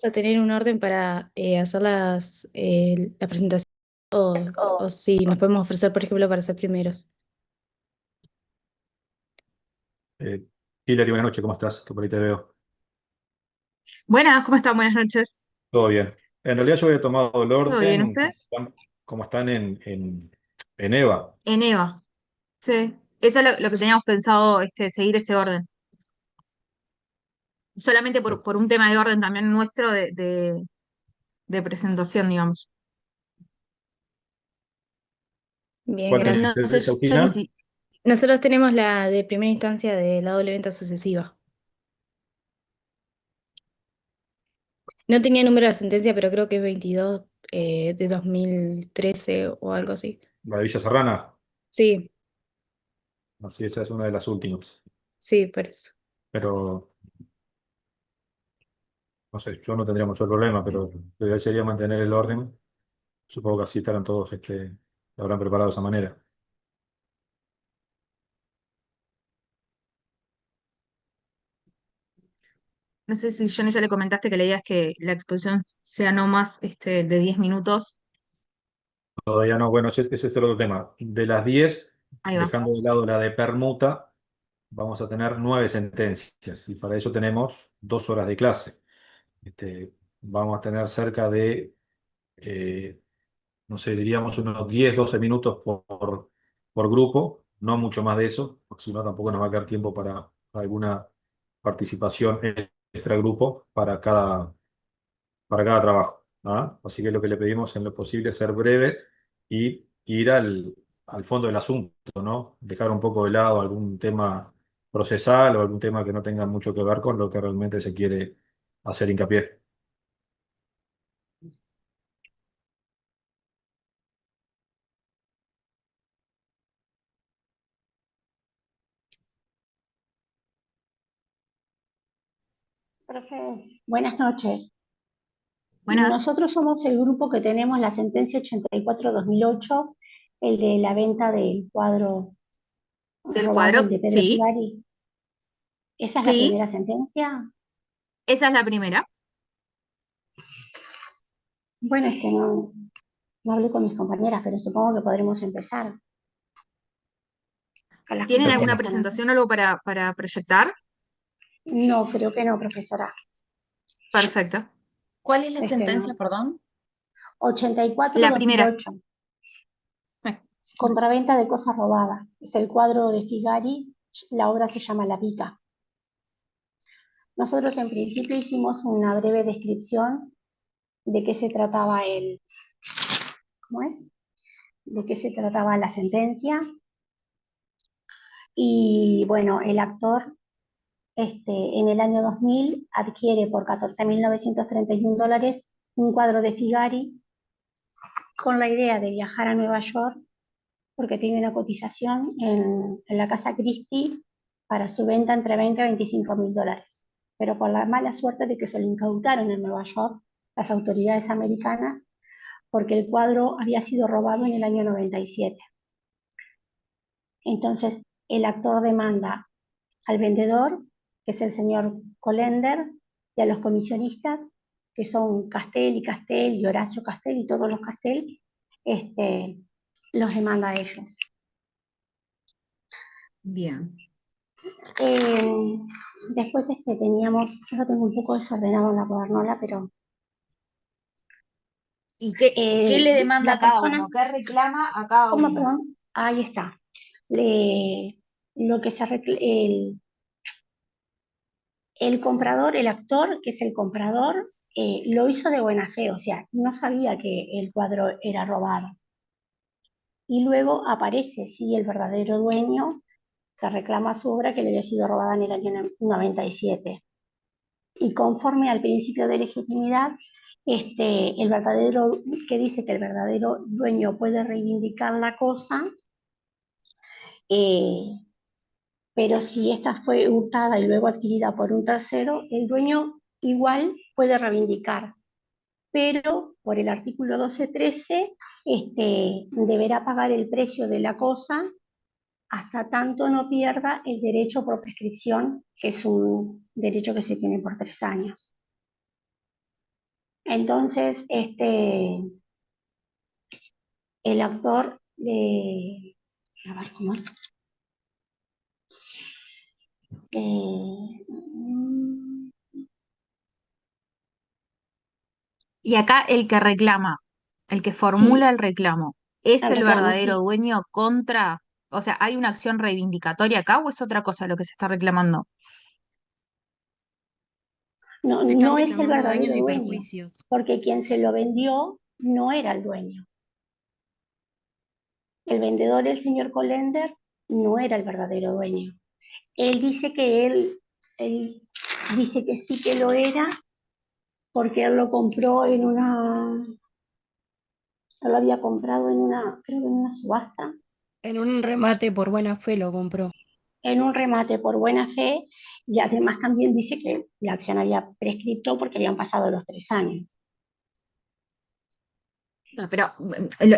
vamos a tener un orden para hacer la presentación o si nos podemos ofrecer, por ejemplo, para ser primeros. Eh, Hilary, buenas noches, ¿cómo estás? Que por ahí te veo. Buenas, ¿cómo están? Buenas noches. Todo bien. En realidad yo había tomado el ¿Todo bien orden ustedes? como están en EVA. En Eva. Sí. Eso es lo que teníamos pensado, seguir ese orden. Solamente por un tema de orden también nuestro de presentación, digamos. Bien, ¿Cuál tenés gracias. No sé, interés, yo ni Agustina? si. Nosotros tenemos la de primera instancia de la doble venta sucesiva. No tenía número de sentencia, pero creo que es 22 de 2013 o algo así. La de Villa Serrana. Sí, Así, esa es una de las últimas. sí, por eso. Pero, no sé, yo no tendría mucho problema, pero lo ideal sería mantener el orden. Supongo que así estarán todos, lo habrán preparado de esa manera. No sé si Johnny ya le comentaste que la idea es que la exposición sea no más de 10 minutos. Todavía no, bueno, ese es el otro tema. De las 10, Ahí va. dejando de lado la de permuta, vamos a tener 9 sentencias y para eso tenemos 2 horas de clase. Vamos a tener cerca de, eh, no sé, diríamos unos 10 12 minutos por grupo, no mucho más de eso, porque si no tampoco nos va a quedar tiempo para alguna participación extra grupo para cada trabajo. ¿Ah? Así que lo que le pedimos en lo posible es ser breve y ir al fondo del asunto, ¿no? Dejar un poco de lado algún tema procesal o algún tema que no tenga mucho que ver con lo que realmente se quiere hacer hincapié. Profe, buenas noches. Buenas. Nosotros somos el grupo que tenemos la sentencia 84/2008, el de la venta del cuadro ¿Del robado, el cuadro? de Pedro Sí, Figari. ¿Esa es la sí, primera sentencia? esa es la primera. Bueno, no hablé con mis compañeras, pero supongo que podremos empezar con las ¿Tienen compañeras alguna que están acá. presentación o algo para proyectar? No, creo que no, profesora. Perfecto. ¿Cuál es la sentencia, No. perdón? La primera. 84/2008, Eh, compraventa de cosas robadas. Es el cuadro de Figari, la obra se llama La Pica. Nosotros en principio hicimos una breve descripción de qué se trataba ¿cómo es? De qué se trataba la sentencia. Y bueno, el actor en el año 2000 adquiere por $14.931 un cuadro de Figari con la idea de viajar a Nueva York porque tiene una cotización en la casa Christie para su venta entre 20 a $25.000. Pero con la mala suerte de que se lo incautaron en Nueva York las autoridades americanas porque el cuadro había sido robado en el año 97. Entonces, el actor demanda al vendedor, que es el señor Colender, y a los comisionistas, que son Castel y Castel y Horacio Castel y todos los Castel, los demanda a ellos. Bien. Eh, Después teníamos, yo lo tengo un poco desordenado en la cuadernola, pero ¿Y qué le demanda a la cada persona, uno? ¿Qué reclama a cada ¿cómo, uno? perdón? Ahí está. Lo que el comprador, el actor, que es el comprador, lo hizo de buena fe, o sea, no sabía que el cuadro era robado. Y luego aparece, sí, el verdadero dueño que reclama su obra que le había sido robada en el año 97. Y conforme al principio de legitimidad, el verdadero, que dice que el verdadero dueño puede reivindicar la cosa, eh, pero si esta fue hurtada y luego adquirida por un tercero, el dueño igual puede reivindicar, pero por el artículo 1213 deberá pagar el precio de la cosa hasta tanto no pierda el derecho por prescripción, que es un derecho que se tiene por 3 años. Entonces, el actor a ver cómo es. Mm, Y acá el que reclama, el que formula sí, el reclamo, ¿es el el reclamo, verdadero sí. dueño contra, o sea, ¿hay una acción reivindicatoria acá o es otra cosa lo que se está reclamando? No, Se están no es el reclamando daños verdadero y dueño, perjuicios. porque quien se lo vendió no era el dueño. El vendedor, el señor Colender, no era el verdadero dueño. Él dice que él dice que sí que lo era porque él lo compró él lo había comprado creo que en una subasta, En un remate por buena fe lo compró. en un remate por buena fe, y además también dice que la acción había prescripto porque habían pasado los 3 años. No, pero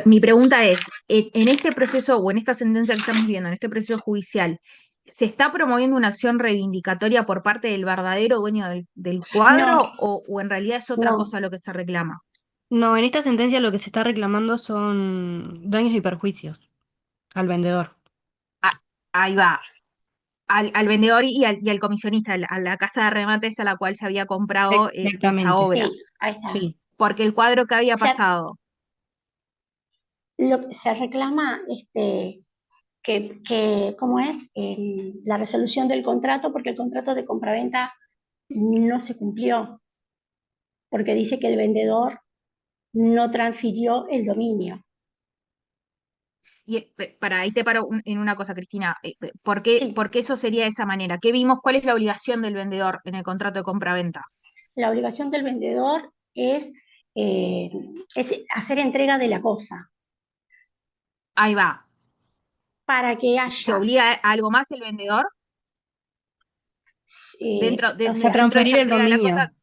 mi pregunta es, en este proceso o en esta sentencia que estamos viendo, en este proceso judicial, ¿se está promoviendo una acción reivindicatoria por parte del verdadero dueño del No, cuadro o en realidad es otra no, cosa lo que se reclama? No, en esta sentencia lo que se está reclamando son daños y perjuicios al vendedor. Ah, ahí va, al vendedor y al comisionista, a la casa de remates a la cual se había comprado esa Exactamente. obra, sí, ahí está. Sí. porque el cuadro que había Se, pasado, lo que se reclama ¿cómo es? La resolución del contrato, porque el contrato de compraventa no se cumplió, porque dice que el vendedor no transfirió el dominio. y para ahí te paro en una cosa, Cristina, Sí, por qué eso sería de esa manera? ¿Qué vimos? ¿Cuál es la obligación del vendedor en el contrato de compraventa? la obligación del vendedor eh, es hacer entrega de la cosa Ahí va. para que ¿Se haya, obliga a algo más el vendedor o A sea, dentro de esa transferir el entrega de la cosa dominio.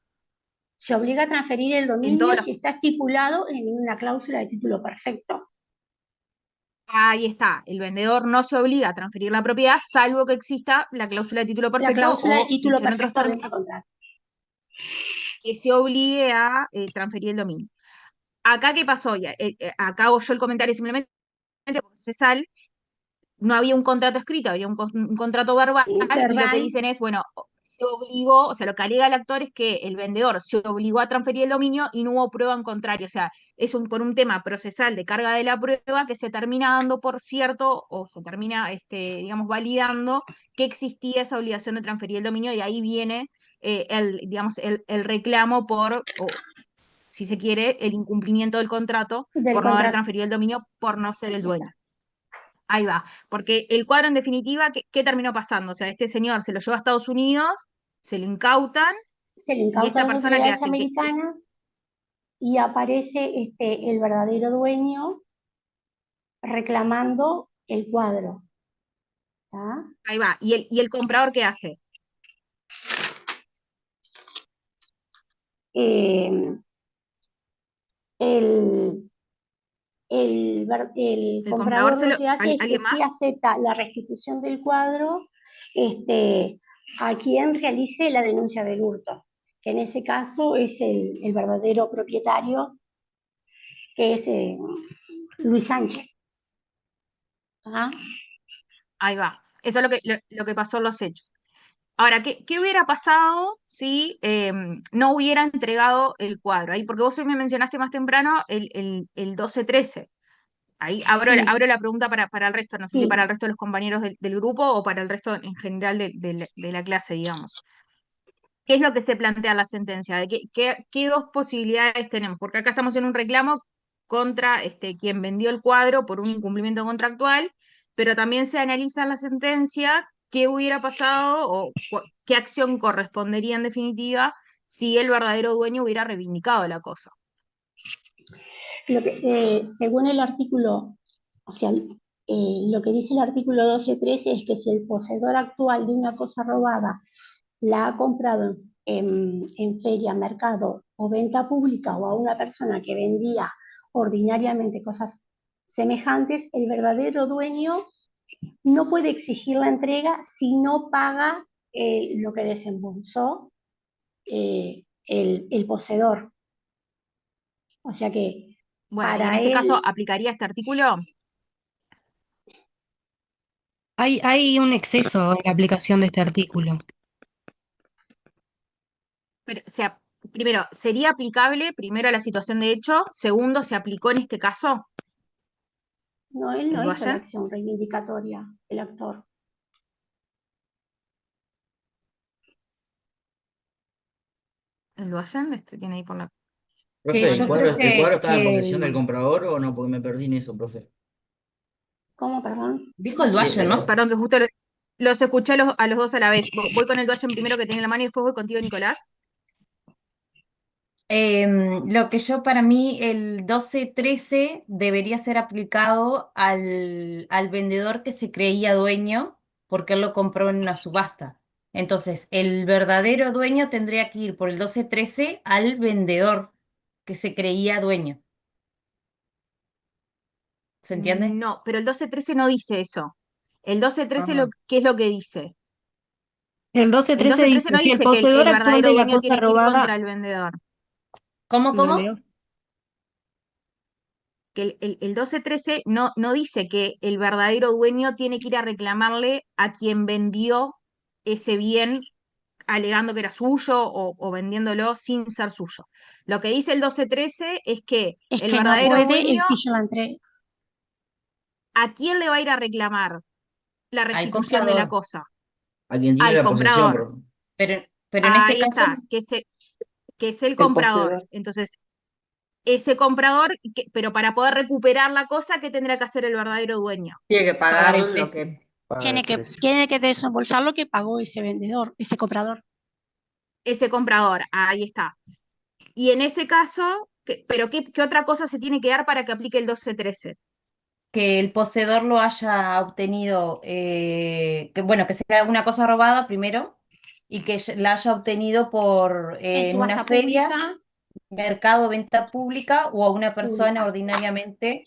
se obliga a transferir el en todos dominio los... si está estipulado en una cláusula de título perfecto. Ahí está, el vendedor no se obliga a transferir la propiedad salvo que exista la cláusula de título La perfecto cláusula de o, título dicho en otros perfecto términos, dentro del contrato. que se obligue a transferir el dominio. Acá, ¿qué pasó? Acá hago yo el comentario simplemente procesal, no había un contrato escrito, había un contrato verbal, y lo que Verbal dicen es, bueno, se obligó, o sea, lo que alega el actor es que el vendedor se obligó a transferir el dominio y no hubo prueba en contrario, o sea, es por un tema procesal de carga de la prueba que se termina dando por cierto, o se termina, digamos, validando que existía esa obligación de transferir el dominio, y ahí viene digamos, el reclamo por, o si se quiere, el incumplimiento del contrato del por no haber contrato. transferido el dominio, por no ser el dueño. Ahí va, porque el cuadro en definitiva, ¿qué terminó pasando? O sea, este señor se lo llevó a Estados Unidos, se lo incautan, Se le y incauta a esta las persona que autoridades hace, que americanas y aparece el verdadero dueño reclamando el cuadro. ¿Tá? ahí va, y el comprador ¿qué hace? Eh, el, el El comprador comprador lo que hace es que ¿alguien sí más? acepta la restitución del cuadro a quien realice la denuncia del hurto, que en ese caso es el verdadero propietario, que es Luis Sánchez. ¿Tá? Ahí va, eso es lo que pasó en los hechos. Ahora, ¿qué hubiera pasado si no hubiera entregado el cuadro? Ahí, porque vos hoy me mencionaste más temprano el 12-13. Ahí abro Sí, la pregunta para el resto, no sé si para el sí. resto de los compañeros del grupo o para el resto en general de la clase, digamos. ¿Qué es lo que se plantea en la sentencia? ¿Qué dos posibilidades tenemos? Porque acá estamos en un reclamo contra quien vendió el cuadro por un incumplimiento contractual, pero también se analiza en la sentencia qué hubiera pasado o qué acción correspondería en definitiva si el verdadero dueño hubiera reivindicado la cosa. Según el artículo, o sea, lo que dice el artículo 12.13 es que si el poseedor actual de una cosa robada la ha comprado en feria, mercado o venta pública o a una persona que vendía ordinariamente cosas semejantes, el verdadero dueño no puede exigir la entrega si no paga lo que desembolsó el poseedor. O sea que Bueno, y en para este caso, él, ¿aplicaría este artículo? Hay un exceso en la aplicación de este artículo. Pero, o sea, primero, ¿sería aplicable primero a la situación de hecho? Segundo, ¿se aplicó en este caso no, él el no hizo la Duayen? acción reivindicatoria, el actor. ¿El Duayen? Este tiene ahí por la... Que Profe, yo creo el cuadro estaba en que, posesión del comprador o no? Porque me perdí en eso, profe. ¿Cómo, perdón? Dijo el Sí, Duayen, ¿no? Perdón, que justo los escuché a los dos a la vez. Voy con el Duayen primero que tiene en la mano y después voy contigo, Nicolás. Lo que yo para mí, el 12-13 debería ser aplicado al vendedor que se creía dueño porque él lo compró en una subasta. Entonces, el verdadero dueño tendría que ir por el 12-13 al vendedor que se creía dueño. ¿Se entiende? No, pero el 12-13 no dice eso. El 12-13, Ah. ¿qué es lo que dice? el El 12-13 12-13 dice, no si el dice que poseedor el actual verdadero de la dueño cosa tiene que ir contra robada, el vendedor. ¿Cómo, lo cómo? leo. Que el 12-13 no dice que el verdadero dueño tiene que ir a reclamarle a quien vendió ese bien alegando que era suyo o vendiéndolo sin ser suyo. Lo que dice el 12-13 es que Es el que no verdadero puede, él dueño, sí yo la entrega. ¿a quién le va a ir a reclamar la Al restitución de la comprador. cosa? a quien tiene Al la posesión, comprador. profe. Pero en este Ahí caso, está, que es el El comprador. poseedor. Entonces, ese comprador, pero para poder recuperar la cosa, ¿qué tendrá que hacer el verdadero dueño? Tiene que Pagar pagar el lo precio. que... Pagar el precio. Tiene que desembolsar lo que pagó ese vendedor, ese comprador. Ese comprador, ahí está. Y en ese caso, ¿pero qué otra cosa se tiene que dar para que aplique el 12-13? que el poseedor lo haya obtenido, que bueno, que sea una cosa robada primero y que la haya obtenido En en una subasta feria, pública, mercado, venta pública o a una persona pública. ordinariamente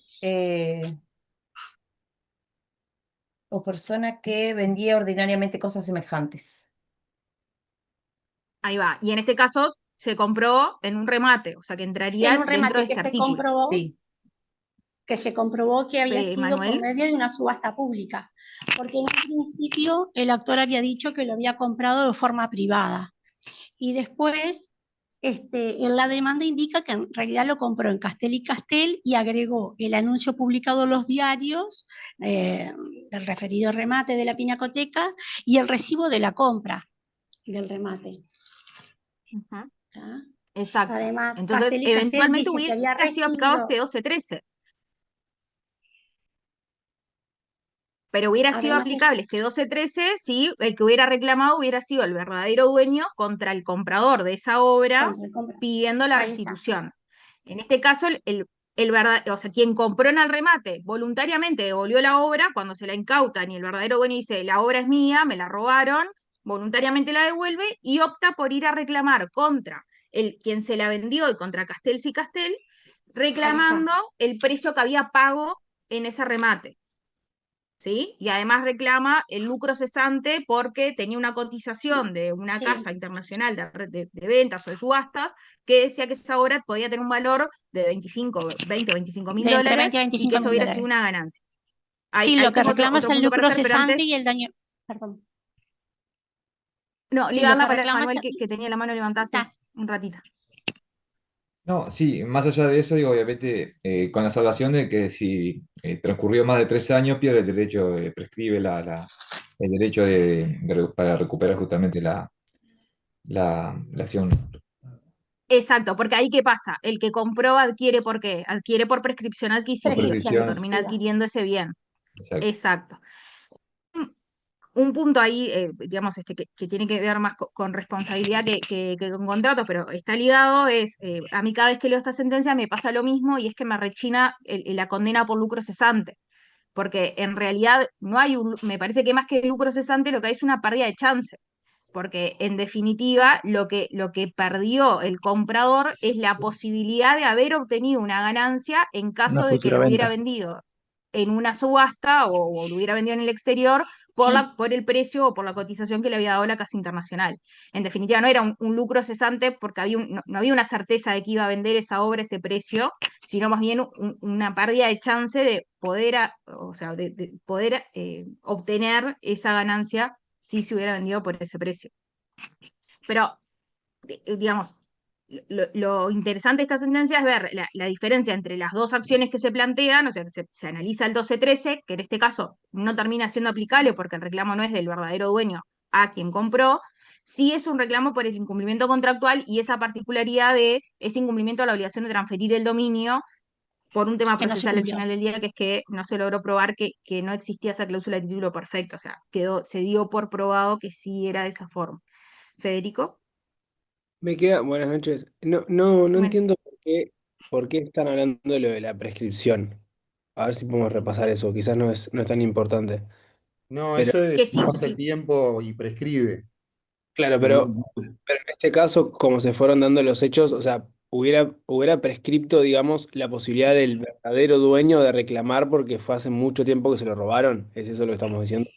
o persona que vendía ordinariamente cosas semejantes. Ahí va. Y en este caso se compró en un remate, o sea que En entraría un dentro de remate este artículo. Sí, que se comprobó que había sido por Manuel. medio de una subasta pública, porque en un principio el actor había dicho que lo había comprado de forma privada y después en la demanda indica que en realidad lo compró en Castel y Castel y agregó el anuncio publicado en los diarios del referido remate de la pinacoteca y el recibo de la compra del remate. Ujú. ¿Tá? Exacto. Además, Entonces, Castel y Castel eventualmente dice que hubiera había sido aplicado recibido, este 12-13, pero hubiera sido además aplicable este 12-13 si el que hubiera reclamado hubiera sido el verdadero dueño contra el comprador de esa obra contra el compra. pidiendo la Ahí está. restitución. En este caso, o sea, quien compró en el remate voluntariamente devolvió la obra cuando se la incautan y el verdadero dueño dice, la obra es mía, me la robaron, voluntariamente la devuelve y opta por ir a reclamar contra quien se la vendió y contra Castells y Castells, reclamando el precio que había pago en ese remate. ¿Sí? Y además reclama el lucro cesante porque tenía una cotización de una Sí. casa internacional de ventas o de subastas que decía que esa obra podía tener un valor de 20 o 25 mil De entre dólares 20 a y 25 que eso mil hubiera sido dólares. una ganancia. Sí, Ahí lo que tengo reclama es otro el punto para lucro hacer, pero cesante antes, y el daño. Perdón. no, le Sí, iba a lo dar que la palabra a reclama es. Manuel que tenía la mano levantada hace Está. un ratito. No, sí, más allá de eso, digo, obviamente, con la salvación de que si transcurrió más de 3 años, pierde el derecho, prescribe el derecho para recuperar justamente la acción Exacto, porque ahí ¿qué pasa? El que compró adquiere ¿por qué? Adquiere por prescripción por adquisitiva, Prescripción prescripción. termina adquisitiva. adquiriendo ese bien. Exacto. Exacto. Un punto ahí, digamos, que tiene que ver más con responsabilidad que con contratos, pero está ligado, es, a mí cada vez que leo esta sentencia me pasa lo mismo y es que me rechina la condena por lucro cesante, porque en realidad no hay me parece que más que lucro cesante lo que hay es una pérdida de chance, porque en definitiva lo que perdió el comprador es la posibilidad de haber obtenido una ganancia en Una caso de que futura lo hubiera venta. vendido en una subasta o lo hubiera vendido en el exterior Sí, por el precio o por la cotización que le había dado la casa internacional. En definitiva, no era un lucro cesante porque no había una certeza de que iba a vender esa obra a ese precio, sino más bien una pérdida de chance de poder, o sea, de poder obtener esa ganancia si se hubiera vendido por ese precio. Pero, digamos, lo interesante de esta sentencia es ver la diferencia entre las dos acciones que se plantean, o sea, que se analiza el 12-13, que en este caso no termina siendo aplicable porque el reclamo no es del verdadero dueño a quien compró, sí es un reclamo por el incumplimiento contractual y esa particularidad de ese incumplimiento de la obligación de transferir el dominio por un tema que no se procesal al cumplió. final del día, que es que no se logró probar que no existía esa cláusula de título perfecto, o sea, se dio por probado que sí era de esa forma. Federico. Buenas noches. No Bueno, entiendo por qué están hablando de lo de la prescripción. A ver si podemos repasar eso. Quizás no es tan importante. No, Pero, eso es que si sí, pasa el sí. tiempo y prescribe. claro, No, pero en este caso, como se fueron dando los hechos, o sea, hubiera prescripto, digamos, la posibilidad del verdadero dueño de reclamar porque fue hace mucho tiempo que se lo robaron. ¿Es eso lo que estamos diciendo?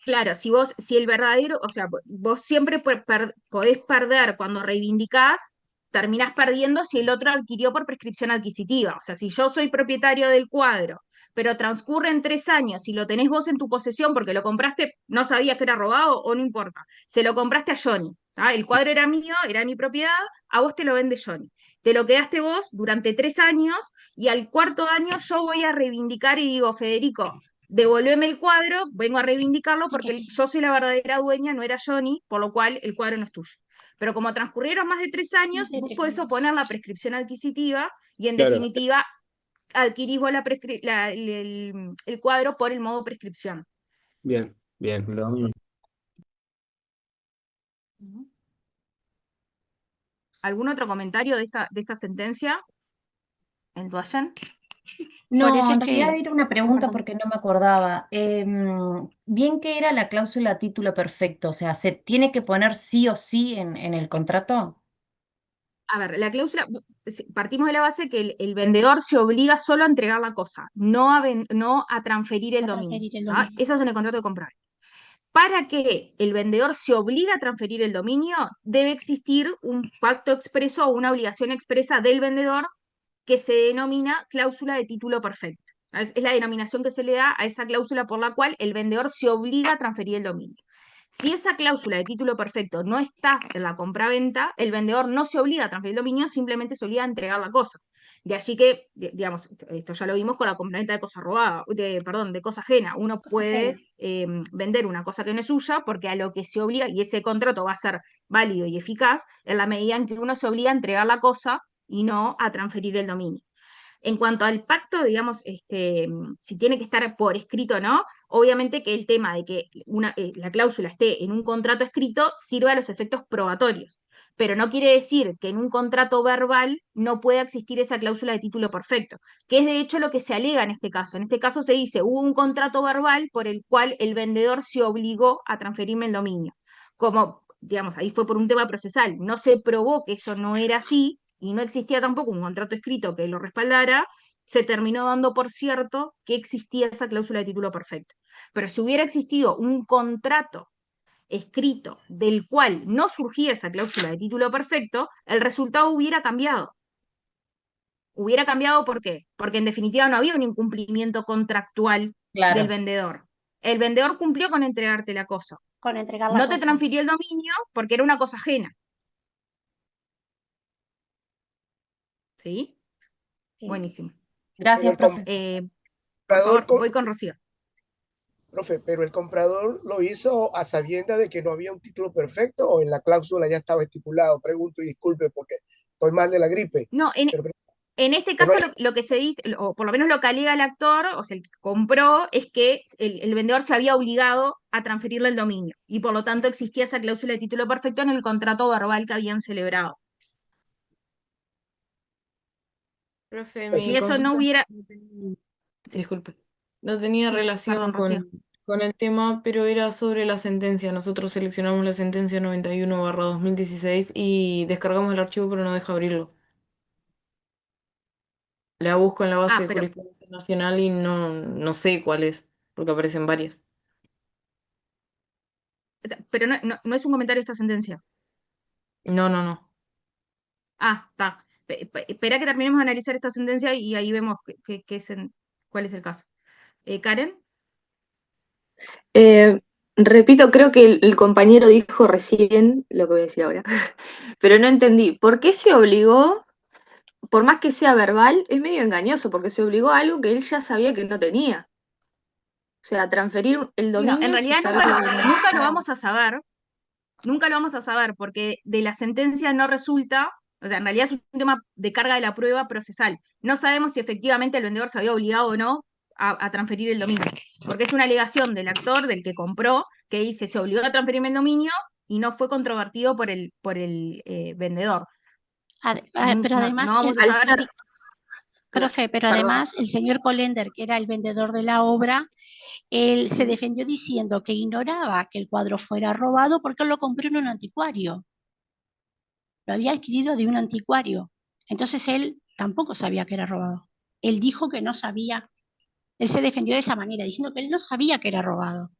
Claro, si el verdadero, o sea, vos siempre podés perder cuando reivindicás, terminás perdiendo si el otro adquirió por prescripción adquisitiva. O sea, si yo soy propietario del cuadro, pero transcurren 3 años y lo tenés vos en tu posesión porque lo compraste, no sabías que era robado o no importa, se lo compraste a Johnny. El cuadro era mío, era mi propiedad, a vos te lo vende Johnny. Te lo quedaste vos durante 3 años y al cuarto año yo voy a reivindicar y digo, Federico, devolveme el cuadro, vengo a reivindicarlo porque yo soy la verdadera dueña, no era Johnny, por lo cual el cuadro no es tuyo. Pero como transcurrieron más de 3 años, De vos tres podés años. oponer la prescripción adquisitiva y en Claro, definitiva adquirís vos el cuadro por el modo prescripción. bien, bien. lo mismo. ¿Algún otro comentario de esta sentencia en Duayen? Por No, eso en es realidad que, era una pregunta perdón, porque no me acordaba. Bien que era la cláusula a título perfecto, o sea, ¿se tiene que poner sí o sí en el contrato? A ver, la cláusula, partimos de la base que el vendedor se obliga solo a entregar la cosa, no a transferir el a dominio. transferir el ¿Ah? dominio. Eso es en el contrato de compra. Para que el vendedor se obligue a transferir el dominio, debe existir un pacto expreso o una obligación expresa del vendedor que se denomina cláusula de título perfecto. Es la denominación que se le da a esa cláusula por la cual el vendedor se obliga a transferir el dominio. Si esa cláusula de título perfecto no está en la compraventa, el vendedor no se obliga a transferir el dominio, simplemente se obliga a entregar la cosa. De allí que, digamos, esto ya lo vimos con la compraventa de cosa robada, perdón, de cosa ajena. Uno Cosa puede ajena. vender una cosa que no es suya porque a lo que se obliga, y ese contrato va a ser válido y eficaz en la medida en que uno se obliga a entregar la cosa y no a transferir el dominio. En cuanto al pacto, digamos, si tiene que estar por escrito o no, obviamente que el tema de que la cláusula esté en un contrato escrito sirve a los efectos probatorios, pero no quiere decir que en un contrato verbal no pueda existir esa cláusula de título perfecto, que es de hecho lo que se alega en este caso. En este caso se dice, hubo un contrato verbal por el cual el vendedor se obligó a transferirme el dominio. Como, digamos, ahí fue por un tema procesal, no se probó que eso no era así, y no existía tampoco un contrato escrito que lo respaldara, se terminó dando por cierto que existía esa cláusula de título perfecto. Pero si hubiera existido un contrato escrito del cual no surgía esa cláusula de título perfecto, el resultado hubiera cambiado. Hubiera cambiado, ¿por qué? Porque en definitiva no había un incumplimiento contractual del Claro, vendedor. El vendedor cumplió con entregarte la cosa. Con entregar la No te cosa. transfirió el dominio porque era una cosa ajena. ¿Sí? Sí. Buenísimo. Pero gracias, el profe. Por comprador, favor, voy con Rocío. profe, pero el comprador lo hizo a sabiendas de que no había un título perfecto o en la cláusula ya estaba estipulado. Pregunto y disculpe porque estoy mal de la gripe. No, Pero, en este pero no caso lo que se dice, o por lo menos lo que alega el actor, o sea, el que compró, es que el vendedor se había obligado a transferirle el dominio y por lo tanto existía esa cláusula de título perfecto en el contrato verbal que habían celebrado. Profe, Si mi eso no consulta hubiera... Sí, disculpe, no tenía sí, relación perdón, Rocío. con el tema, pero era sobre la sentencia. Nosotros seleccionamos la sentencia 91/2016 y descargamos el archivo, pero no deja abrirlo. La busco en la base Ah, de pero jurisprudencia nacional y no sé cuál es. porque aparecen varias. Pero no es un comentario esta sentencia. No, no, no. Ah, está. Espera que terminemos de analizar esta sentencia y ahí vemos cuál es el caso. Karen, Eh, repito, creo que el compañero dijo recién lo que voy a decir ahora, pero no entendí. ¿Por qué se obligó, por más que sea verbal, es medio engañoso, porque se obligó a algo que él ya sabía que no tenía? O sea, transferir el no, en dominio si realidad sabe que no tenía. nunca lo vamos a saber. Nunca lo vamos a saber porque de la sentencia no resulta, o sea, en realidad es un tema de carga de la prueba procesal. No sabemos si efectivamente el vendedor se había obligado o no a transferir el dominio, porque es una alegación del actor, del que compró, que dice se obligó a transferirme el dominio y no fue controvertido por el vendedor. Pero No además, vamos a saber si... profe, pero Perdón. además el señor Colender, que era el vendedor de la obra, él se defendió diciendo que ignoraba que el cuadro fuera robado porque él lo compró en un anticuario. Lo había adquirido de un anticuario. Entonces él tampoco sabía que era robado. Él dijo que no sabía. Él se defendió de esa manera, diciendo que él no sabía que era robado.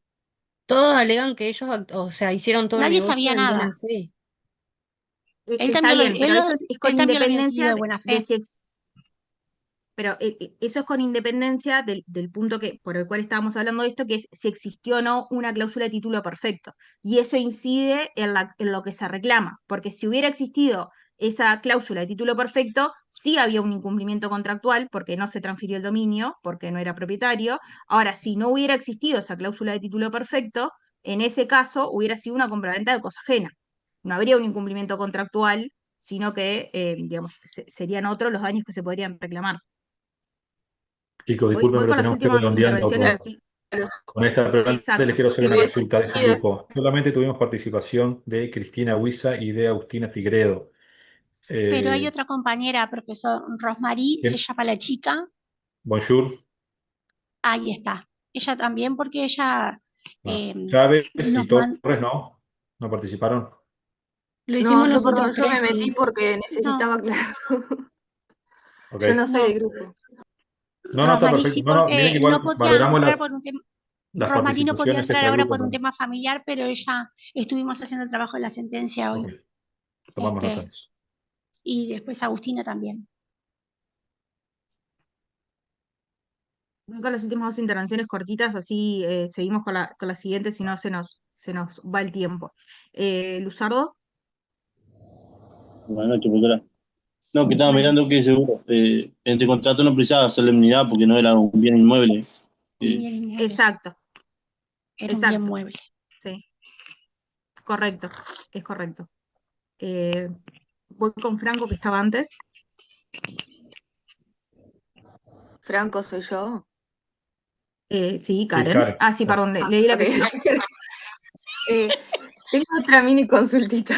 Todos alegan que ellos, o sea, hicieron todo el Nadie negocio sabía en buena nada. fe. Él Está también bien, pero eso es con él también lo había adquirido independencia de buena de fe. si pero eso es con independencia del punto por el cual estábamos hablando de esto, que es si existió o no una cláusula de título perfecto. Y eso incide en lo que se reclama, porque si hubiera existido esa cláusula de título perfecto, sí había un incumplimiento contractual, porque no se transfirió el dominio, porque no era propietario. Ahora, si no hubiera existido esa cláusula de título perfecto, en ese caso hubiera sido una compraventa de cosa ajena. No habría un incumplimiento contractual, sino que, digamos, serían otros los daños que se podrían reclamar. Chicos, Voy disculpen, pero con las tenemos que ir últimas redondeando intervenciones, así. con esta, pero antes les Exacto. quiero hacer Si una hubiese consulta de este sido, grupo. Solamente tuvimos participación de Cristina Huiza y de Agustina Figueredo. Pero hay otra compañera, profesor Rosmarie, se Bien. llama la chica. Bonjour. Ahí está. Ella también, porque ella Chávez y nos Torres, mandó. ¿no participaron? Lo no, hicimos yo, nosotros yo me tres, metí sí. porque No, necesitaba aclarar. Ok. Yo no soy no. del grupo. No, no, está Rosmarie perfecto. sí, No, no, miren que porque no igual podía valoramos entrar por un tema. las Rosmarie no podía participaciones entrar ahora extragrupo por un también. tema familiar, pero ella estuvimos haciendo el trabajo de la sentencia Ok, hoy. tomamos nota de Este, eso. y después Agustina también. Voy con las últimas dos intervenciones cortitas, así seguimos con la siguiente, si no se nos va el tiempo. Luzardo, Buenas noches, profesora. No, que estaba mirando que seguro, entre contrato no precisaba solemnidad porque no era un bien inmueble. Un bien inmueble. exacto, Era un bien exacto, mueble. sí, correcto, es correcto. Voy con Franco, que estaba antes. Franco soy yo. Sí, Sí, Karen. Karen. Ah, sí, perdón, leí el Ok. apellido. Tengo otra mini consultita.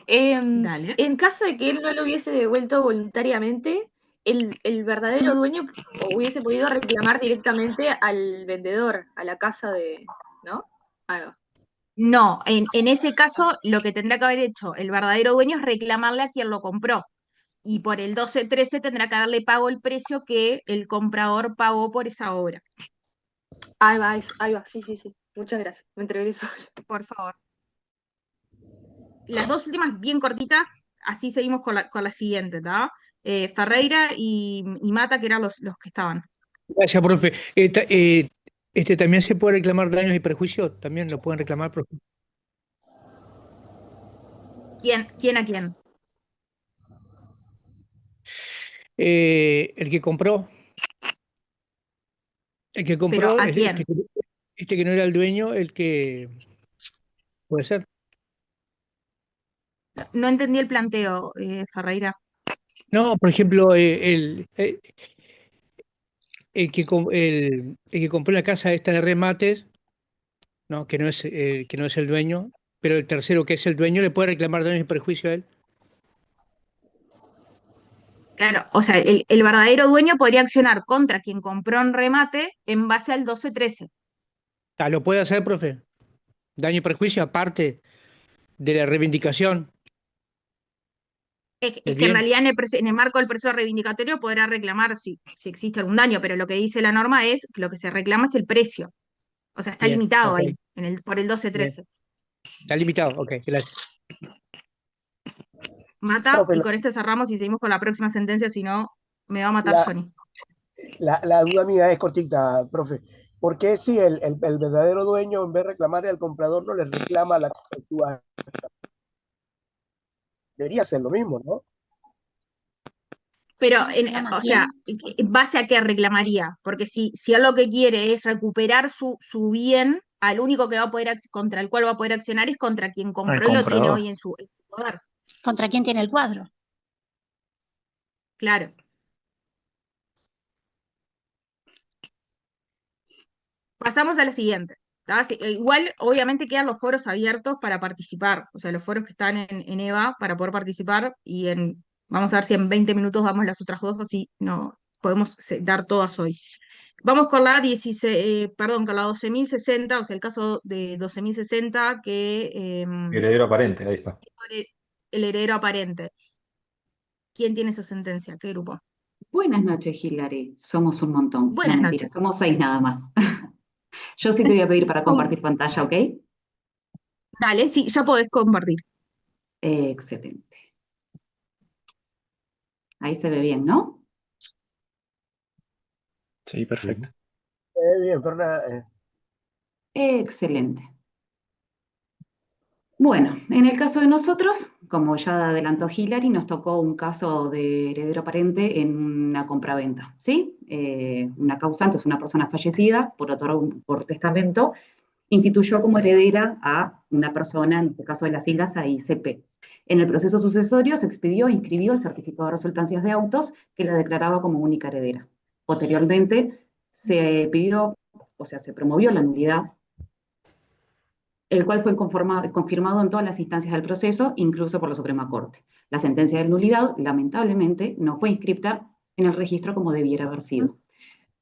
Dale. En caso de que él no lo hubiese devuelto voluntariamente, el verdadero dueño hubiese podido reclamar directamente al vendedor, a la casa de, ¿no? Ahí va. No, en ese caso lo que tendrá que haber hecho el verdadero dueño es reclamarle a quien lo compró. Y por el 12-13 tendrá que haberle pago el precio que el comprador pagó por esa obra. Ahí va, sí, sí, sí. Muchas gracias. Me entregué sola. Por favor. Las dos últimas bien cortitas, así seguimos con la siguiente, ¿tá? Ferreira y Mata, que eran los que estaban. Gracias, profe. ¿También se puede reclamar daños y perjuicios? ¿También lo pueden reclamar, profe? ¿Quién a quién? El que compró. El que ¿Pero compró, a quién? que no era el dueño, el que... ¿Puede ser? No entendí el planteo, Ferreira. No, por ejemplo, el que compró la casa esta de remates, ¿no? Que no es el dueño, pero el tercero que es el dueño le puede reclamar daños y perjuicios a él. Claro, o sea, el verdadero dueño podría accionar contra quien compró en remate en base al 12-13. Ah, lo puede hacer, profe. Daño y perjuicio aparte de la reivindicación. Es del que en bien. realidad en el marco del proceso reivindicatorio podrá reclamar si existe algún daño, pero lo que dice la norma es que lo que se reclama es el precio. O sea, está Bien, limitado ok, ahí, por el bien. 1213. Está limitado, ok, gracias. Mata, Profe, y con esto cerramos y seguimos con la próxima sentencia, si no, me va a matar la, Johnny. la duda mía es cortita, profe. ¿Por qué si el verdadero dueño, en vez de reclamarle al comprador, no le reclama la subasta? Debería ser lo mismo, ¿no? Pero, ¿Reclama o sea, quién? ¿en base a qué reclamaría? Porque si él lo que quiere es recuperar su bien, al único que va a poder contra el cual va a poder accionar es contra quien Al compró y lo tiene comprador. hoy en su poder. ¿Contra quién tiene el cuadro? Claro. Pasamos a la siguiente. ¿Tá? Igual, obviamente, quedan los foros abiertos para participar, o sea, los foros que están en EVA para poder participar vamos a ver si en 20 minutos damos las otras dos, así no podemos dar todas hoy. Vamos con la 16, perdón, con la 12.060, o sea, el caso de 12.060 que Heredero aparente, ahí está. el heredero aparente. ¿Quién tiene esa sentencia? ¿Qué grupo? Buenas noches, Hilary. Somos un montón. No, Buenas mentira, noches. somos 6 nada más. Yo sí te voy a pedir para compartir pantalla, ¿ok? Dale, sí, ya podés compartir. Excelente. Ahí se ve bien, ¿no? Sí, perfecto. Bien, Fernanda. Excelente. Bueno, en el caso de nosotros, como ya adelantó Hilary, nos tocó un caso de heredero aparente en una compraventa, ¿sí? Una causante es una persona fallecida por testamento, instituyó como heredera a una persona, en este caso de las siglas AICP. En el proceso sucesorio se expidió e inscribió el certificado de resultancias de autos que la declaraba como única heredera. Posteriormente se pidió, o sea, se promovió la nulidad, el cual fue confirmado en todas las instancias del proceso, incluso por la Suprema Corte. La sentencia de nulidad, lamentablemente, no fue inscripta en el registro como debiera haber sido.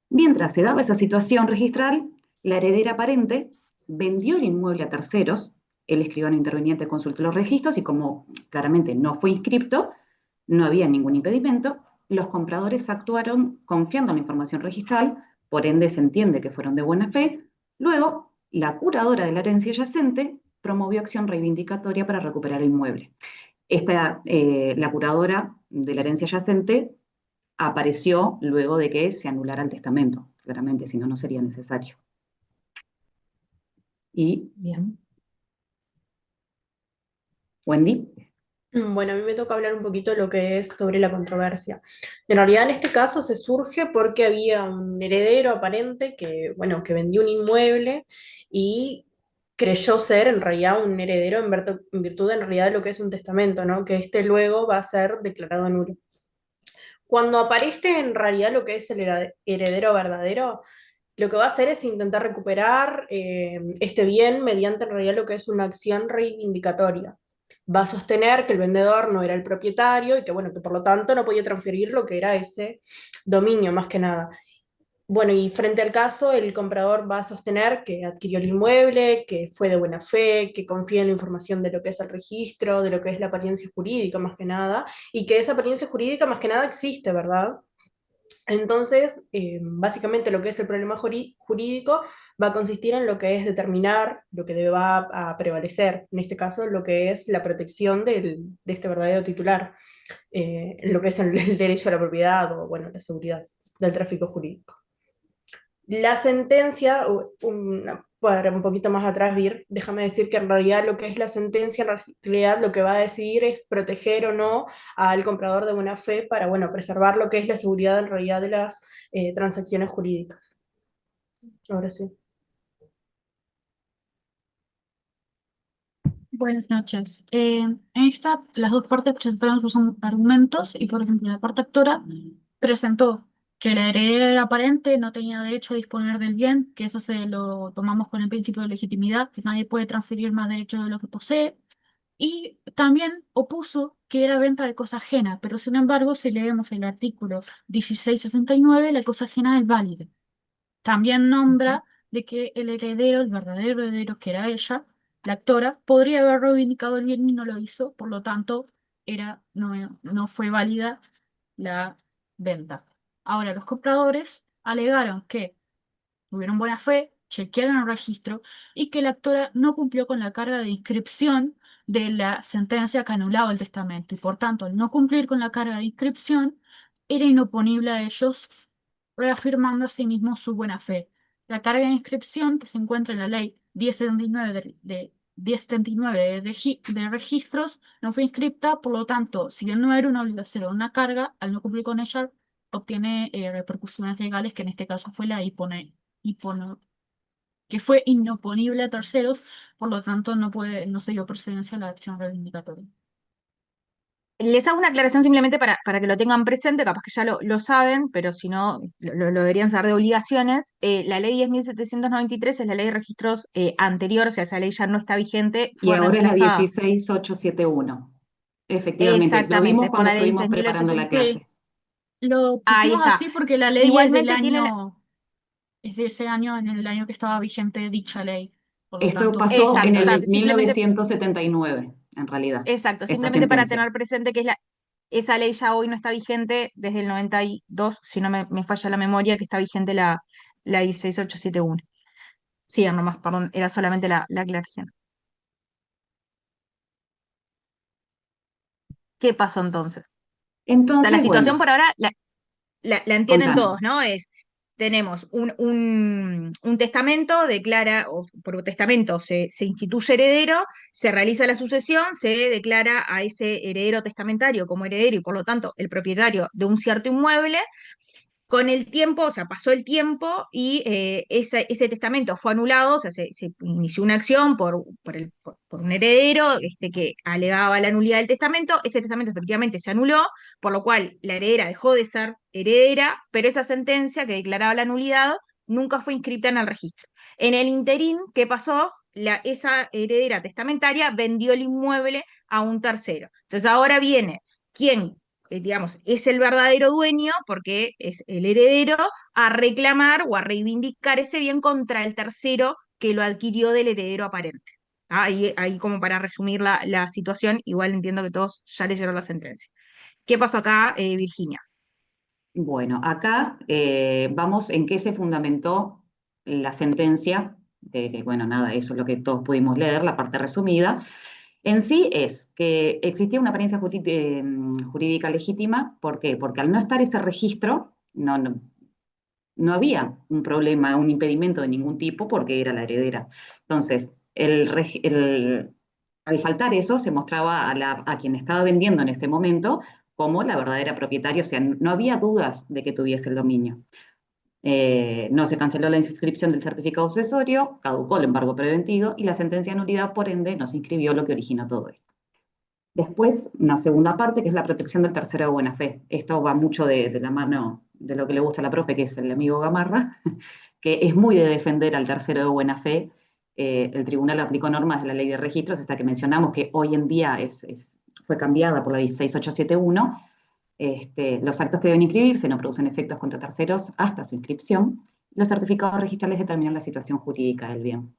Mientras se daba esa situación registral, la heredera aparente vendió el inmueble a terceros, el escribano interveniente consultó los registros y como claramente no fue inscripto, no había ningún impedimento, los compradores actuaron confiando en la información registral, por ende se entiende que fueron de buena fe. Luego, la curadora de la herencia yacente promovió acción reivindicatoria para recuperar el inmueble. La curadora de la herencia yacente apareció luego de que se anulara el testamento, claramente, si no, no sería necesario. Y, Bien. Wendy. Bueno, a mí me toca hablar un poquito de lo que es sobre la controversia. En realidad, en este caso se surge porque había un heredero aparente que, bueno, que vendió un inmueble y creyó ser en realidad un heredero en virtud en realidad de lo que es un testamento, ¿no? Que este luego va a ser declarado nulo. Cuando aparece en realidad lo que es el heredero verdadero, lo que va a hacer es intentar recuperar este bien mediante en realidad lo que es una acción reivindicatoria. Va a sostener que el vendedor no era el propietario y que, bueno, que por lo tanto no podía transferir lo que era ese dominio, más que nada. Bueno, y frente al caso, el comprador va a sostener que adquirió el inmueble, que fue de buena fe, que confía en la información de lo que es el registro, de lo que es la apariencia jurídica, más que nada, y que esa apariencia jurídica, más que nada, existe, ¿verdad? Entonces, básicamente lo que es el problema jurídico va a consistir en lo que es determinar lo que va a prevalecer, en este caso lo que es la protección de este verdadero titular, lo que es el derecho a la propiedad o, bueno, la seguridad del tráfico jurídico. La sentencia, para un poquito más atrás, déjame decir que en realidad lo que es la sentencia, en realidad lo que va a decidir es proteger o no al comprador de buena fe para, bueno, preservar lo que es la seguridad en realidad de las transacciones jurídicas. Ahora sí. Buenas noches. En esta, las dos partes presentaron sus argumentos y, por ejemplo, la parte actora presentó que la heredera aparente no tenía derecho a disponer del bien, que eso se lo tomamos con el principio de legitimidad, que nadie puede transferir más derecho de lo que posee, y también opuso que era venta de cosa ajena, pero sin embargo, si leemos el artículo 1669, la cosa ajena es válida. También nombra de que el heredero, el verdadero heredero, que era ella, la actora, podría haber reivindicado el bien y no lo hizo, por lo tanto, no fue válida la venta. Ahora, los compradores alegaron que tuvieron buena fe, chequearon el registro y que la actora no cumplió con la carga de inscripción de la sentencia que anulaba el testamento y por tanto, al no cumplir con la carga de inscripción, era inoponible a ellos, reafirmando asimismo su buena fe. La carga de inscripción que se encuentra en la ley 1079 de registros no fue inscripta, por lo tanto, si bien no era una obligación o una carga, al no cumplir con ella, obtiene repercusiones legales, que en este caso fue la hipono- que fue inoponible a terceros, por lo tanto no se dio procedencia a la acción reivindicatoria. Les hago una aclaración simplemente para que lo tengan presente, capaz que ya lo saben, pero si no, lo deberían saber de obligaciones. La ley 10.793 es la ley de registros anterior, o sea, esa ley ya no está vigente, Y fue ahora es la reemplazada 16871. Efectivamente, lo vimos exactamente por cuando la ley estuvimos preparando la 16.800. clase. Lo Ahí pusimos está. así porque la ley Igualmente tiene es de ese año, en el año que estaba vigente dicha ley. Por lo Esto tanto, pasó en exacto, el simplemente, 1979, en realidad, exacto, esta simplemente para sentencia. tener presente que esa ley ya hoy no está vigente desde el 92, si no me falla la memoria, que está vigente la 16871. Sí, nomás, perdón, era solamente la aclaración. ¿Qué pasó entonces? O sea, la Entonces, situación bueno, por ahora la entienden contanos. todos, ¿no? Tenemos un testamento, o por testamento se instituye heredero, se realiza la sucesión, se declara a ese heredero testamentario como heredero y por lo tanto el propietario de un cierto inmueble. Con el tiempo, o sea, pasó el tiempo y ese testamento fue anulado, o sea, se inició una acción por un heredero que alegaba la nulidad del testamento. Ese testamento efectivamente se anuló, por lo cual la heredera dejó de ser heredera, pero esa sentencia que declaraba la nulidad nunca fue inscrita en el registro. En el interín, ¿qué pasó? Esa heredera testamentaria vendió el inmueble a un tercero. Entonces ahora viene quien digamos, es el verdadero dueño, porque es el heredero, a reclamar o a reivindicar ese bien contra el tercero que lo adquirió del heredero aparente. Ahí como para resumir la situación, igual entiendo que todos ya leyeron la sentencia. ¿Qué pasó acá, Virginia? Bueno, acá vamos en qué se fundamentó la sentencia, que, bueno, nada, eso es lo que todos pudimos leer, la parte resumida. En sí es que existía una apariencia jurídica legítima. ¿Por qué? Porque al no estar ese registro, no había un problema, un impedimento de ningún tipo porque era la heredera. Entonces, al faltar eso, se mostraba a quien estaba vendiendo en ese momento como la verdadera propietaria, o sea, no había dudas de que tuviese el dominio. No se canceló la inscripción del certificado sucesorio, caducó el embargo preventivo y la sentencia de nulidad, por ende, no se inscribió, lo que originó todo esto. Después, una segunda parte, que es la protección del tercero de buena fe. Esto va mucho de la mano de lo que le gusta a la profe, que es el amigo Gamarra, que es muy de defender al tercero de buena fe. El tribunal aplicó normas de la ley de registros, esta que mencionamos, que hoy en día fue cambiada por la 16871. Los actos que deben inscribirse no producen efectos contra terceros hasta su inscripción. Los certificados registrales determinan la situación jurídica del bien.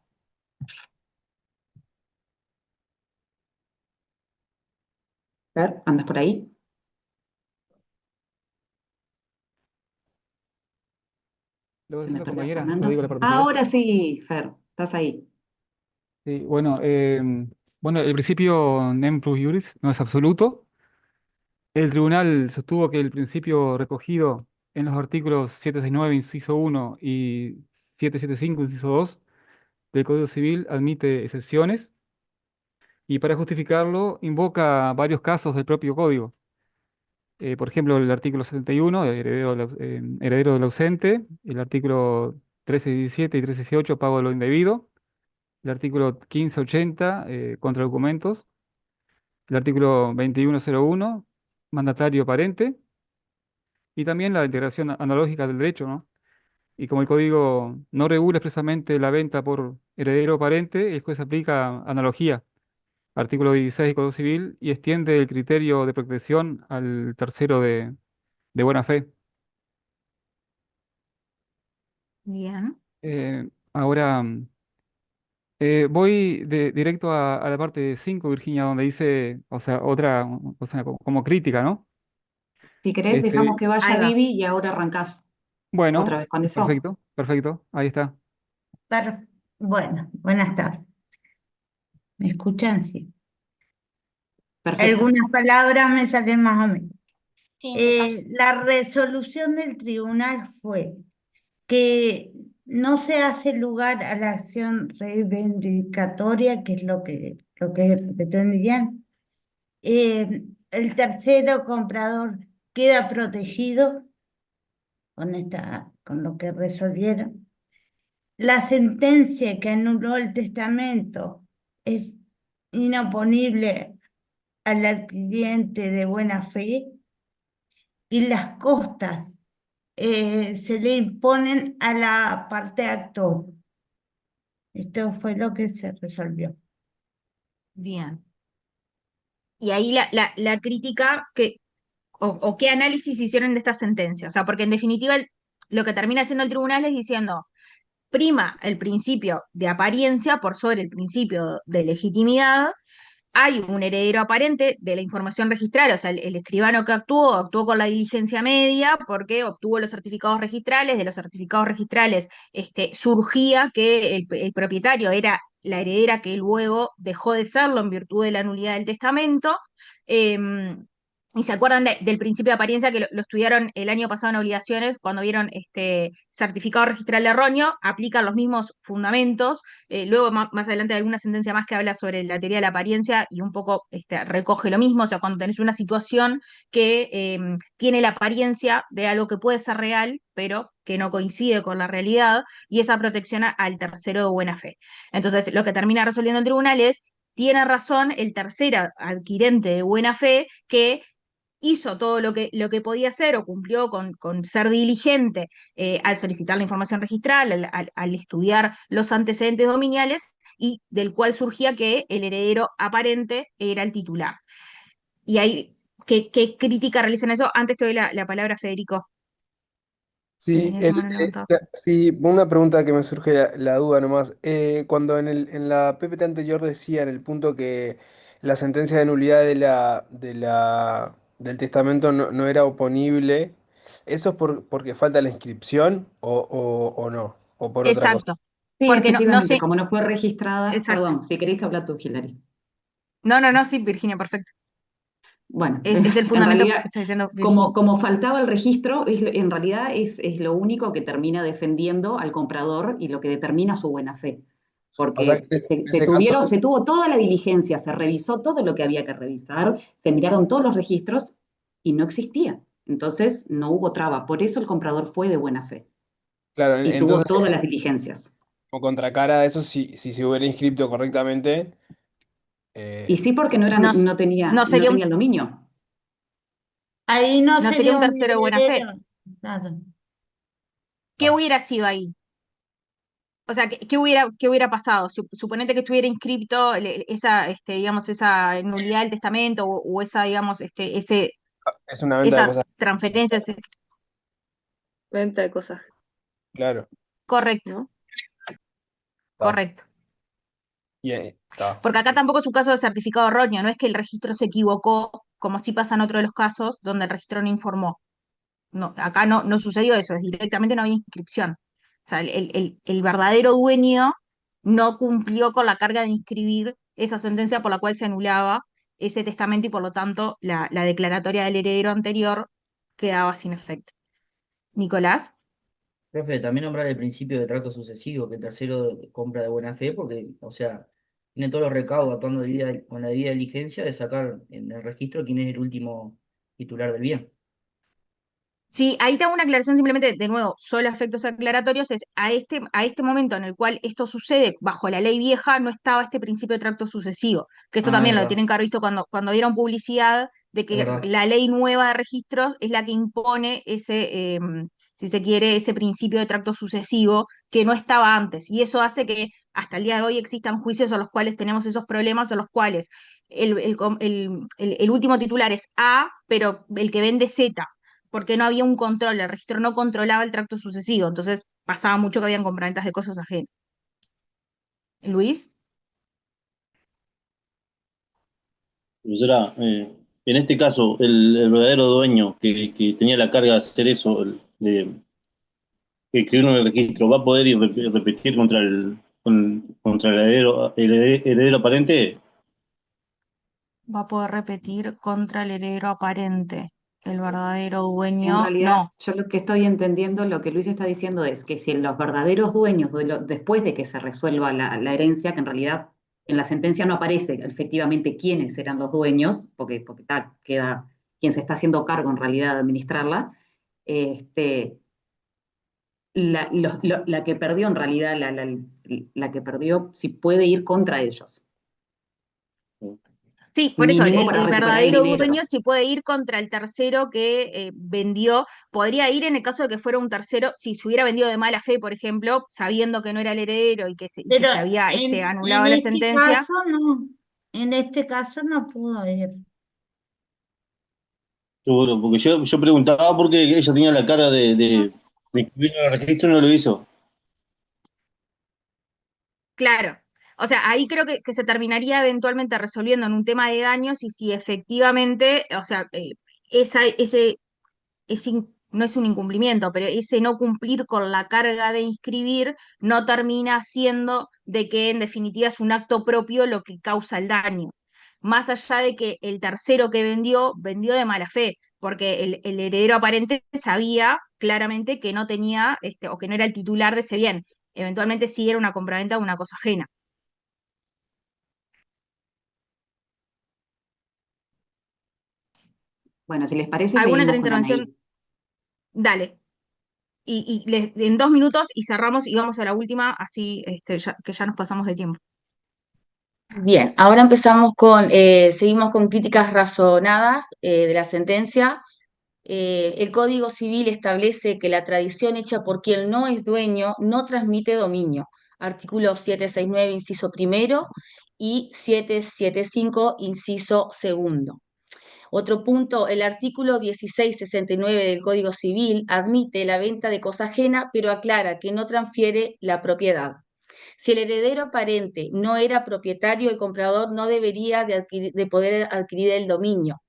Fer, ¿andas por ahí? Lo voy a ¿Se decir me la perdió compañera, lo Fernando? digo la particular. Ahora sí, Fer, estás ahí. Sí, bueno, bueno, el principio nem plus iuris no es absoluto. El tribunal sostuvo que el principio recogido en los artículos 769, inciso 1 y 775, inciso 2 del Código Civil admite excepciones y para justificarlo invoca varios casos del propio código. Por ejemplo, el artículo 71, heredero del ausente, el artículo 1317 y 1318, pago de lo indebido, el artículo 1580, contra documentos, el artículo 2101, mandatario parente, y también la integración analógica del derecho, ¿no? Y como el código no regula expresamente la venta por heredero parente, el juez aplica analogía, artículo 16 del Código Civil, y extiende el criterio de protección al tercero de buena fe. Bien. Ahora, Voy directo a la parte 5, Virginia, donde dice, o sea, otra, o sea, como crítica, ¿no? Si querés, dejamos Este, que vaya Ahí va. Vivi y ahora arrancás otra bueno, vez con eso. perfecto, perfecto, ahí está. Bueno, buenas tardes. ¿Me escuchan? Sí. Perfecto. Algunas palabras me salen más o menos. Sí, empezamos. La resolución del tribunal fue que no se hace lugar a la acción reivindicatoria, que es lo que pretendían. El tercero comprador queda protegido con lo que resolvieron. La sentencia que anuló el testamento es inoponible al adquiriente de buena fe y las costas se le imponen a la parte actor. Esto fue lo que se resolvió. Bien. Y ahí la crítica o qué análisis hicieron de esta sentencia. O sea, porque en definitiva lo que termina haciendo el tribunal es diciendo, prima el principio de apariencia por sobre el principio de legitimidad. Hay un heredero aparente de la información registral, o sea, el escribano que actuó con la diligencia media porque obtuvo los certificados registrales, de los certificados registrales surgía que el propietario era la heredera que luego dejó de serlo en virtud de la nulidad del testamento. Y se acuerdan del principio de apariencia que lo estudiaron el año pasado en obligaciones, cuando vieron certificado registral erróneo, aplican los mismos fundamentos. Luego más adelante hay alguna sentencia más que habla sobre la teoría de la apariencia y un poco recoge lo mismo. O sea, cuando tenés una situación que tiene la apariencia de algo que puede ser real, pero que no coincide con la realidad, y esa protección al tercero de buena fe. Entonces, lo que termina resolviendo el tribunal es, tiene razón el tercer adquirente de buena fe que hizo todo lo que podía hacer o cumplió con ser diligente al solicitar la información registral, al estudiar los antecedentes dominiales, y del cual surgía que el heredero aparente era el titular. Y ahí, ¿qué crítica realizan eso? Antes te doy la palabra a Federico, que Sí, tenías la mano levantada. sí, una pregunta que me surge la duda nomás. Cuando en la PPT anterior decía en el punto que la sentencia de nulidad del testamento no era oponible, ¿eso es porque falta la inscripción o no? ¿O por otra cosa? Exacto, Sí, porque no efectivamente, sé, como no fue registrada, exacto. perdón, si querés hablar tú, Hilary. No, sí, Virginia, perfecto. Bueno, Es el en fundamento realidad, que está diciendo Virginia. como faltaba el registro, en realidad es lo único que termina defendiendo al comprador y lo que determina su buena fe. O sea, Porque que en ese caso, se tuvo toda la diligencia, se revisó todo lo que había que revisar, se miraron todos los registros y no existía. Entonces no hubo traba. Por eso el comprador fue de buena fe claro, y tuvo entonces, todas las diligencias. como contracara a eso, si se hubiera inscrito correctamente, Y sí, porque No, no no sería tenía el dominio. Ahí no no sería sería un un tercero de buena fe. heredero. Claro. ¿Qué hubiera sido ahí? O sea, ¿qué hubiera pasado? Suponete que estuviera inscripto esa, digamos, esa nulidad del testamento o esa, digamos, es una venta de esa cosas. transferencia. Venta de cosas, Claro. Correcto, ¿no? Está. correcto. Y está. Porque acá tampoco es un caso de certificado erróneo, no es que el registro se equivocó, como sí pasa en otros de los casos donde el registro no informó. No, acá no sucedió eso, es directamente no había inscripción. O sea, el verdadero dueño no cumplió con la carga de inscribir esa sentencia por la cual se anulaba ese testamento y por lo tanto la declaratoria del heredero anterior quedaba sin efecto. Nicolás. Profe, también nombrar el principio de trato sucesivo, que el tercero compra de buena fe, porque, o sea, tiene todos los recaudos actuando con la debida diligencia de sacar en el registro quién es el último titular del bien. Sí, ahí te hago una aclaración simplemente, de nuevo, solo efectos aclaratorios, es a este momento en el cual esto sucede bajo la ley vieja, no estaba este principio de tracto sucesivo, que esto Ah, es también lo verdad, tienen que haber visto cuando dieron publicidad, de es que verdad. la ley nueva de registros es la que impone ese, si se quiere, ese principio de tracto sucesivo que no estaba antes, y eso hace que hasta el día de hoy existan juicios en los cuales tenemos esos problemas, en los cuales el último titular es A, pero el que vende Z, porque no había un control, el registro no controlaba el tracto sucesivo, entonces pasaba mucho que habían compraventas de cosas ajenas. Luis. Profesora, en este caso, el verdadero dueño que tenía la carga de hacer eso, que escribirlo en el registro, ¿va a poder ir repetir contra el heredero aparente? Va a poder repetir contra el heredero aparente. El verdadero En dueño, realidad, no. yo lo que estoy entendiendo, lo que Luis está diciendo es que si los verdaderos dueños, después de que se resuelva la herencia, que en realidad en la sentencia no aparece efectivamente quiénes eran los dueños, porque queda quien se está haciendo cargo en realidad de administrarla, este, la que perdió en realidad, la que perdió, si puede ir contra ellos. Sí, por eso Mínimo para el recuperar el verdadero dinero. dueño si puede ir contra el tercero que vendió, podría ir en el caso de que fuera un tercero, si se hubiera vendido de mala fe, por ejemplo, sabiendo que no era el heredero y que Pero se había en anulado la este sentencia. caso no, en este caso no pudo ir. Seguro, porque yo preguntaba porque ella tenía la carga de inscribirlo en el registro y no lo hizo. Claro. O sea, ahí creo que se terminaría eventualmente resolviendo en un tema de daños y si efectivamente, o sea, no es un incumplimiento, pero ese no cumplir con la carga de inscribir no termina siendo de que en definitiva es un acto propio lo que causa el daño. Más allá de que el tercero que vendió de mala fe, porque el heredero aparente sabía claramente que no tenía, o que no era el titular de ese bien. Eventualmente sí era una compraventa o una cosa ajena. Bueno, si les parece, ¿Alguna otra seguimos con intervención? Anaí. Dale. En 2 minutos y cerramos y vamos a la última, así que ya nos pasamos de tiempo. Bien, ahora seguimos con críticas razonadas de la sentencia. El Código Civil establece que la tradición hecha por quien no es dueño no transmite dominio. Artículo 769, inciso primero, y 775, inciso segundo. Otro punto, el artículo 1669 del Código Civil admite la venta de cosa ajena, pero aclara que no transfiere la propiedad. Si el heredero aparente no era propietario, el comprador no debería de poder adquirir el dominio,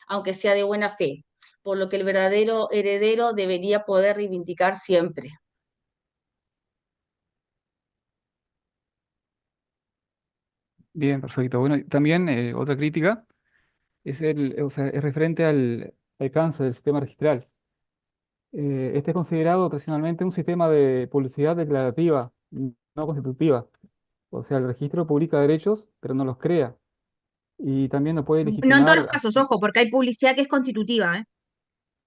aunque sea de buena fe, por lo que el verdadero heredero debería poder reivindicar siempre. Bien, perfecto. Bueno, y también otra crítica o sea, es referente al alcance del sistema registral. Este es considerado tradicionalmente un sistema de publicidad declarativa, no constitutiva. O sea, el registro publica derechos, pero no los crea. Y también no puede No en todos los legitimar. casos, ojo, porque hay publicidad que es constitutiva, ¿eh?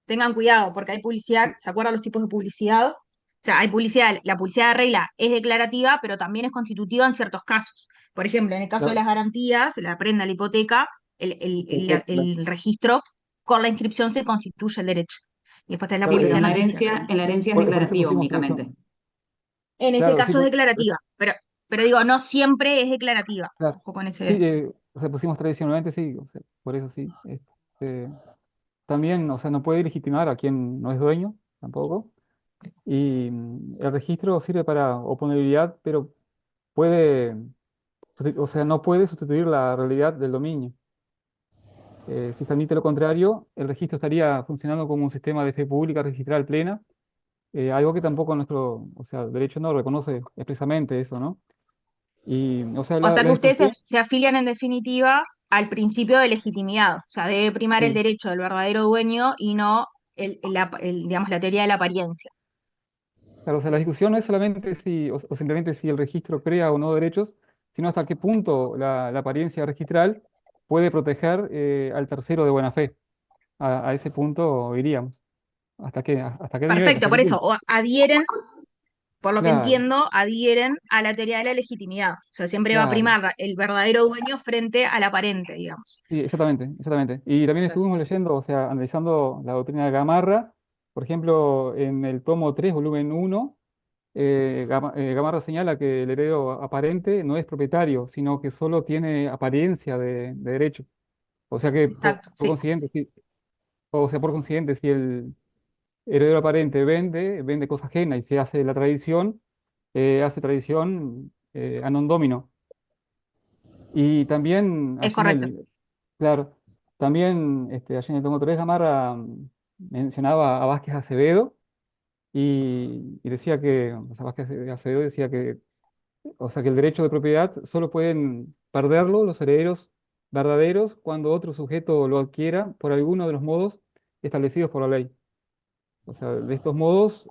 Tengan cuidado, porque hay publicidad, ¿se acuerdan los tipos de publicidad? O sea, hay publicidad, la publicidad de regla es declarativa, pero también es constitutiva en ciertos casos. Por ejemplo, en el caso de Claro, las garantías, la prenda, la hipoteca, claro, el registro con la inscripción se constituye el derecho. Y después está la claro, Sí, pero publicidad en la noticia. herencia es por eso declarativa pusimos únicamente. tradición. En este Claro, sí, caso es declarativa, pero digo, no siempre es declarativa. claro. Ojo con Sí, ese. o sea, pusimos tradicionalmente, sí, o sea, por eso sí. También, o sea, no puede legitimar a quien no es dueño, tampoco. Y el registro sirve para oponibilidad, pero puede, o sea, no puede sustituir la realidad del dominio. Si se admite lo contrario, el registro estaría funcionando como un sistema de fe pública registral plena, algo que tampoco nuestro, o sea, derecho no reconoce expresamente eso, ¿no? Y, o sea, O sea la que ustedes discusión, se afilian en definitiva al principio de legitimidad. O sea, debe primar el sí, derecho del verdadero dueño y no digamos, la teoría de la apariencia. claro, o sea, la discusión no es solamente si, o simplemente si el registro crea o no derechos, sino hasta qué punto la apariencia registral puede proteger al tercero de buena fe. A ese punto iríamos. ¿Hasta qué nivel? Perfecto, ¿Hasta qué por eso, punto? o adhieren, por lo que Claro, entiendo, adhieren a la teoría de la legitimidad. O sea, siempre va a claro. primar el verdadero dueño frente al aparente, digamos. Sí, exactamente, exactamente. Y también Exacto. estuvimos leyendo, o sea, analizando la doctrina de Gamarra, por ejemplo, en el tomo 3 volumen 1, Gamarra señala que el heredero aparente no es propietario, sino que solo tiene apariencia de derecho. O sea que, Exacto, por sí. consiguiente, por consiguiente, si el heredero aparente vende cosa ajena y se hace la tradición, hace tradición a non domino. Y también Es allí en correcto. claro, también allí en el tomo 3 Gamarra mencionaba a Vázquez Acevedo y decía que, o sea, Vázquez Acevedo decía que, o sea, que el derecho de propiedad solo pueden perderlo los herederos verdaderos cuando otro sujeto lo adquiera por alguno de los modos establecidos por la ley. O sea, de estos modos,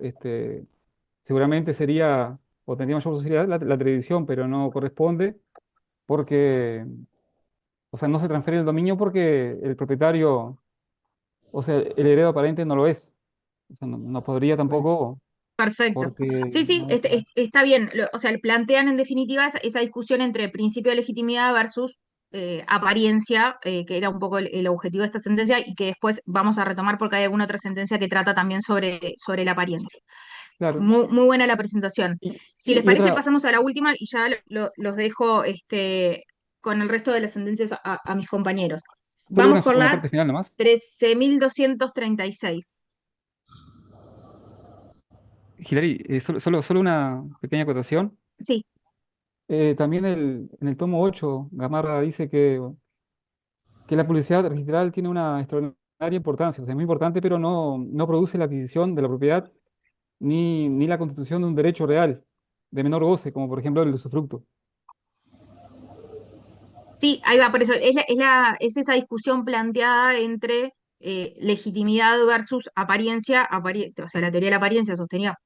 seguramente sería, o tendría mayor posibilidad la tradición, pero no corresponde porque, o sea, no se transfiere el dominio porque el propietario, o sea, el heredero aparente no lo es. O sea, no podría tampoco Perfecto. porque Sí, sí, no, claro. está bien. O sea, plantean en definitiva esa discusión entre principio de legitimidad versus apariencia, que era un poco el objetivo de esta sentencia, y que después vamos a retomar porque hay alguna otra sentencia que trata también sobre la apariencia. Claro. Muy, muy buena la presentación. Si les Y parece, otra, pasamos a la última y ya los dejo con el resto de las sentencias a mis compañeros. solo Vamos por una la parte final nomás. 13.236. Hilary, solo una pequeña acotación. Sí. También en el tomo 8 Gamarra dice que la publicidad registral tiene una extraordinaria importancia, o sea, es muy importante, pero no produce la adquisición de la propiedad ni la constitución de un derecho real de menor goce, como por ejemplo el usufructo. Sí, ahí va, por eso es esa discusión planteada entre legitimidad versus apariencia, o sea, la teoría de la apariencia sostenida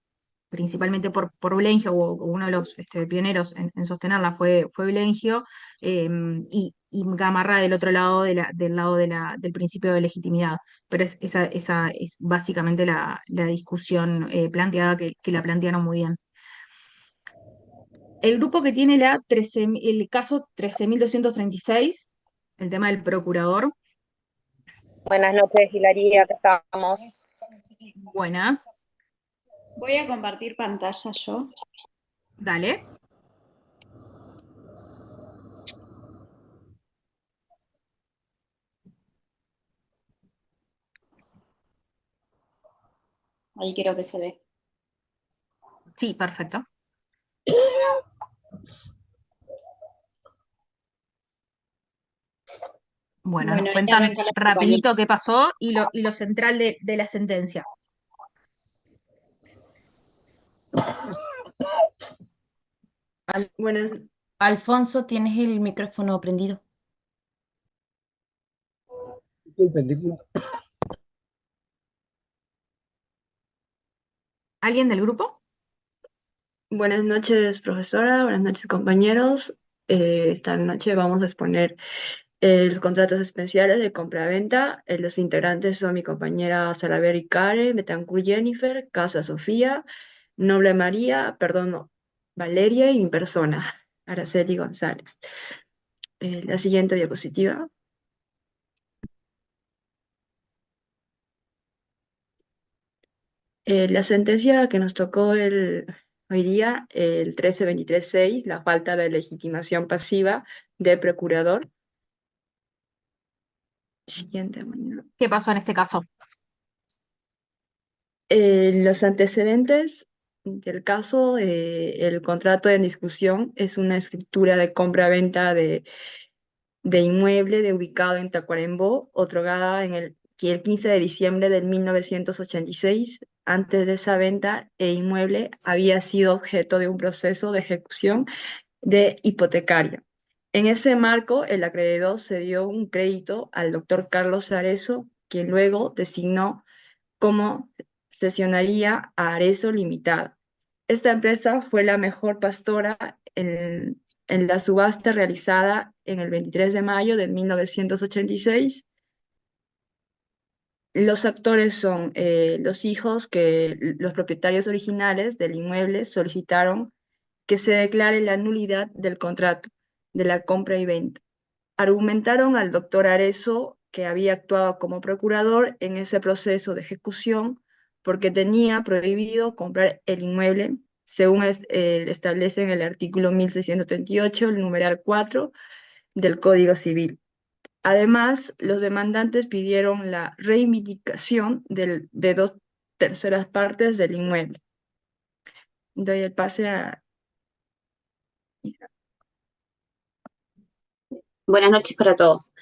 principalmente por Blengio, o uno de los pioneros en sostenerla fue Blengio, y Gamarra del otro lado, del lado del principio de legitimidad. Pero esa es básicamente la discusión planteada, que la plantearon muy bien. El grupo que tiene el caso 13.236, el tema del procurador. Buenas noches, Hilaria, acá estamos. Buenas. Voy a compartir pantalla yo. Dale. Ahí creo que se ve. Sí, perfecto. Bueno, nos Bueno, ahí cuentan arranca la rapidito qué pasó y lo central de la sentencia. Bueno, Alfonso, tienes el micrófono prendido. Disculpen. ¿Alguien del grupo? Buenas noches, profesora. Buenas noches, compañeros. Esta noche vamos a exponer los contratos especiales de compraventa. Los integrantes son mi compañera Salaberry Karen, Betancourt Jennifer, Casa Sofía, Noble María, perdón, no, Valeria y mi persona, Araceli González. La siguiente diapositiva. La sentencia que nos tocó hoy día, el 13.23.6, la falta de legitimación pasiva del procurador. Siguiente, mañana. ¿Qué pasó en este caso? Los antecedentes del caso, el contrato en discusión es una escritura de compra-venta de inmueble ubicado en Tacuarembó, otorgada el 15 de diciembre de 1986. Antes de esa venta, el inmueble había sido objeto de un proceso de ejecución de hipotecaria. En ese marco, el acreedor cedió un crédito al doctor Carlos Arezo, quien luego designó como cesionaría a Arezo Limitada. Esta empresa fue la mejor postora en la subasta realizada en el 23 de mayo de 1986. Los actores son los hijos que los propietarios originales del inmueble solicitaron que se declare la nulidad del contrato de la compra y venta. Argumentaron al doctor Arezo que había actuado como procurador en ese proceso de ejecución porque tenía prohibido comprar el inmueble, según establece en el artículo 1638, el numeral 4 del Código Civil. Además, los demandantes pidieron la reivindicación de 2/3 partes del inmueble. Doy el pase a Buenas noches para todos.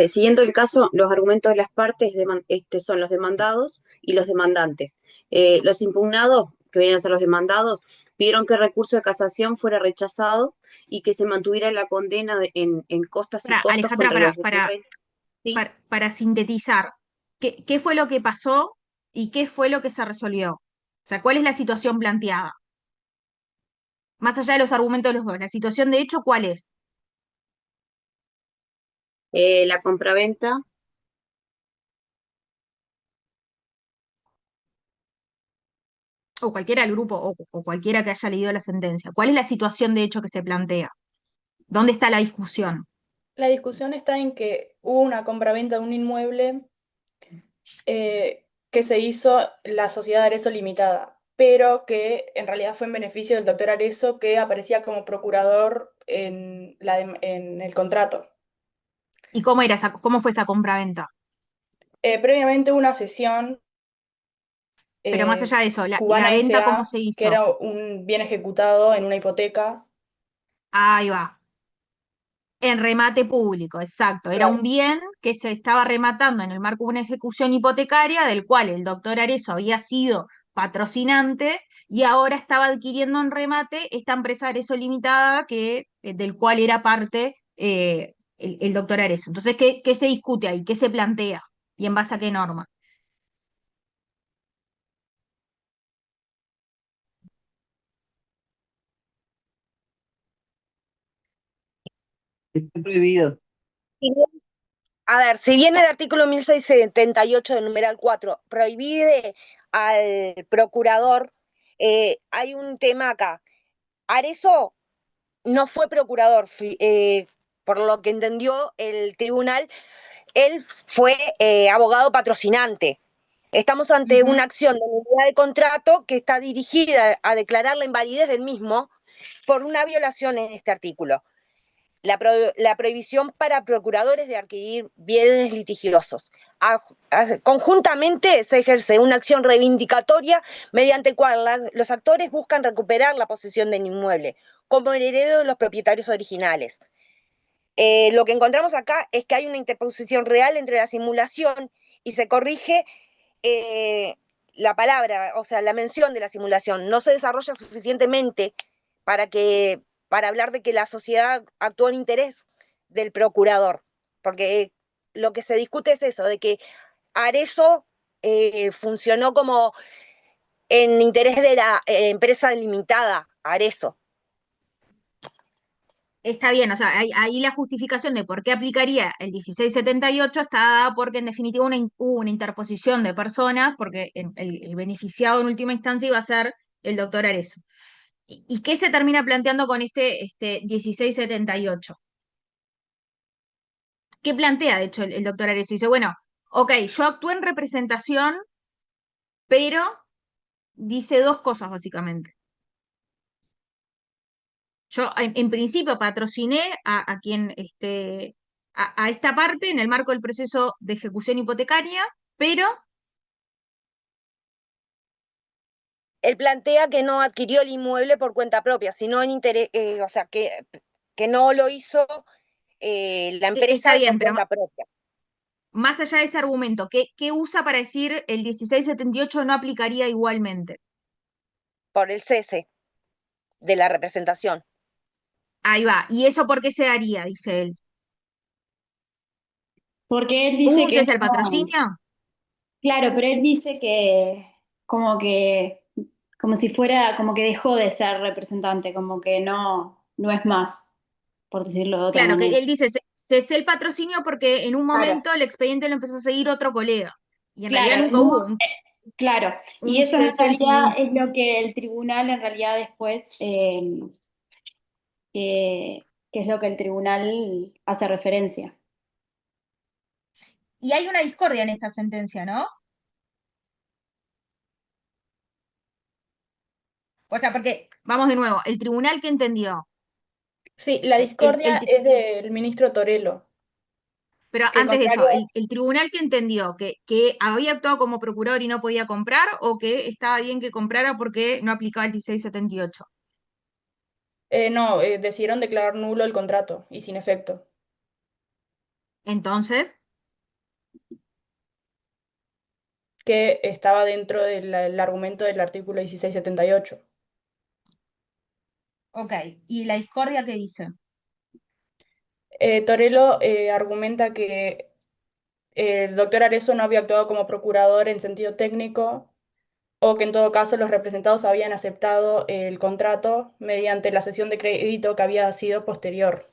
Siguiendo el caso, los argumentos de las partes son los demandados y los demandantes. Los impugnados, que vienen a ser los demandados, pidieron que el recurso de casación fuera rechazado y que se mantuviera la condena en costas y costos Alejandra, contra los recurrentes. ¿Sí? para sintetizar, ¿qué fue lo que pasó y qué fue lo que se resolvió? O sea, ¿cuál es la situación planteada? Más allá de los argumentos de los dos, la situación de hecho, ¿cuál es? La compraventa. O cualquiera del grupo, o cualquiera que haya leído la sentencia. ¿Cuál es la situación de hecho que se plantea? ¿Dónde está la discusión? La discusión está en que hubo una compraventa de un inmueble que se hizo la sociedad Arezzo Limitada, pero que en realidad fue en beneficio del doctor Arezzo, que aparecía como procurador en el contrato. ¿Y cómo fue esa compraventa? Previamente hubo una sesión Pero más allá de eso, la Cubana venta, ¿cómo S.A., se hizo? que era un bien ejecutado en una hipoteca. Ahí va. En remate público, exacto. Era un bien que se estaba rematando en el marco de una ejecución hipotecaria del cual el doctor Arezzo había sido patrocinante y ahora estaba adquiriendo en remate esta empresa Arezzo Limitada del cual era parte el doctor Arezzo. Entonces, ¿qué se discute ahí? ¿Qué se plantea? ¿Y en base a qué norma? Está prohibido. Si bien- A ver, si bien el artículo 1678 del numeral 4 prohíbe al procurador, hay un tema acá. Arezzo no fue procurador, por lo que entendió el tribunal, él fue abogado patrocinante. Estamos ante una acción de nulidad de contrato que está dirigida a declarar la invalidez del mismo por una violación en este artículo. La prohibición para procuradores de adquirir bienes litigiosos. Conjuntamente se ejerce una acción reivindicatoria mediante cual los actores buscan recuperar la posesión del inmueble como heredero de los propietarios originales. Lo que encontramos acá es que hay una interposición real entre la simulación y se corrige la palabra, o sea, la mención de la simulación. No se desarrolla suficientemente para hablar de que la sociedad actuó en interés del procurador, porque lo que se discute es eso, de que Arezzo funcionó como en interés de la empresa limitada, Arezzo. Está bien, o sea, ahí la justificación de por qué aplicaría el 1678 está dada porque en definitiva hubo una interposición de personas, porque el beneficiado en última instancia iba a ser el doctor Arezzo. ¿Y qué se termina planteando con este 1678? ¿Qué plantea, de hecho, el doctor Arezzo? Dice, bueno, ok, yo actué en representación, pero dice dos cosas básicamente. Yo, en principio, patrociné a quien, a esta parte en el marco del proceso de ejecución hipotecaria, pero Él plantea que no adquirió el inmueble por cuenta propia, sino en interés, o sea, que no lo hizo la empresa está bien, por pero cuenta propia. más allá de ese argumento, ¿qué usa para decir el 1678 no aplicaría igualmente? Por el cese de la representación. Ahí va. ¿Y eso por qué se daría? Dice él. Porque él ¿Hubo dice un que cese al no. patrocinio? Claro, pero él dice que como si fuera, como que dejó de ser representante, como que no es más, por decirlo de otra Claro, que manera. él dice, cesé el patrocinio porque en un Claro, momento el expediente lo empezó a seguir otro colega. Y en realidad claro, nunca hubo claro. Y un eso en cese realidad civil. es lo que el tribunal en realidad después, que es lo que el tribunal hace referencia. Y hay una discordia en esta sentencia, ¿no? O sea, porque, vamos de nuevo, el tribunal que entendió. Sí, la El- discordia el- es del ministro Torello, pero que antes de eso, contrario, el tribunal que entendió que había actuado como procurador y no podía comprar, o que estaba bien que comprara porque no aplicaba el 1678. No, decidieron declarar nulo el contrato y sin efecto. Entonces, Que estaba dentro del argumento del artículo 1678. ok. ¿Y la discordia qué dice? Torello argumenta que el doctor Arezzo no había actuado como procurador en sentido técnico o que en todo caso los representados habían aceptado el contrato mediante la cesión de crédito que había sido anterior,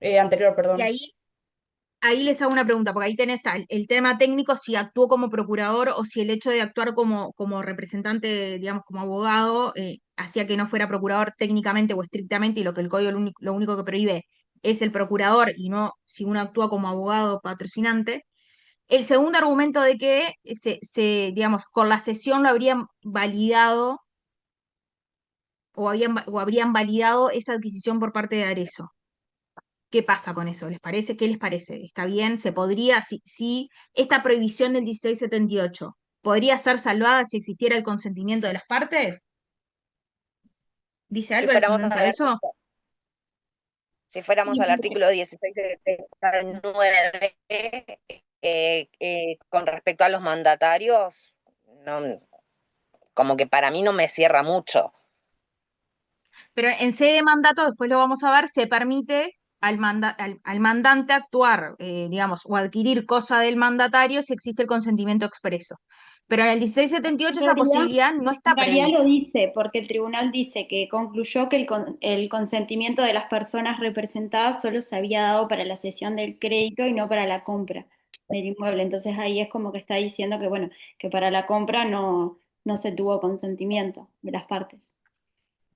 Y perdón. ahí les hago una pregunta, porque ahí tenés el tema técnico, si actuó como procurador o si el hecho de actuar como representante, digamos, como abogado, hacía que no fuera procurador técnicamente o estrictamente, y lo que el código lo único que prohíbe es el procurador y no si uno actúa como abogado patrocinante. El segundo argumento de que digamos, con la cesión lo habrían validado o habrían validado esa adquisición por parte de Arezzo. ¿Qué pasa con eso? ¿Les parece? ¿Qué les parece? ¿Está bien? ¿Se podría, si esta prohibición del 1678 podría ser salvada si existiera el consentimiento de las partes? ¿Dice Si algo la fuéramos sentencia de eso? al artículo 1679, con respecto a los mandatarios, no, como que para mí no me cierra mucho. Pero en sede de mandato, después lo vamos a ver, se permite al mandante actuar, digamos, o adquirir cosa del mandatario si existe el consentimiento expreso. Pero en el 1678 esa posibilidad no está En realidad prevista. lo dice, porque el tribunal dice que concluyó que el consentimiento de las personas representadas solo se había dado para la cesión del crédito y no para la compra del inmueble. Entonces ahí es como que está diciendo que, bueno, que para la compra no se tuvo consentimiento de las partes.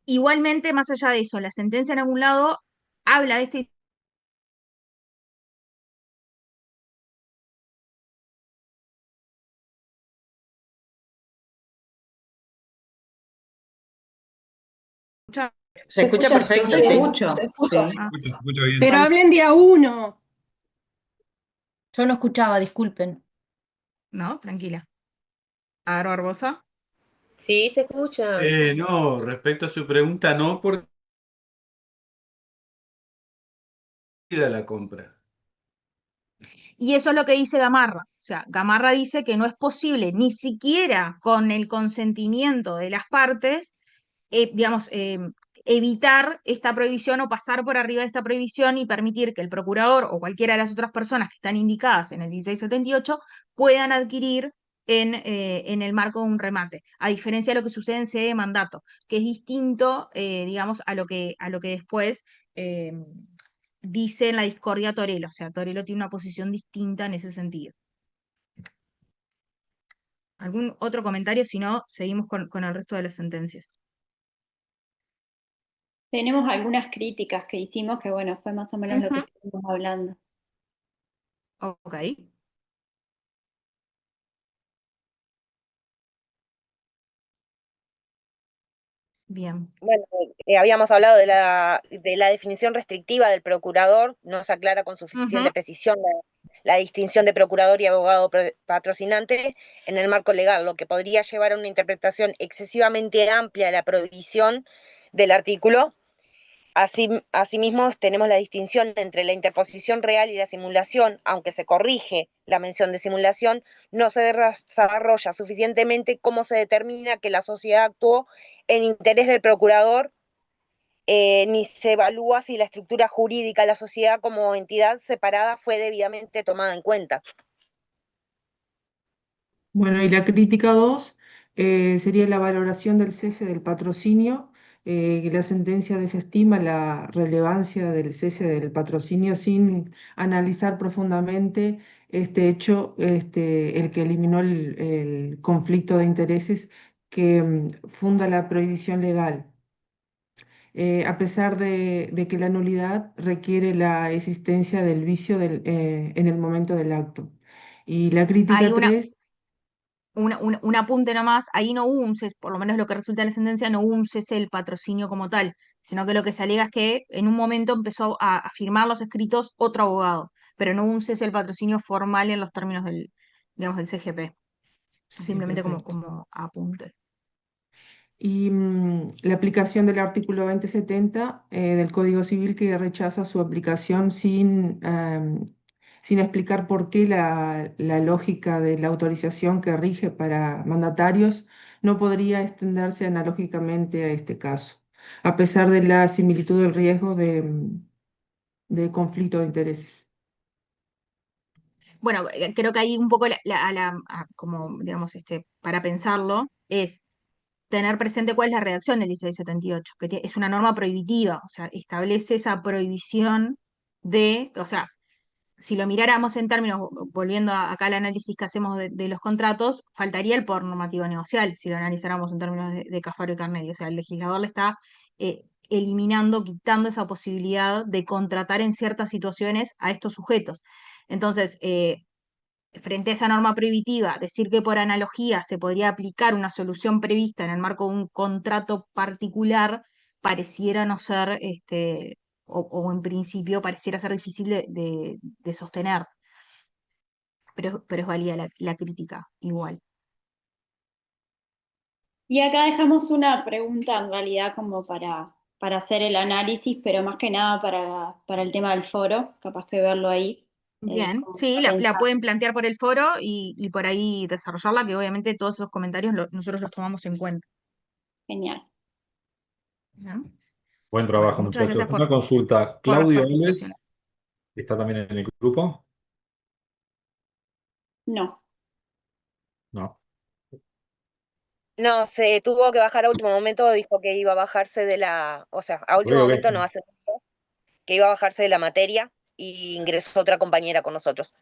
Igualmente, más allá de eso, la sentencia en algún lado habla de esto y Se escucha perfecto, Yo te sí. escucho. Se escucha. Ah, Escucho bien. Pero hablen de a uno. Yo no escuchaba, disculpen. no, tranquila. Aro Barbosa. Sí, se escucha. No, respecto a su pregunta, no porque la compra. Y eso es lo que dice Gamarra. O sea, Gamarra dice que no es posible, ni siquiera con el consentimiento de las partes, digamos, evitar esta prohibición o pasar por arriba de esta prohibición y permitir que el procurador o cualquiera de las otras personas que están indicadas en el 1678 puedan adquirir en el marco de un remate, a diferencia de lo que sucede en sede de mandato, que es distinto, digamos, a lo que después dice en la discordia Torello. O sea, Torello tiene una posición distinta en ese sentido. ¿Algún otro comentario? Si no, seguimos con el resto de las sentencias. Tenemos algunas críticas que hicimos que, bueno, fue más o menos lo que Ujú. estuvimos hablando. Ok. Bien. Bueno, habíamos hablado de la definición restrictiva del procurador, no se aclara con suficiente Ujú. precisión la distinción de procurador y abogado patrocinante en el marco legal, lo que podría llevar a una interpretación excesivamente amplia de la prohibición del artículo. Asimismo, tenemos la distinción entre la interposición real y la simulación, aunque se corrige la mención de simulación, no se desarrolla suficientemente cómo se determina que la sociedad actuó en interés del procurador, ni se evalúa si la estructura jurídica de la sociedad como entidad separada fue debidamente tomada en cuenta. Bueno, y la crítica 2 sería la valoración del cese del patrocinio. La sentencia desestima la relevancia del cese del patrocinio sin analizar profundamente este hecho, el que eliminó el conflicto de intereses que funda la prohibición legal. A pesar de que la nulidad requiere la existencia del vicio en el momento del acto. Y la Hay crítica 3. un apunte nomás, ahí no hubo un cese, por lo menos lo que resulta de la sentencia, no hubo un cese del patrocinio como tal, sino que lo que se alega es que en un momento empezó a firmar los escritos otro abogado, pero no hubo un cese del patrocinio formal en los términos digamos, del CGP, Ok, simplemente como, perfecto. como apunte. y la aplicación del artículo 2070 del Código Civil, que rechaza su aplicación sin explicar por qué la lógica de la autorización que rige para mandatarios no podría extenderse analógicamente a este caso, a pesar de la similitud del riesgo de conflicto de intereses. Bueno, creo que ahí un poco como, digamos, para pensarlo, es tener presente cuál es la redacción del 1678, que es una norma prohibitiva, o sea, establece esa prohibición o sea, si lo miráramos en términos, volviendo acá al análisis que hacemos de los contratos, faltaría el poder normativo negocial, si lo analizáramos en términos de Cafaro y Carnegie. O sea, el legislador le está eliminando, quitando esa posibilidad de contratar en ciertas situaciones a estos sujetos. Entonces, frente a esa norma prohibitiva, decir que por analogía se podría aplicar una solución prevista en el marco de un contrato particular pareciera no ser, o en principio pareciera ser difícil de sostener, pero es válida la crítica igual. Y acá dejamos una pregunta en realidad como para hacer el análisis, pero más que nada para el tema del foro, capaz que verlo ahí. Bien, Como sí, para la pensar. pueden plantear por el foro y por ahí desarrollarla, que obviamente todos esos comentarios nosotros los tomamos en cuenta. Genial. ¿No? Buen trabajo, Muchas muchachos. gracias Una consulta. por las Claudio participaciones. Alves está también en el grupo. No. No. No, se tuvo que bajar a último momento, dijo que iba a bajarse o sea, a último Veo momento que no hace mucho, que iba a bajarse de la materia y ingresó otra compañera con nosotros.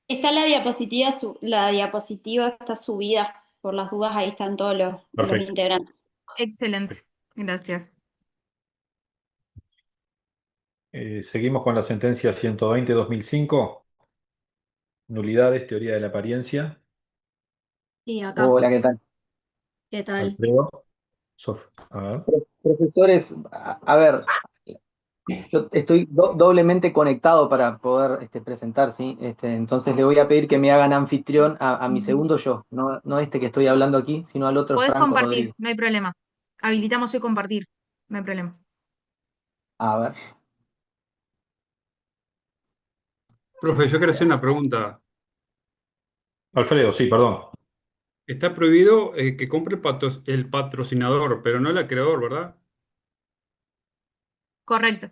Está la diapositiva está subida, por las dudas, ahí están todos los perfecto. integrantes. Excelente, gracias. Seguimos con la sentencia 120-2005. Nulidades, teoría de la apariencia. Sí, acá. Hola, ¿qué tal? ¿Qué tal? Alfredo. A ver. Profesores, a ver, yo estoy doblemente conectado para poder presentar, ¿sí? Entonces le voy a pedir que me hagan anfitrión a mi segundo yo, no este que estoy hablando aquí, sino al otro Podés Franco compartir, Rodríguez. no hay problema. Habilitamos hoy compartir, no hay problema. A ver. Profe, yo quiero hacer una pregunta. Alfredo, sí, perdón. Está prohibido que compre el patrocinador, pero no el acreedor, ¿verdad? Correcto,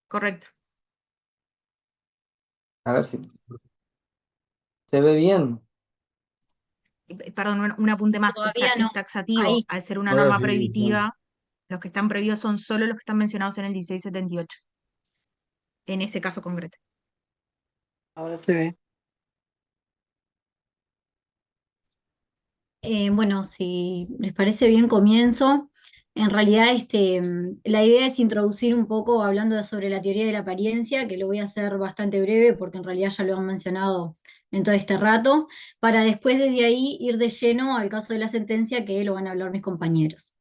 correcto. A ver si se ve bien. Perdón, un apunte más. Todavía no. Es taxativo. Ahí. Al ser una A ver norma si prohibitiva, los que están prohibidos son solo los que están mencionados en el 1678. En ese caso concreto. ahora se ve. Bueno, si les parece bien, comienzo. En realidad, la idea es introducir un poco hablando sobre la teoría de la apariencia, que lo voy a hacer bastante breve porque en realidad ya lo han mencionado en todo este rato, para después desde ahí ir de lleno al caso de la sentencia, que lo van a hablar mis compañeros.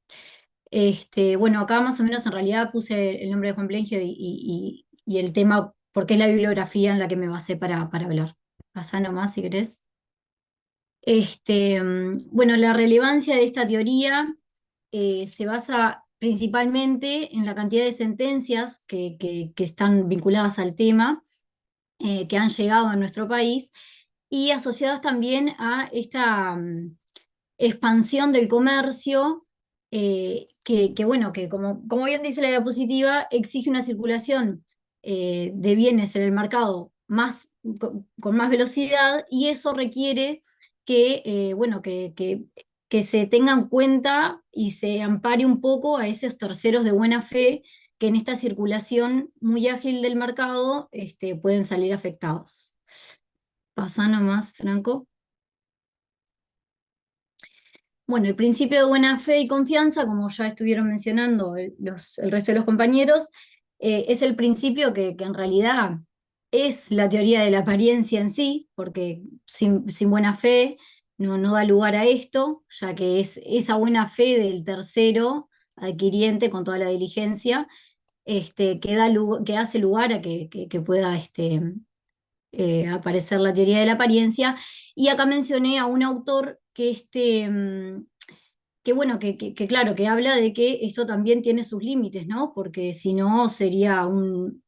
Bueno, acá más o menos en realidad puse el nombre de Juan Plengio y el tema, porque es la bibliografía en la que me basé para hablar. Pasá nomás si querés. Bueno, la relevancia de esta teoría se basa principalmente en la cantidad de sentencias que están vinculadas al tema, que han llegado a nuestro país, y asociadas también a esta expansión del comercio, bueno, que como bien dice la diapositiva, exige una circulación de bienes en el mercado con más velocidad, y eso requiere bueno, que se tenga en cuenta y se ampare un poco a esos terceros de buena fe que en esta circulación muy ágil del mercado pueden salir afectados. Pasá nomás, Franco. Bueno, el principio de buena fe y confianza, como ya estuvieron mencionando el resto de los compañeros, es el principio que en realidad es la teoría de la apariencia en sí, porque sin buena fe no da lugar a esto, ya que es esa buena fe del tercero adquiriente con toda la diligencia, que hace lugar a que pueda aparecer la teoría de la apariencia. Y acá mencioné a un autor que bueno, claro, que habla de que esto también tiene sus límites, ¿no? Porque si no sería un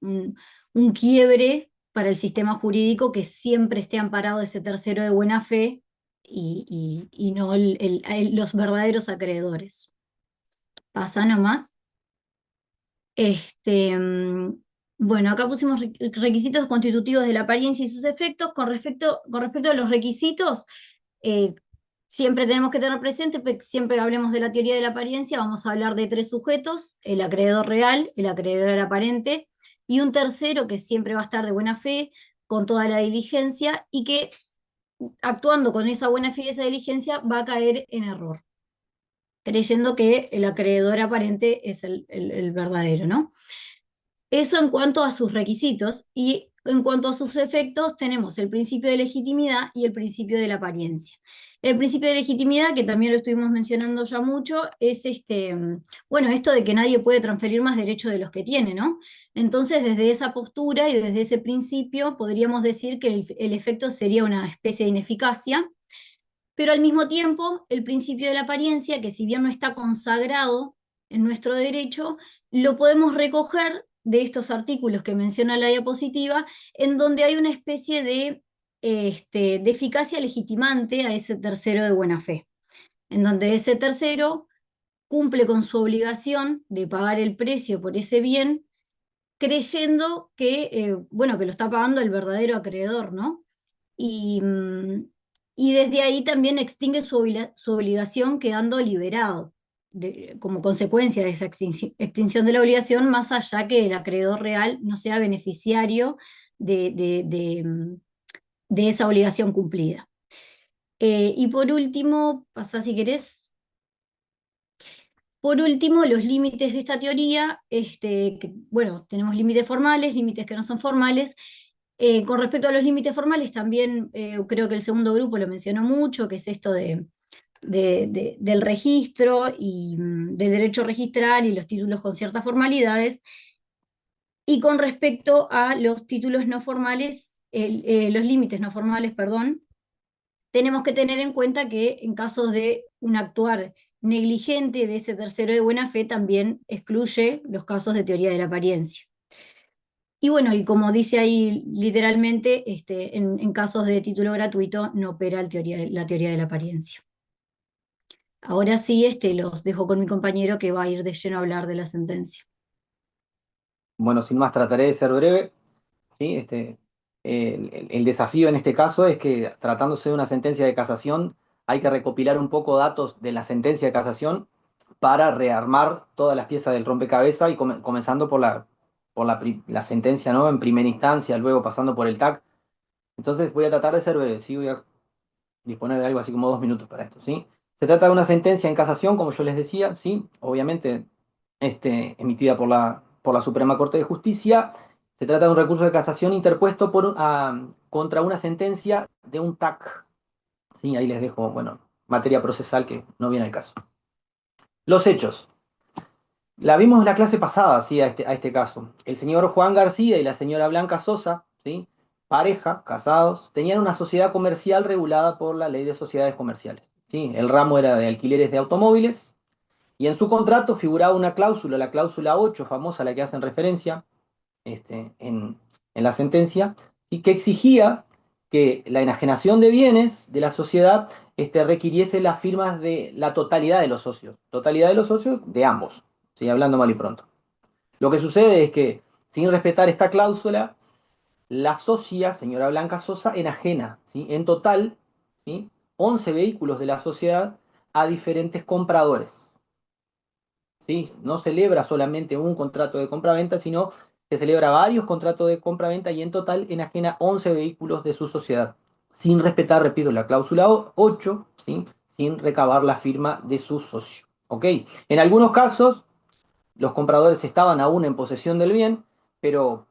quiebre para el sistema jurídico que siempre esté amparado ese tercero de buena fe y no los verdaderos acreedores. Pasa nomás. Bueno, acá pusimos requisitos constitutivos de la apariencia y sus efectos. Con respecto a los requisitos, siempre tenemos que tener presente, siempre que hablemos de la teoría de la apariencia, vamos a hablar de 3 sujetos: el acreedor real, el acreedor aparente, y un tercero que siempre va a estar de buena fe, con toda la diligencia, y que actuando con esa buena fe y esa diligencia va a caer en error, creyendo que el acreedor aparente es el verdadero, ¿no? Eso en cuanto a sus requisitos, y en cuanto a sus efectos tenemos el principio de legitimidad y el principio de la apariencia. El principio de legitimidad, que también lo estuvimos mencionando ya mucho, es bueno, esto de que nadie puede transferir más derechos de los que tiene, ¿no? Entonces, desde esa postura y desde ese principio, podríamos decir que el efecto sería una especie de ineficacia, pero al mismo tiempo, el principio de la apariencia, que si bien no está consagrado en nuestro derecho, lo podemos recoger de estos artículos que menciona la diapositiva, en donde hay una especie de eficacia legitimante a ese tercero de buena fe, en donde ese tercero cumple con su obligación de pagar el precio por ese bien, creyendo que, bueno, que lo está pagando el verdadero acreedor, ¿no? Y desde ahí también extingue su obligación, quedando liberado como consecuencia de esa extinción de la obligación, más allá que el acreedor real no sea beneficiario de esa obligación cumplida. Y por último, pasá si querés. Por último, los límites de esta teoría, bueno, tenemos límites formales, límites que no son formales. Con respecto a los límites formales, también creo que el segundo grupo lo mencionó mucho, que es esto del registro y del derecho registral y los títulos con ciertas formalidades. Y con respecto a los títulos no formales, los límites no formales, perdón, tenemos que tener en cuenta que en casos de un actuar negligente de ese tercero de buena fe, también excluye los casos de teoría de la apariencia. Y bueno, y como dice ahí literalmente, en casos de título gratuito no opera la teoría de la apariencia. Ahora sí, los dejo con mi compañero, que va a ir de lleno a hablar de la sentencia. Bueno, sin más, trataré de ser breve. ¿Sí? El desafío en este caso es que, tratándose de una sentencia de casación, hay que recopilar un poco datos de la sentencia de casación para rearmar todas las piezas del rompecabezas, y comenzando por la sentencia, ¿no?, en primera instancia, luego pasando por el TAC. Entonces voy a tratar de ser breve, ¿sí? Voy a disponer de algo así como 2 minutos para esto, ¿sí? Se trata de una sentencia en casación, como yo les decía, ¿sí? Obviamente emitida por la Suprema Corte de Justicia. Se trata de un recurso de casación interpuesto contra una sentencia de un TAC. ¿Sí? Ahí les dejo, bueno, materia procesal que no viene al caso. Los hechos. La vimos en la clase pasada, ¿sí? a este caso. El señor Juan García y la señora Blanca Sosa, ¿sí?, pareja, casados, tenían una sociedad comercial regulada por la Ley de Sociedades Comerciales, ¿sí? El ramo era de alquileres de automóviles, y en su contrato figuraba una cláusula, la cláusula 8, famosa, a la que hacen referencia en la sentencia, y que exigía que la enajenación de bienes de la sociedad requiriese las firmas de la totalidad de los socios de ambos, ¿sí?, hablando mal y pronto. Lo que sucede es que, sin respetar esta cláusula, la socia, señora Blanca Sosa, enajena, ¿sí?, en total, ¿sí?, 11 vehículos de la sociedad a diferentes compradores. ¿Sí? No celebra solamente un contrato de compraventa, sino que celebra varios contratos de compraventa, y en total enajena 11 vehículos de su sociedad, sin respetar, repito, la cláusula 8, ¿sí?, sin recabar la firma de su socio. ¿Ok? En algunos casos, los compradores estaban aún en posesión del bien, pero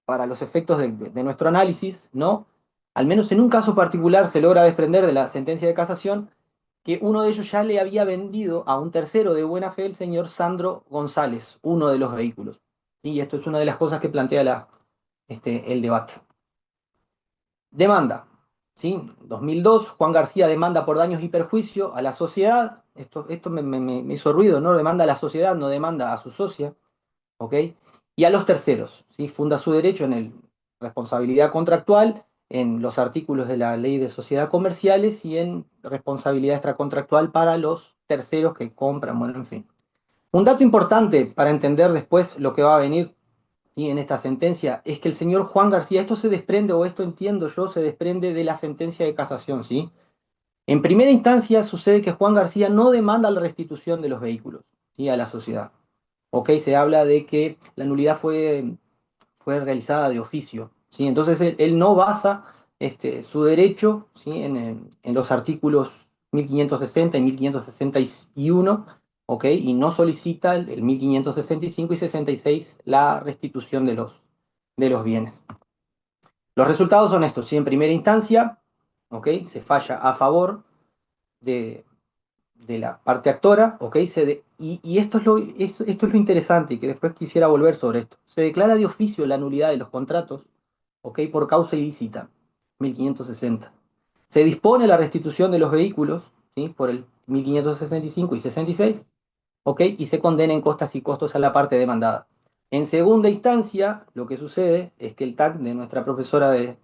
para los efectos de nuestro análisis, ¿no?, al menos en un caso particular se logra desprender de la sentencia de casación que uno de ellos ya le había vendido a un tercero de buena fe, el señor Sandro González, uno de los vehículos. Y esto es una de las cosas que plantea el debate. Demanda. ¿sí? 2002, Juan García demanda por daños y perjuicio a la sociedad. Esto me hizo ruido, ¿no? Demanda a la sociedad, no demanda a su socia, ¿ok? Y a los terceros, ¿sí? Funda su derecho en responsabilidad contractual, en los artículos de la Ley de Sociedades Comerciales y en responsabilidad extracontractual para los terceros que compran, bueno, en fin. Un dato importante para entender después lo que va a venir, ¿sí? En esta sentencia es que el señor Juan García, esto se desprende, o esto entiendo yo, se desprende de la sentencia de casación, ¿sí? En primera instancia sucede que Juan García no demanda la restitución de los vehículos, ¿sí? A la sociedad. ¿Ok? Se habla de que la nulidad fue realizada de oficio, ¿sí? Entonces él no basa su derecho, ¿sí? en los artículos 1560 y 1561, ¿ok? Y no solicita el 1565 y 66 la restitución de los bienes. Los resultados son estos, ¿sí? En primera instancia, ¿ok? Se falla a favor de la parte actora, ¿ok? Y esto es lo interesante, y que después quisiera volver sobre esto. Se declara de oficio la nulidad de los contratos, ¿ok? Por causa ilícita, 1560. Se dispone la restitución de los vehículos, ¿sí? Por el 1565 y 66, ¿ok? Y se condena en costas y costos a la parte demandada. En segunda instancia, lo que sucede es que el TAC de nuestra profesora de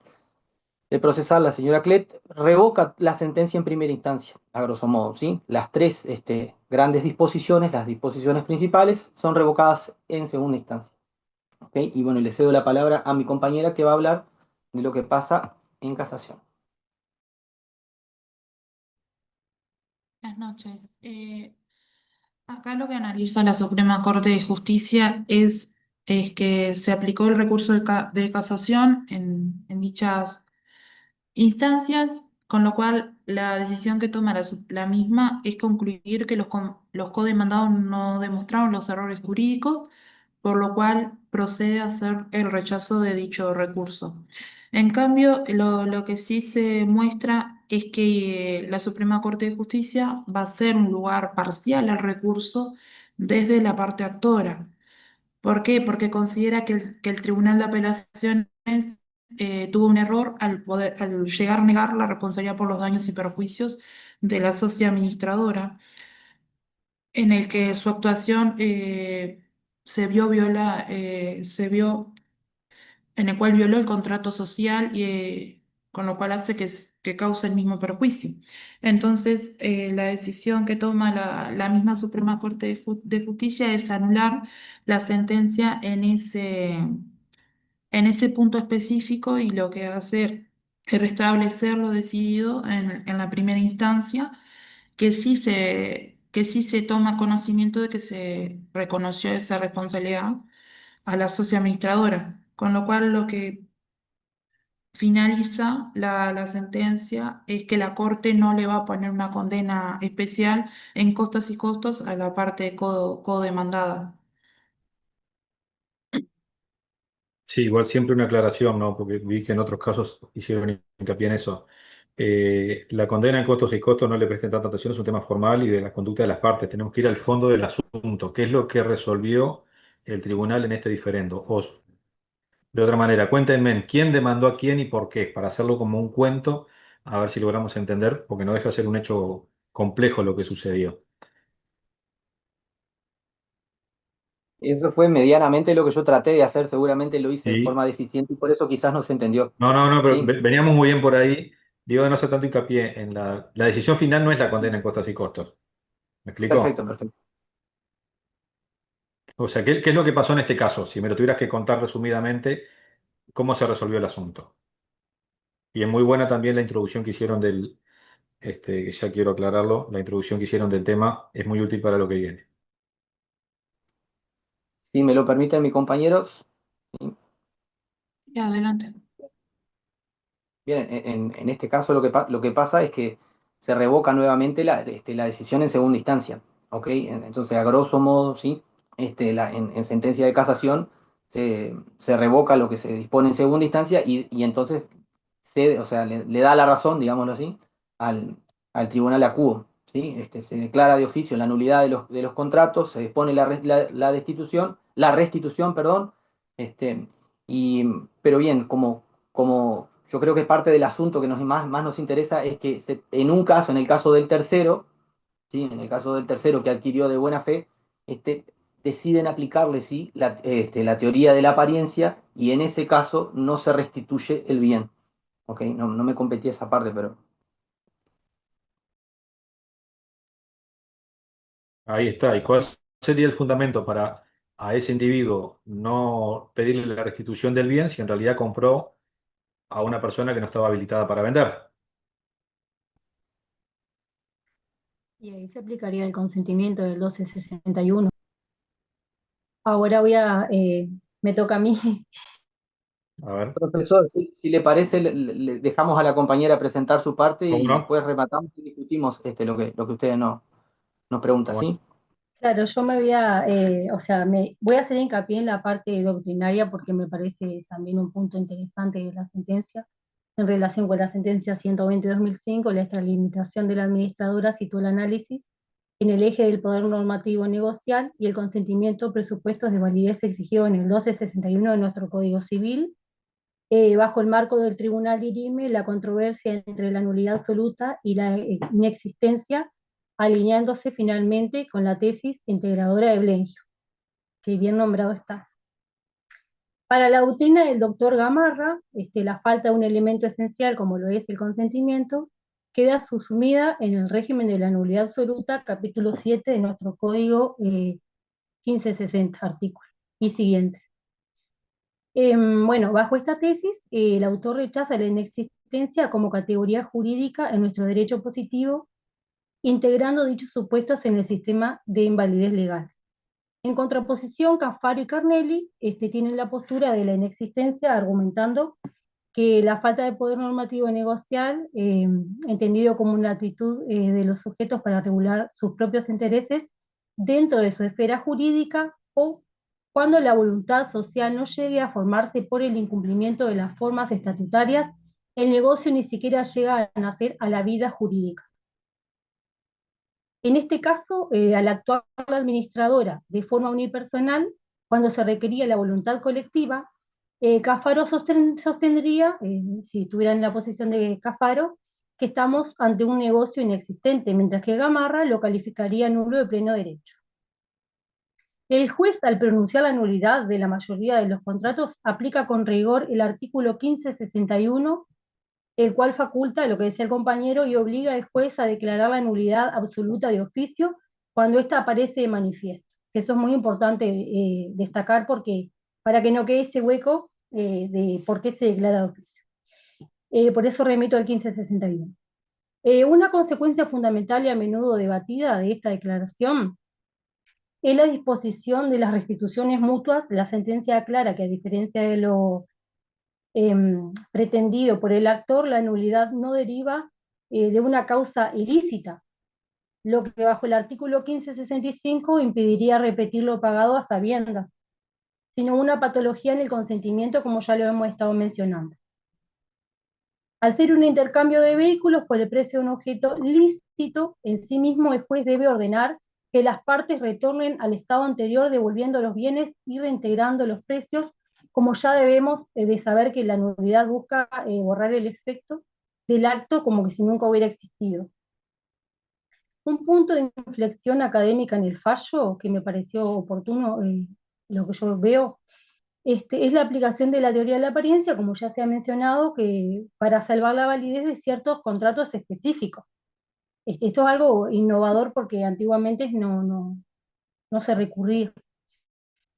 procesar, la señora Clet, revoca la sentencia en primera instancia, a grosso modo, ¿sí? Las tres grandes disposiciones, las disposiciones principales, son revocadas en segunda instancia. ¿Okay? Y bueno, le cedo la palabra a mi compañera que va a hablar de lo que pasa en casación. Buenas noches. Acá lo que analiza la Suprema Corte de Justicia es que se aplicó el recurso de casación en dichas instancias, con lo cual la decisión que toma la misma es concluir que los codemandados no demostraron los errores jurídicos, por lo cual procede a hacer el rechazo de dicho recurso. En cambio, lo que sí se muestra es que la Suprema Corte de Justicia va a ser un lugar parcial al recurso desde la parte actora. ¿Por qué? Porque considera que el Tribunal de Apelaciones tuvo un error al llegar a negar la responsabilidad por los daños y perjuicios de la socia administradora, en el que su actuación se vio en el cual violó el contrato social y con lo cual hace que cause el mismo perjuicio. Entonces, la decisión que toma la misma Suprema Corte de Justicia es anular la sentencia en ese punto específico, y lo que hace es restablecer lo decidido en la primera instancia, que sí se toma conocimiento de que se reconoció esa responsabilidad a la socia administradora, con lo cual lo que finaliza la sentencia es que la Corte no le va a poner una condena especial en costas y costos a la parte codemandada. Sí, igual siempre una aclaración, ¿no? Porque vi que en otros casos hicieron hincapié en eso. La condena en costos y costos no le presten tanta atención, es un tema formal y de la conducta de las partes. Tenemos que ir al fondo del asunto. ¿Qué es lo que resolvió el tribunal en este diferendo? O, de otra manera, cuéntenme quién demandó a quién y por qué, para hacerlo como un cuento, a ver si logramos entender, porque no deja de ser un hecho complejo lo que sucedió. Eso fue medianamente lo que yo traté de hacer, seguramente lo hice de Sí. forma deficiente y por eso quizás no se entendió. No, pero ¿Sí? veníamos muy bien por ahí. Digo, de no hacer tanto hincapié en la decisión final no es la condena en costas y costos. ¿Me explico? Perfecto, perfecto. O sea, ¿qué es lo que pasó en este caso? Si me lo tuvieras que contar resumidamente, ¿cómo se resolvió el asunto? Y es muy buena también la introducción que hicieron que ya quiero aclararlo, la introducción que hicieron del tema es muy útil para lo que viene. Si me lo permiten mis compañeros. Y adelante. Bien, en este caso lo que pasa es que se revoca nuevamente la decisión en segunda instancia, ¿ok? Entonces, a grosso modo, ¿sí? En sentencia de casación se revoca lo que se dispone en segunda instancia y entonces o sea, le da la razón, digámoslo así, al tribunal acuo, ¿sí? Se declara de oficio la nulidad de los contratos, se dispone la restitución, perdón, pero bien, como yo creo que parte del asunto que más nos interesa es que en un caso, en el caso del tercero, ¿sí? En el caso del tercero que adquirió de buena fe, deciden aplicarle, ¿sí? La teoría de la apariencia, y en ese caso no se restituye el bien. ¿Ok? No me competí esa parte, pero... Ahí está. ¿Y cuál sería el fundamento para a ese individuo no pedirle la restitución del bien si en realidad compró a una persona que no estaba habilitada para vender? Y ahí se aplicaría el consentimiento del 1261. Ahora me toca a mí. A ver, Profesor, si le parece, le dejamos a la compañera presentar su parte ¿cómo y no? después rematamos y discutimos lo que ustedes nos preguntan, ¿Cómo ¿sí? Claro, yo me voy a hacer hincapié en la parte doctrinaria porque me parece también un punto interesante de la sentencia. En relación con la sentencia 120-2005, la extralimitación de la administradora situó el análisis en el eje del poder normativo negocial y el consentimiento presupuestos de validez exigido en el 1261 de nuestro Código Civil. Bajo el marco del tribunal dirime la controversia entre la nulidad absoluta y la inexistencia, alineándose finalmente con la tesis integradora de Blengio, que bien nombrado está. Para la doctrina del doctor Gamarra, la falta de un elemento esencial como lo es el consentimiento, queda subsumida en el régimen de la nulidad absoluta, capítulo 7 de nuestro Código 1560, artículo y siguientes. Bueno, bajo esta tesis, el autor rechaza la inexistencia como categoría jurídica en nuestro derecho positivo, integrando dichos supuestos en el sistema de invalidez legal. En contraposición, Cafaro y Carnelli tienen la postura de la inexistencia, argumentando que la falta de poder normativo negocial, entendido como una actitud de los sujetos para regular sus propios intereses dentro de su esfera jurídica, o cuando la voluntad social no llegue a formarse por el incumplimiento de las formas estatutarias, el negocio ni siquiera llega a nacer a la vida jurídica. En este caso, al actuar la administradora de forma unipersonal, cuando se requería la voluntad colectiva, Cafaro sostendría, si estuviera en la posición de Cafaro, que estamos ante un negocio inexistente, mientras que Gamarra lo calificaría nulo de pleno derecho. El juez, al pronunciar la nulidad de la mayoría de los contratos, aplica con rigor el artículo 1561, el cual faculta, lo que decía el compañero, y obliga al juez a declarar la nulidad absoluta de oficio cuando ésta aparece de manifiesto. Eso es muy importante destacar porque, para que no quede ese hueco de por qué se declara de oficio. Por eso remito al 1561. Una consecuencia fundamental y a menudo debatida de esta declaración es la disposición de las restituciones mutuas. La sentencia aclara que, a diferencia de lo pretendido por el actor, la nulidad no deriva de una causa ilícita, lo que bajo el artículo 1565 impediría repetir lo pagado a sabiendas, sino una patología en el consentimiento, como ya lo hemos estado mencionando. Al ser un intercambio de vehículos por el precio de un objeto lícito, en sí mismo el juez debe ordenar que las partes retornen al estado anterior, devolviendo los bienes y reintegrando los precios, como ya debemos de saber que la nulidad busca borrar el efecto del acto como que si nunca hubiera existido. Un punto de inflexión académica en el fallo que me pareció oportuno, lo que yo veo, es la aplicación de la teoría de la apariencia, como ya se ha mencionado, que para salvar la validez de ciertos contratos específicos. Esto es algo innovador porque antiguamente no se recurría.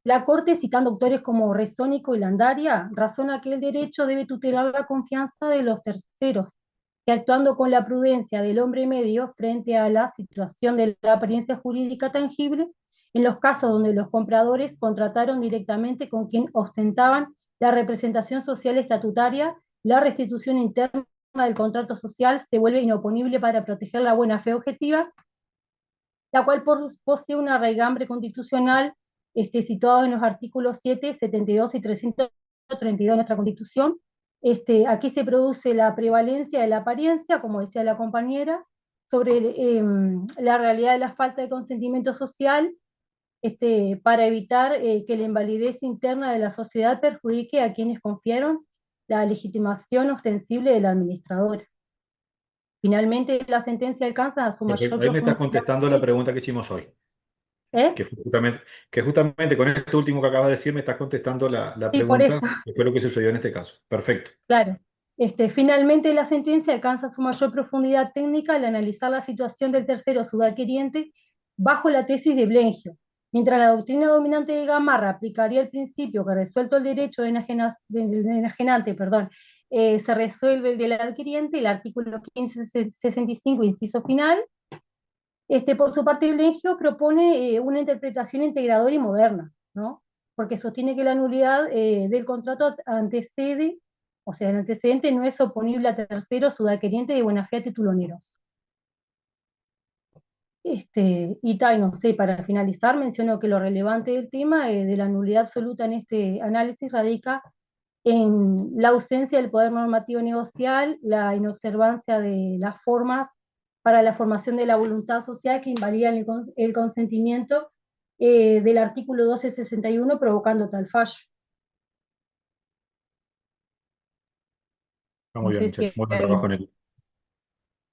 La Corte, citando autores como Resónico y Landaria, razona que el derecho debe tutelar la confianza de los terceros, que actuando con la prudencia del hombre medio frente a la situación de la apariencia jurídica tangible, en los casos donde los compradores contrataron directamente con quien ostentaban la representación social estatutaria, la restitución interna del contrato social se vuelve inoponible para proteger la buena fe objetiva, la cual posee una raigambre constitucional situado en los artículos 7, 72 y 332 de nuestra Constitución. Aquí se produce la prevalencia de la apariencia, como decía la compañera, sobre la realidad de la falta de consentimiento social, para evitar que la invalidez interna de la sociedad perjudique a quienes confiaron la legitimación ostensible del administrador. Finalmente, la sentencia alcanza su mayor Perfecto. Ahí me estás profundidad. contestando la pregunta que hicimos hoy. ¿Eh? Que justamente con esto último que acabas de decir me estás contestando la Sí, por pregunta, eso. que fue lo que sucedió en este caso. Perfecto. Claro. Finalmente, la sentencia alcanza su mayor profundidad técnica al analizar la situación del tercero subadquiriente bajo la tesis de Blengio. Mientras la doctrina dominante de Gamarra aplicaría el principio que resuelto el derecho del enajenante, se resuelve el del adquiriente, el artículo 1565, inciso final. Por su parte, Blengio propone una interpretación integradora y moderna, ¿no? Porque sostiene que la nulidad del contrato antecede, o sea, el antecedente no es oponible a terceros subadquirientes de buena fe a título oneroso. No sé, para finalizar, menciono que lo relevante del tema de la nulidad absoluta en este análisis radica en la ausencia del poder normativo negocial, la inobservancia de las formas para la formación de la voluntad social que invalidan el consentimiento del artículo 1261, provocando tal fallo. Muy No bien, sé si muchachos. Muy buen hay... trabajo en el.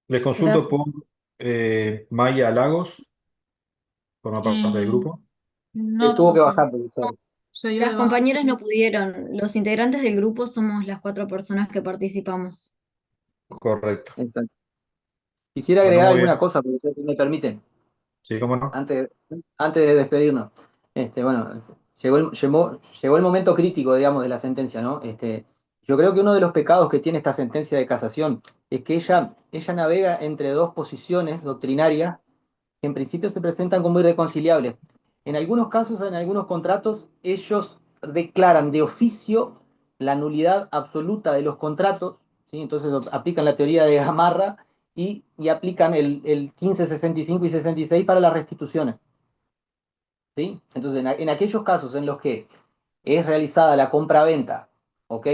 Les consulto Gracias. por Maya Lagos, forma parte del grupo. No, Tuvo que profe. bajar, profesor. Se dio de Las baja. compañeras no pudieron. Los integrantes del grupo somos las 4 personas que participamos. Correcto. Exacto. Quisiera Bueno, agregar muy alguna bien. cosa, profesor, si me permiten, Sí, cómo no. antes de despedirnos. Bueno, llegó el momento crítico, digamos, de la sentencia, ¿no? Yo creo que uno de los pecados que tiene esta sentencia de casación es que ella navega entre dos posiciones doctrinarias que en principio se presentan como irreconciliables. En algunos casos, en algunos contratos, ellos declaran de oficio la nulidad absoluta de los contratos, ¿sí? Entonces aplican la teoría de Gamarra y aplican el 15, 65 y 66 para las restituciones. ¿Sí? Entonces, en aquellos casos en los que es realizada la compra-venta, ¿ok?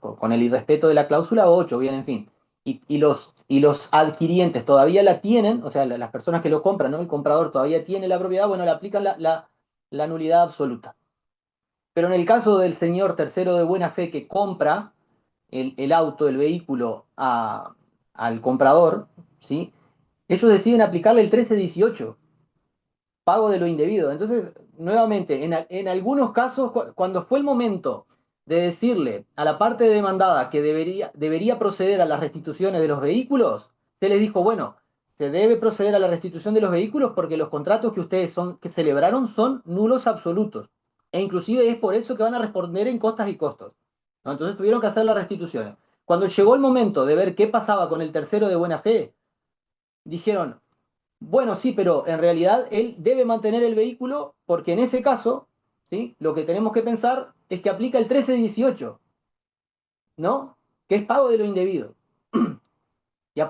Con el irrespeto de la cláusula 8, bien, en fin, y los adquirientes todavía la tienen, o sea, las personas que lo compran, ¿no? El comprador todavía tiene la propiedad, bueno, le aplican la nulidad absoluta. Pero en el caso del señor tercero de buena fe que compra el auto, el vehículo al comprador, ¿sí? Ellos deciden aplicarle el 1318, pago de lo indebido. Entonces, nuevamente, en algunos casos, cuando fue el momento de decirle a la parte demandada que debería proceder a las restituciones de los vehículos, se les dijo, bueno, se debe proceder a la restitución de los vehículos porque los contratos que ustedes que celebraron son nulos absolutos. E inclusive es por eso que van a responder en costas y costos, ¿no? Entonces tuvieron que hacer las restituciones. Cuando llegó el momento de ver qué pasaba con el tercero de buena fe, dijeron, bueno, sí, pero en realidad él debe mantener el vehículo porque en ese caso, ¿sí? Lo que tenemos que pensar es que aplica el 1318, ¿no? Que es pago de lo indebido. Y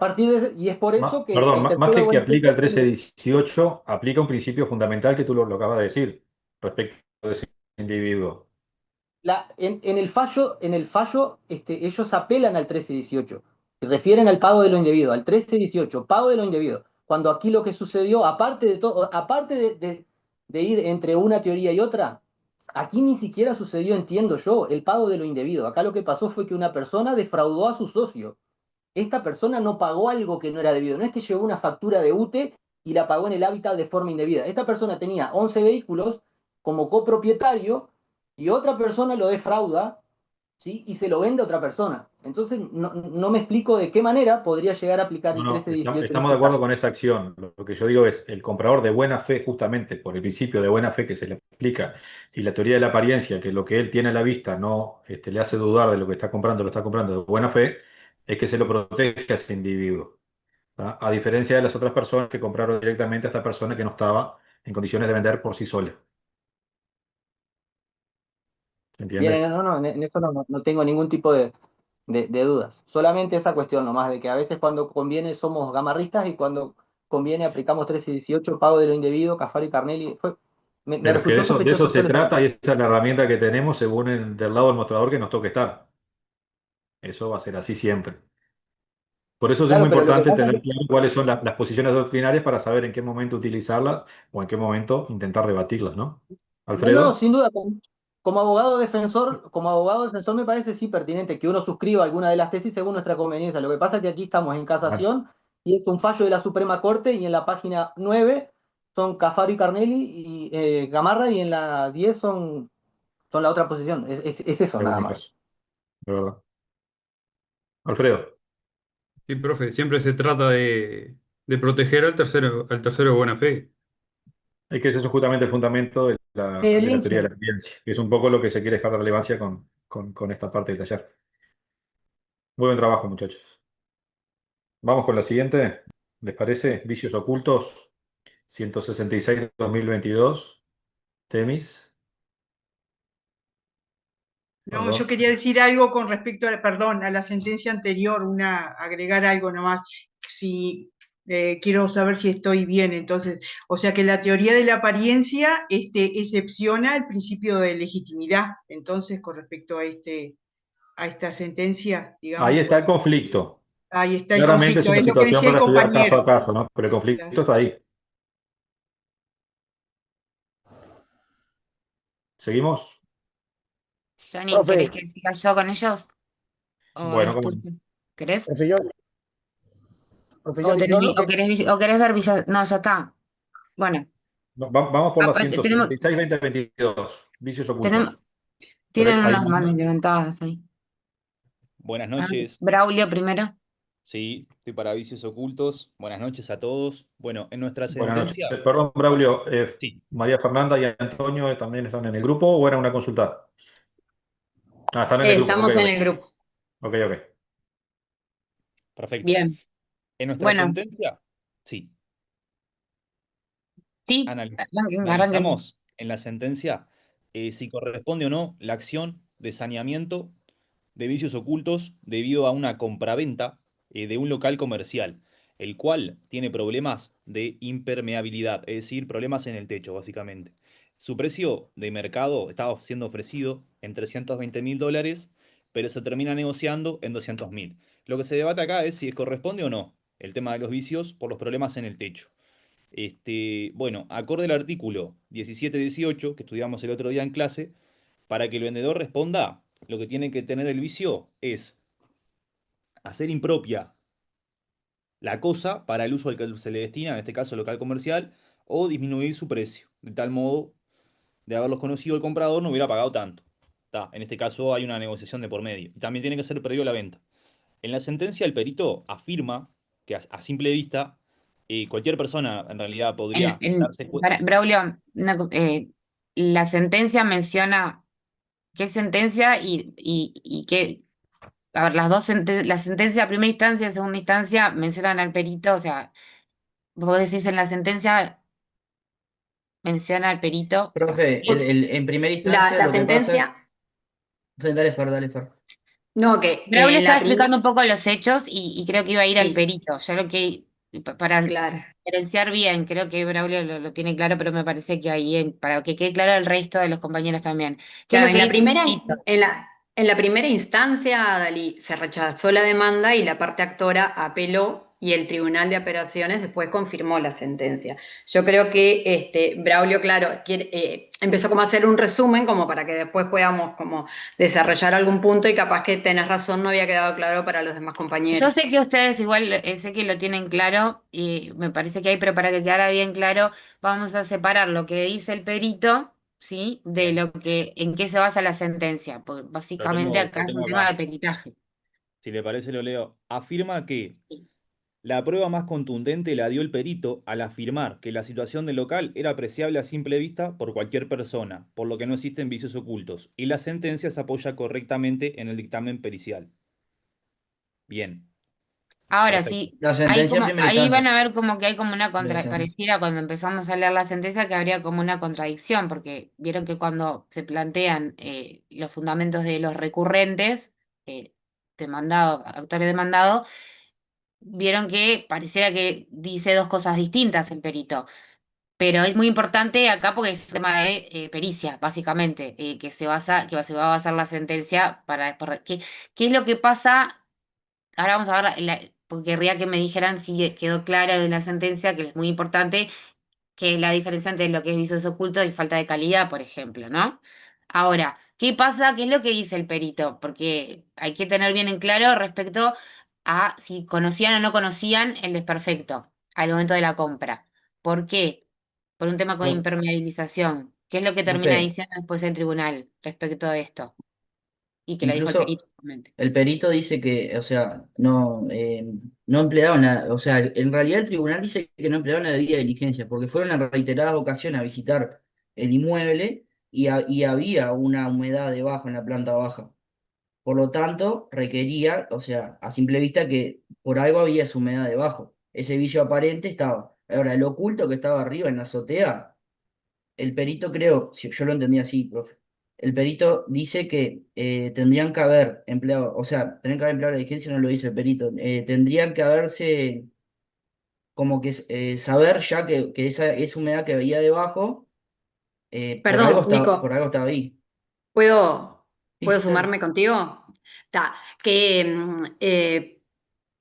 es por eso que Perdón, el más tercero de que buena fe aplica el 1318, aplica un principio fundamental que tú lo acabas de decir respecto de ese individuo. en el fallo ellos apelan al 1318, se refieren al pago de lo indebido, al 1318, pago de lo indebido. Cuando aquí lo que sucedió, aparte de todo, aparte de ir entre una teoría y otra, aquí ni siquiera sucedió, entiendo yo, el pago de lo indebido. Acá lo que pasó fue que una persona defraudó a su socio. Esta persona no pagó algo que no era debido. No es que llevó una factura de UTE y la pagó en el hábitat de forma indebida. Esta persona tenía 11 vehículos como copropietario y otra persona lo defrauda, ¿sí? Y se lo vende a otra persona. Entonces, no me explico de qué manera podría llegar a aplicar No, el no, 1318 en estamos de este acuerdo caso. con esa acción. Lo que yo digo es, el comprador de buena fe, justamente por el principio de buena fe que se le aplica y la teoría de la apariencia, que lo que él tiene a la vista no le hace dudar de lo que está comprando, lo está comprando de buena fe, es que se lo protege a ese individuo. ¿Tá? A diferencia de las otras personas que compraron directamente a esta persona que no estaba en condiciones de vender por sí sola. ¿Se Bien, entiende? en eso no tengo ningún tipo de dudas. Solamente esa cuestión nomás de que a veces cuando conviene somos gamarristas y cuando conviene aplicamos 1318, pago de lo indebido, Cafaro y Carnelli. Me Pero es que resultó de eso sospechoso se todo eso. trata y esa es la herramienta que tenemos según del lado del mostrador que nos toque estar. Eso va a ser así siempre. Por eso es muy Claro, pero lo que importante pasa es tener que claro cuáles son las posiciones doctrinarias para saber en qué momento utilizarlas o en qué momento intentar rebatirlas, ¿no? no, Alfredo. sin duda, como abogado defensor me parece sí pertinente que uno suscriba alguna de las tesis según nuestra conveniencia. Lo que pasa es que aquí estamos en casación y es un fallo de la Suprema Corte y en la página 9 son Cafaro y Carnelli y Gamarra y en la 10 son la otra posición. Es eso Qué nada buen más. caso, de verdad. Alfredo. Sí, profe, siempre se trata de proteger al tercero de buena fe. Es que ese es justamente el fundamento de la teoría de la evidencia, que es un poco lo que se quiere dejar de relevancia con esta parte del taller. Muy buen trabajo, muchachos. Vamos con la siguiente. ¿Les parece? Vicios ocultos, 166-2022. Temis. No, yo Perdón. quería decir algo con respecto perdón, a la sentencia anterior, agregar algo nomás. Si quiero saber si estoy bien, entonces, o sea que la teoría de la apariencia excepciona el principio de legitimidad. Entonces, con respecto a esta sentencia, Ahí digamos, está el conflicto. ahí está el Claramente es conflicto, una es lo que situación decía el para estudiar caso a compañero. caso, ¿no? Pero el conflicto está ahí. ¿Seguimos? Johnny, Profe, ¿querés que siga yo con ellos? ¿O Bueno, es como tuyo? ¿Querés? profe, profe, ¿O, yo lo que... o querés ver Villa? No, ya está. Bueno, vamos por la tenemos, 166-2022. Vicios tenemos, ocultos. tienen Ahí unas manos vamos. levantadas ahí. Buenas Ah, noches. Braulio primero. Sí, estoy para Vicios Ocultos. Buenas noches a todos. Bueno, en nuestra Buenas noches. sentencia, Perdón, Braulio. sí, María Fernanda y Antonio también están en el grupo o era una consulta. Ah, están en el grupo. Ok, Estamos en ok. el grupo. Ok, ok. perfecto. Bien. En nuestra Bueno, sentencia, sí, sí, arranquen. analizamos en la sentencia si corresponde o no la acción de saneamiento de vicios ocultos debido a una compraventa de un local comercial, el cual tiene problemas de impermeabilidad, es decir, problemas en el techo, básicamente. Su precio de mercado estaba siendo ofrecido en $320.000, pero se termina negociando en 200.000. Lo que se debate acá es si corresponde o no el tema de los vicios por los problemas en el techo. Bueno, acorde al artículo 17-18 que estudiamos el otro día en clase, para que el vendedor responda, lo que tiene que tener el vicio es hacer impropia la cosa para el uso al que se le destina, en este caso local comercial, o disminuir su precio, de tal modo, de haberlos conocido el comprador, no hubiera pagado tanto. En este caso hay una negociación de por medio. Y también tiene que ser previo a la venta. En la sentencia, el perito afirma que a simple vista, cualquier persona en realidad podría darse cuenta. Braulio, la sentencia menciona qué sentencia y qué. A ver, la sentencia de primera instancia y segunda instancia mencionan al perito, o sea, vos decís en la sentencia menciona al perito, o sea, Profe, en primera La, instancia la lo que pasa. sentencia, Sí, dale, Fer, dale, Fer. no, que Braulio en la estaba primera, explicando un poco los hechos y creo que iba a ir al sí, perito. Yo lo que, para claro. diferenciar bien, creo que Braulio lo tiene claro, pero me parece que ahí, para que quede claro al resto de los compañeros también. ¿Qué es Claro, lo que dice el perito? en la primera instancia, Dalí, se rechazó la demanda y la parte actora apeló y el Tribunal de Apelaciones después confirmó la sentencia. Yo creo que Braulio, claro, empezó como a hacer un resumen como para que después podamos como desarrollar algún punto y capaz que tenés razón, no había quedado claro para los demás Yo compañeros. sé que ustedes igual, sé que lo tienen claro y me parece que hay, pero para que quedara bien claro, vamos a separar lo que dice el perito, ¿sí? De Bien, en qué se basa la sentencia, porque básicamente lo acá es un tengo tema acá. de peritaje. Si le parece, lo leo. Afirma que la prueba más contundente la dio el perito al afirmar que la situación del local era apreciable a simple vista por cualquier persona, por lo que no existen vicios ocultos, y la sentencia se apoya correctamente en el dictamen pericial. Bien, Ahora perfecto. sí, La sentencia en primera ahí van instancia. a ver como que hay como una De la sentencia. parecida cuando empezamos a leer la sentencia que habría como una contradicción, porque vieron que cuando se plantean los fundamentos de los recurrentes, eh, demandados, actores demandados, vieron que pareciera que dice dos cosas distintas el perito. Pero es muy importante acá porque es un tema de pericia, básicamente, que se va a basar la sentencia ¿qué es lo que pasa? Ahora vamos a ver, porque querría que me dijeran si quedó claro en la sentencia, que es muy importante, que es la diferencia entre lo que es vicios ocultos y falta de calidad, por ejemplo, ¿no? Ahora, ¿qué pasa? ¿Qué es lo que dice el perito? Porque hay que tener bien en claro respecto a si conocían o no conocían el desperfecto al momento de la compra. ¿Por qué? Por un tema con No, impermeabilización. ¿Qué es lo que no termina sé, diciendo después el tribunal respecto de esto? Y que lo dijo el perito, incluso obviamente. el perito dice que, o sea, no emplearon o sea, en realidad el tribunal dice que no emplearon la debida diligencia, porque fueron en reiteradas ocasiones a visitar el inmueble y había una humedad debajo en la planta baja. Por lo tanto, requería, o sea, a simple vista que por algo había esa humedad debajo. Ese vicio aparente estaba. Ahora, el oculto que estaba arriba en la azotea, el perito creo, si yo lo entendí así, profe, el perito dice que tendrían que haber empleado, o sea, tendrían que haber empleado la diligencia, no lo dice el perito, tendrían que haberse, como que saber ya que esa humedad que veía debajo, Perdón, por Nico, algo estaba ahí. ¿puedo, Sí, puedo sí, dale. sumarme contigo? Ta, que,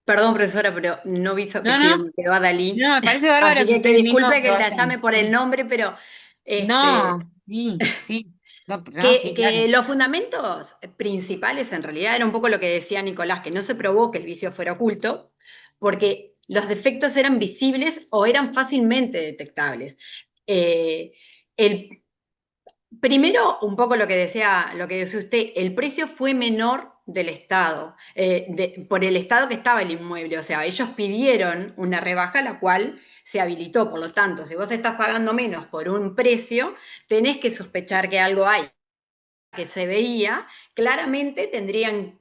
perdón, profesora, pero no vi su No, apellido, no, me quedó Adalí. no, me parece bárbaro Así que que ustedes mismos disculpe se que la llame vayan. por el nombre, pero No, este, sí, sí. No, no, sí, que claro. los fundamentos principales en realidad era un poco lo que decía Nicolás, que no se probó que el vicio fuera oculto, porque los defectos eran visibles o eran fácilmente detectables. Eh, el, Primero, un poco lo que decía usted, el precio fue menor del Estado, por el Estado que estaba el inmueble. O sea, ellos pidieron una rebaja, la cual se habilitó. Por lo tanto, si vos estás pagando menos por un precio, tenés que sospechar que algo hay que se veía, claramente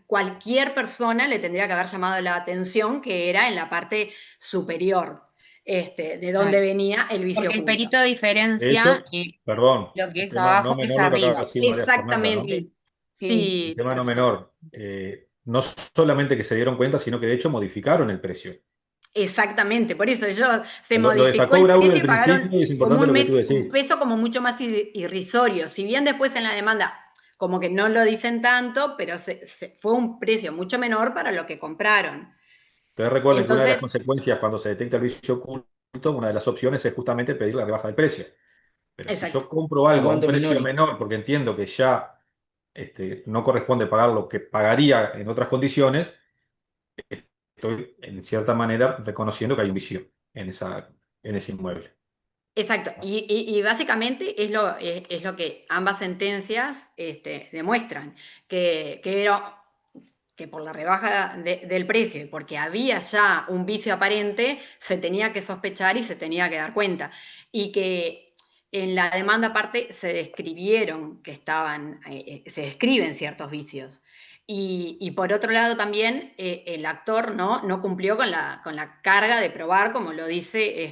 cualquier persona le tendría que haber llamado la atención que era en la parte superior, de dónde Claro. venía el vicio Porque el oculto. perito De diferencia hecho, que perdón, lo que el es tema no abajo es menor lo que acaba de arriba. decir María Fernanda, ¿no? Exactamente. Sí, El Sí, tema no profesor. menor, no solamente que se dieron cuenta, sino que de hecho modificaron el precio. Exactamente. Por eso se Lo modificó destacó el Braulio precio al y pagaron principio y es como importante lo que tú un decís. peso como mucho más irrisorio. Si bien después en la demanda como que no lo dicen tanto, pero fue un precio mucho menor para lo que compraron. Ustedes recuerden que una de las Entonces, consecuencias cuando se detecta el vicio oculto, una de las opciones es justamente pedir la rebaja del precio. Pero si exacto. yo compro ¿A algo a un cuánto precio minori? menor porque entiendo que ya no corresponde pagar lo que pagaría en otras condiciones, estoy en cierta manera reconociendo que hay un vicio en ese inmueble. Exacto, y básicamente es lo que ambas sentencias demuestran, que era que por la rebaja del precio y porque había ya un vicio aparente, se tenía que sospechar y se tenía que dar cuenta. Y que en la demanda aparte se describieron que se describen ciertos vicios. Y por otro lado también el actor no cumplió con la carga de probar, como lo dice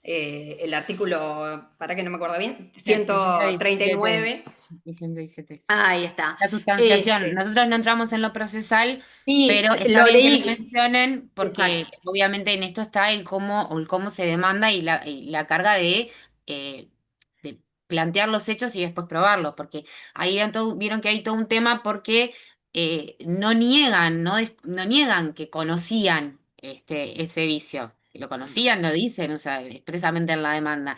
el artículo, para que no me acuerdo bien, El 117, 139. el 117. Ahí está. La sustanciación. Este, Nosotros no entramos en lo procesal, sí, pero está lo bien que lo leí. mencionen porque Exacto. obviamente en esto está el cómo se demanda y la carga eh, de plantear los hechos y después probarlos, porque ahí vieron que hay todo un tema porque no niegan, no niegan que conocían ese vicio. Que lo conocían, lo dicen, o sea, expresamente en la demanda.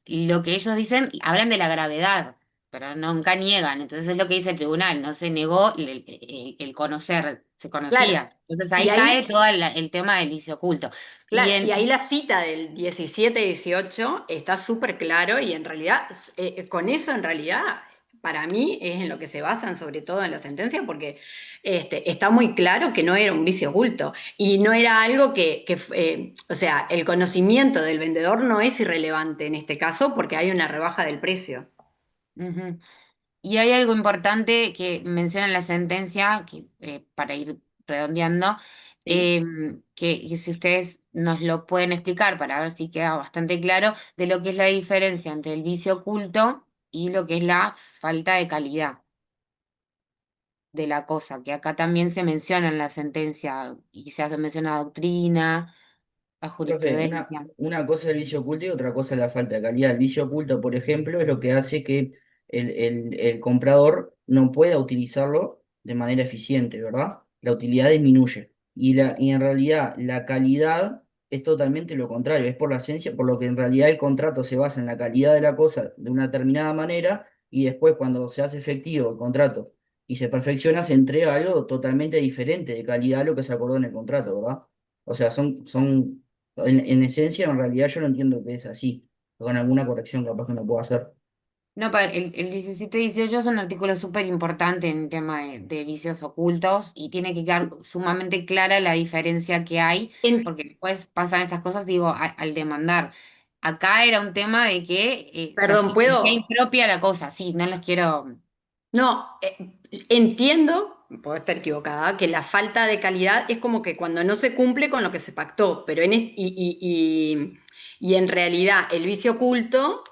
Lo que ellos dicen, hablan de la gravedad, pero nunca niegan. Entonces es lo que dice el tribunal, no se negó el conocer, se Claro. conocía. Entonces Y ahí cae ahí, todo el tema del vicio oculto. Y claro, y ahí en, la cita del 17-18 está súper claro y en realidad, con eso en realidad, para mí es en lo que se basan sobre todo en la sentencia, porque está muy claro que no era un vicio oculto y no era algo o sea, el conocimiento del vendedor no es irrelevante en este caso porque hay una rebaja del precio. Ujú. Y hay algo importante que menciona en la sentencia, que, para ir redondeando, ¿Sí? que si ustedes nos lo pueden explicar para ver si queda bastante claro de lo que es la diferencia entre el vicio oculto y lo que es la falta de calidad de la cosa, que acá también se menciona en la sentencia y se hace mención a doctrina, a Profe, jurisprudencia. una cosa es el vicio oculto y otra cosa es la falta de calidad. El vicio oculto, por ejemplo, es lo que hace que el comprador no pueda utilizarlo de manera eficiente, ¿verdad? La utilidad disminuye. Y en realidad la calidad es totalmente lo contrario, es por la esencia, por lo que en realidad el contrato se basa en la calidad de la cosa de una determinada manera, y después cuando se hace efectivo el contrato y se perfecciona, se entrega algo totalmente diferente de calidad a lo que se acordó en el contrato, ¿verdad? O sea, en esencia, en realidad yo no entiendo que es así, con alguna corrección capaz que no puedo hacer. No, el 17-18 es un artículo súper importante en tema de vicios ocultos y tiene que quedar sumamente clara la diferencia que hay, porque después pasan estas cosas, digo, al demandar. Acá era un tema de que Perdón, se hacía ¿puedo? impropia la cosa, sí, no les quiero... No, entiendo, puedo estar equivocada, que la falta de calidad es como que cuando no se cumple con lo que se pactó, pero y en realidad el vicio oculto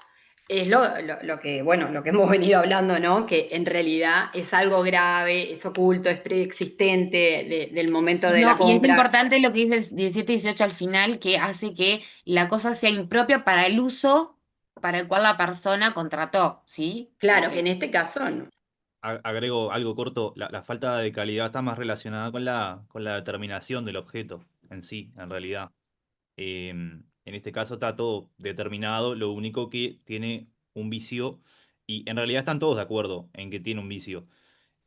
es lo que, bueno, lo que hemos venido hablando, ¿no? Que en realidad es algo grave, es oculto, es preexistente del momento de No, la y es compra. importante lo que dice el 17-18 al final, que hace que la cosa sea impropia para el uso para el cual la persona contrató, ¿sí? Claro, que en este caso no. Agrego algo corto, la falta de calidad está más relacionada con la determinación del objeto en sí, en realidad. En este caso está todo determinado, lo único que tiene un vicio, y en realidad están todos de acuerdo en que tiene un vicio,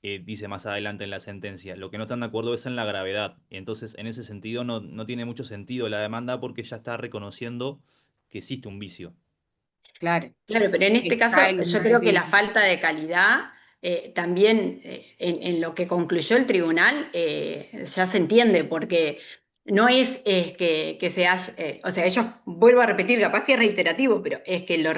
dice más adelante en la sentencia. Lo que no están de acuerdo es en la gravedad. Entonces, en ese sentido, no tiene mucho sentido la demanda porque ya está reconociendo que existe un vicio. Claro. Claro, pero en este caso Está el yo creo que la falta de calidad también en lo que concluyó el tribunal ya se entiende, porque no es que seas, o sea, ellos, vuelvo a repetir, capaz que es reiterativo, pero es que lo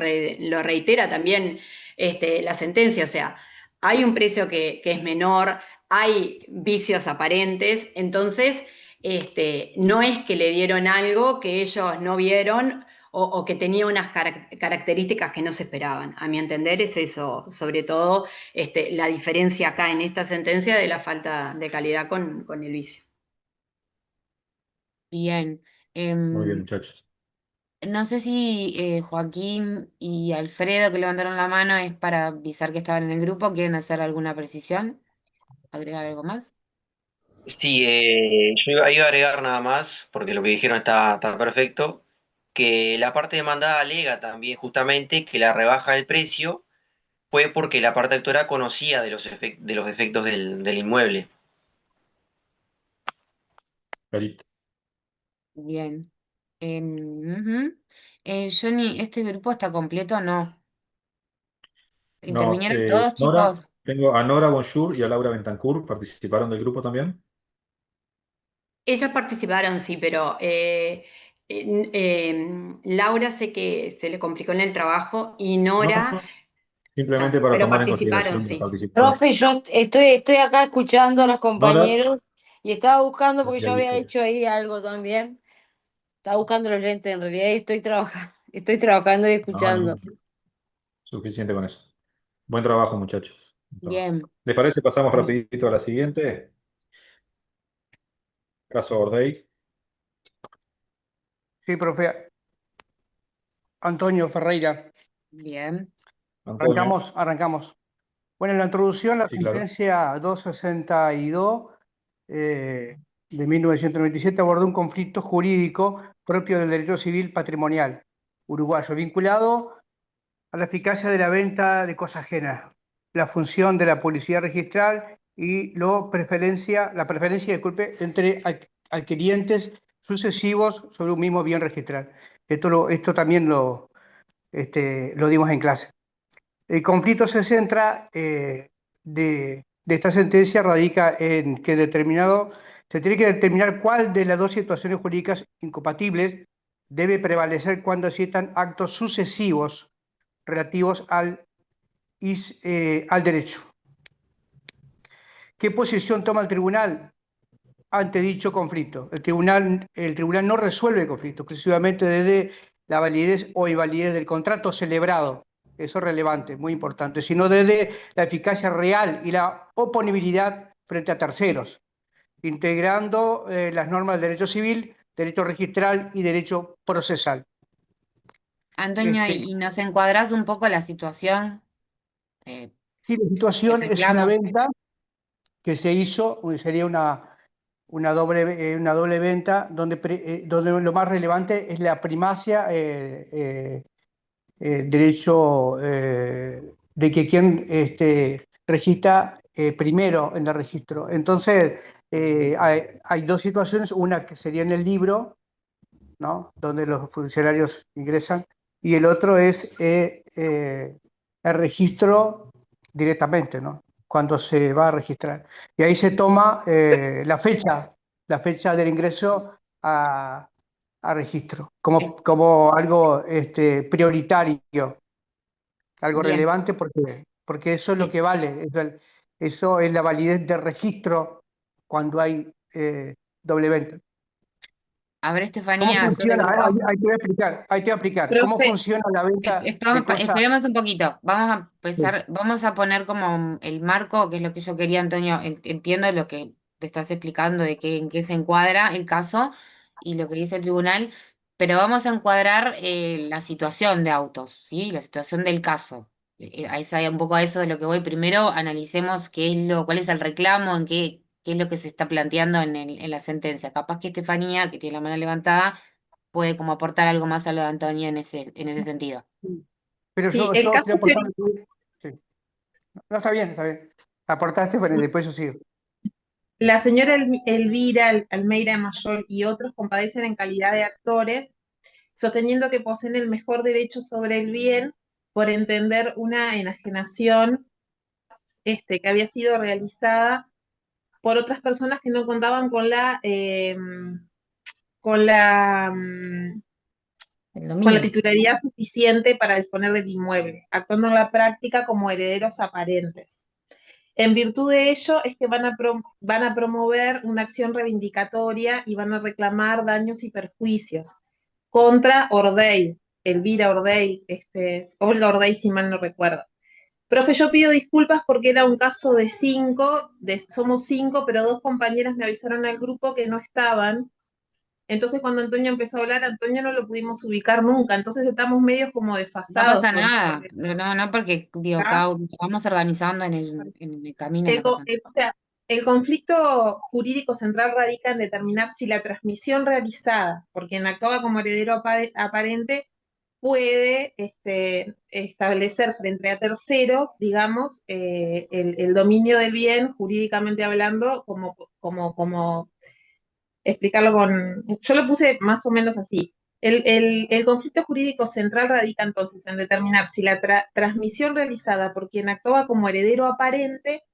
reitera también la sentencia, o sea, hay un precio que es menor, hay vicios aparentes, entonces no es que le dieron algo que ellos no vieron o que tenía unas características que no se esperaban. A mi entender es eso, sobre todo la diferencia acá en esta sentencia de la falta de calidad con el vicio. Bien. Muy bien, Em, muchachos. no sé si Joaquín y Alfredo, que levantaron la mano, es para avisar que estaban en el grupo. ¿Quieren hacer alguna precisión? ¿Agregar algo más? Sí, iba a agregar nada más, porque lo que dijeron está perfecto, que la parte demandada alega también justamente que la rebaja del precio fue porque la parte actora conocía de de los defectos del inmueble. Clarito. Bien. Ujú. Johnny, ¿este grupo está completo o no? No, ¿Intervinieron todos, Nora, chicos? tengo a Nora Bonjour y a Laura Bentancur, ¿participaron del grupo también? Ellas participaron, sí, pero Laura sé que se le complicó en el trabajo y No, Nora, simplemente para pero tomar en participaron, consideración la sí. participación. Profe, yo estoy acá escuchando a los Nora, compañeros y estaba buscando, porque ya yo había listo. hecho ahí algo también. Estaba buscando los lentes en realidad y estoy trabajando, estoy trabajando y No, escuchando. no, suficiente con eso. Buen trabajo, muchachos. Buen trabajo. Bien. ¿Les parece? Pasamos rapidito a la siguiente. Caso Ordey. Sí, profe. Antonio Ferreira. Bien. Antonio. Arrancamos. Bueno, en la introducción, la Sí, claro. sentencia 262 de 1997 abordó un conflicto jurídico propio del derecho civil patrimonial uruguayo, vinculado a la eficacia de la venta de cosas ajenas, la función de la publicidad registral y la preferencia, disculpe, entre adquirientes sucesivos sobre un mismo bien registral. Esto también lo dimos en clase. El conflicto se centra de esta sentencia radica en que se tiene que determinar cuál de las dos situaciones jurídicas incompatibles debe prevalecer cuando existan actos sucesivos relativos al derecho. ¿Qué posición toma el tribunal ante dicho conflicto? El tribunal no resuelve el conflicto exclusivamente desde la validez o invalidez del contrato celebrado, eso es relevante, muy importante, sino desde la eficacia real y la oponibilidad frente a terceros, integrando las normas del derecho civil, derecho registral y derecho procesal. Antonio, ¿y nos encuadras un poco la situación? Sí, la El situación es una reclamo. venta que se hizo, sería una doble venta donde lo más relevante es la primacia derecho de que quien registra primero en el registro. Entonces, hay dos situaciones, una que sería en el libro, ¿no? Donde los funcionarios ingresan, y el otro es el registro directamente, ¿no? Cuando se va a registrar. Y ahí se toma la fecha del ingreso a registro, como algo prioritario, algo Bien. relevante, porque eso es lo que vale, eso es la validez del registro cuando hay doble venta. A ver, ¿Cómo Estefanía, funciona? Ahí te voy a explicar, ahí te voy a explicar. ¿Cómo Profe, funciona la venta de cosas? esperemos un poquito. Vamos a Sí. empezar, vamos a poner como el marco, que es lo que yo quería, Antonio. Entiendo lo que te estás explicando de en qué se encuadra el caso y lo que dice el tribunal, pero vamos a encuadrar la situación de autos, ¿sí? La situación del caso. Ahí sale un poco a eso de lo que voy. Primero analicemos cuál es el reclamo, qué es lo que se está planteando en la sentencia. Capaz que Estefanía, que tiene la mano levantada, puede como aportar algo más a lo de Antonio en ese sentido. Pero sí, yo el caso quiero aportar. Sí. No, está bien, está bien. Aportaste, pero después yo sigo. La señora Elvira Almeida Mayol y otros compadecen en calidad de actores, sosteniendo que poseen el mejor derecho sobre el bien por entender una enajenación que había sido realizada por otras personas que no contaban con la, mm, El con la dominio. titularidad suficiente para disponer del inmueble, actuando en la práctica como herederos aparentes. En virtud de ello es que van a promover una acción reivindicatoria y van a reclamar daños y perjuicios contra Ordey, Elvira Ordey, Olga Ordey, si mal no recuerdo. Profe, yo pido disculpas porque era un caso de 5, somos 5, pero 2 compañeras me avisaron al grupo que no estaban. Entonces cuando Antonio empezó a hablar, Antonio no lo pudimos ubicar nunca, entonces estamos medios como No desfasados pasa con esto. nada, no, porque digo, ¿Ah? vamos organizando en el camino, no pasa nada. O sea, el conflicto jurídico central radica en determinar si la transmisión realizada por quien actúa como heredero aparente puede establecer frente a terceros, digamos, el dominio del bien, jurídicamente hablando, como explicarlo yo lo puse más o menos así. El conflicto jurídico central radica entonces en determinar si la transmisión realizada por quien actúa como heredero aparente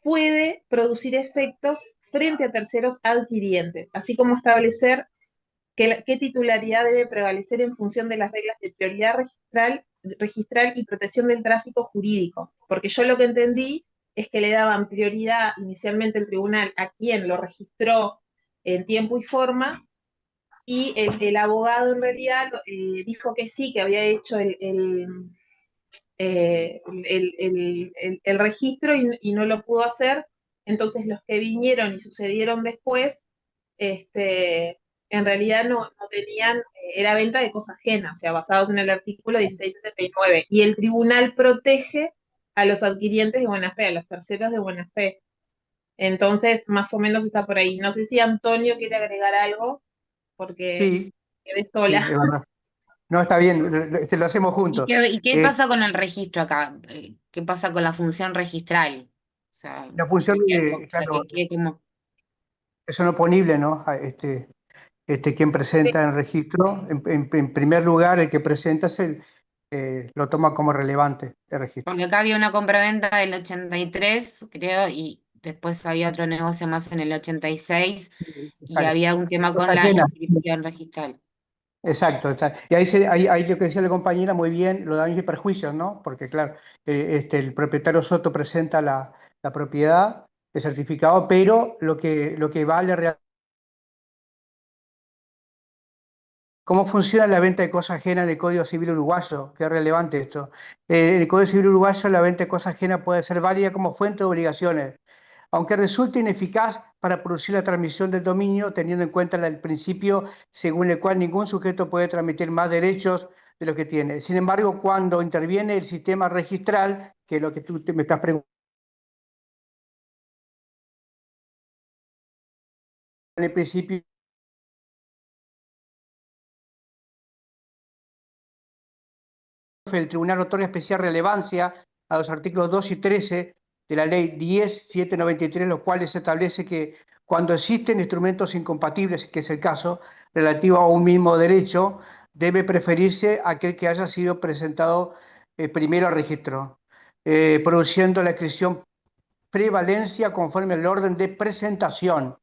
puede producir efectos frente a terceros adquirientes, así como establecer qué titularidad debe prevalecer en función de las reglas de prioridad registral y protección del tráfico jurídico. Porque yo lo que entendí es que le daban prioridad inicialmente el tribunal a quien lo registró en tiempo y forma, y el abogado en realidad dijo que sí, que había hecho el registro y no lo pudo hacer. Entonces los que vinieron y sucedieron después, en realidad no tenían, era venta de cosa ajena, o sea, basados en el artículo 1669. Y el tribunal protege a los adquirientes de buena fe, a los terceros de buena fe. Entonces, más o menos está por ahí. No sé si Antonio quiere agregar algo, porque Sí, quedé sí, sola. es verdad. No, está bien, lo hacemos ¿Y juntos. qué pasa con el registro acá? ¿Qué pasa con la función registral? O sea, La función, para claro, que quede como... es oponible, ¿no? Quien presenta el registro, en primer lugar, el que presenta lo toma como relevante el registro. Porque acá había una compraventa del 83, creo, y después había otro negocio más en el 86, y Exacto. había un tema Cosa con la ajena. inscripción registral. Exacto, Y ahí lo que decía la compañera muy bien, los daños y perjuicios, ¿no? Porque claro, el propietario Soto presenta la propiedad, el certificado, pero lo que vale realmente. ¿Cómo funciona la venta de cosas ajenas en el Código Civil uruguayo? Qué relevante esto. En el Código Civil uruguayo la venta de cosas ajenas puede ser válida como fuente de obligaciones, aunque resulte ineficaz para producir la transmisión del dominio, teniendo en cuenta el principio según el cual ningún sujeto puede transmitir más derechos de los que tiene. Sin embargo, cuando interviene el sistema registral, que es lo que tú me estás preguntando, en el principio el tribunal otorga especial relevancia a los artículos 2 y 13 de la Ley 10.793, los cuales establece que cuando existen instrumentos incompatibles, que es el caso, relativo a un mismo derecho, debe preferirse aquel que haya sido presentado primero al registro, produciendo la inscripción prevalencia conforme al orden de presentación.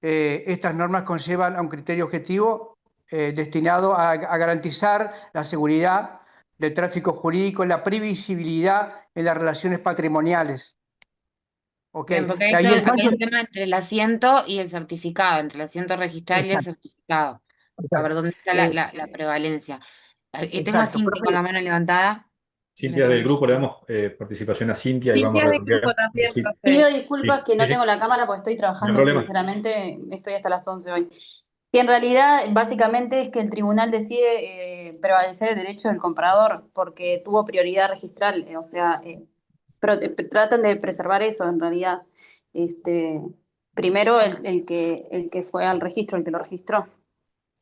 Estas normas conllevan a un criterio objetivo destinado a garantizar la seguridad del tráfico jurídico, la previsibilidad en las relaciones patrimoniales. ¿Ok? Bien, porque Ahí acá hay entonces, un tema entre el asiento y el certificado, entre el asiento registral y el exacto, certificado. A ver exacto, dónde está la prevalencia. Tengo a exacto. Cintia con la mano levantada. Cintia del grupo, le damos participación a Cintia y vamos Cintia a es del grupo redondear. también, Sí, profe. Pido disculpas sí, que sí, no sí, tengo la cámara porque estoy no hay trabajando, problema. sinceramente, estoy hasta las 11 hoy. Y en realidad, básicamente es que el tribunal decide prevalecer el derecho del comprador porque tuvo prioridad registral, o sea, tratan de preservar eso en realidad. Este, primero el que fue al registro, el que lo registró.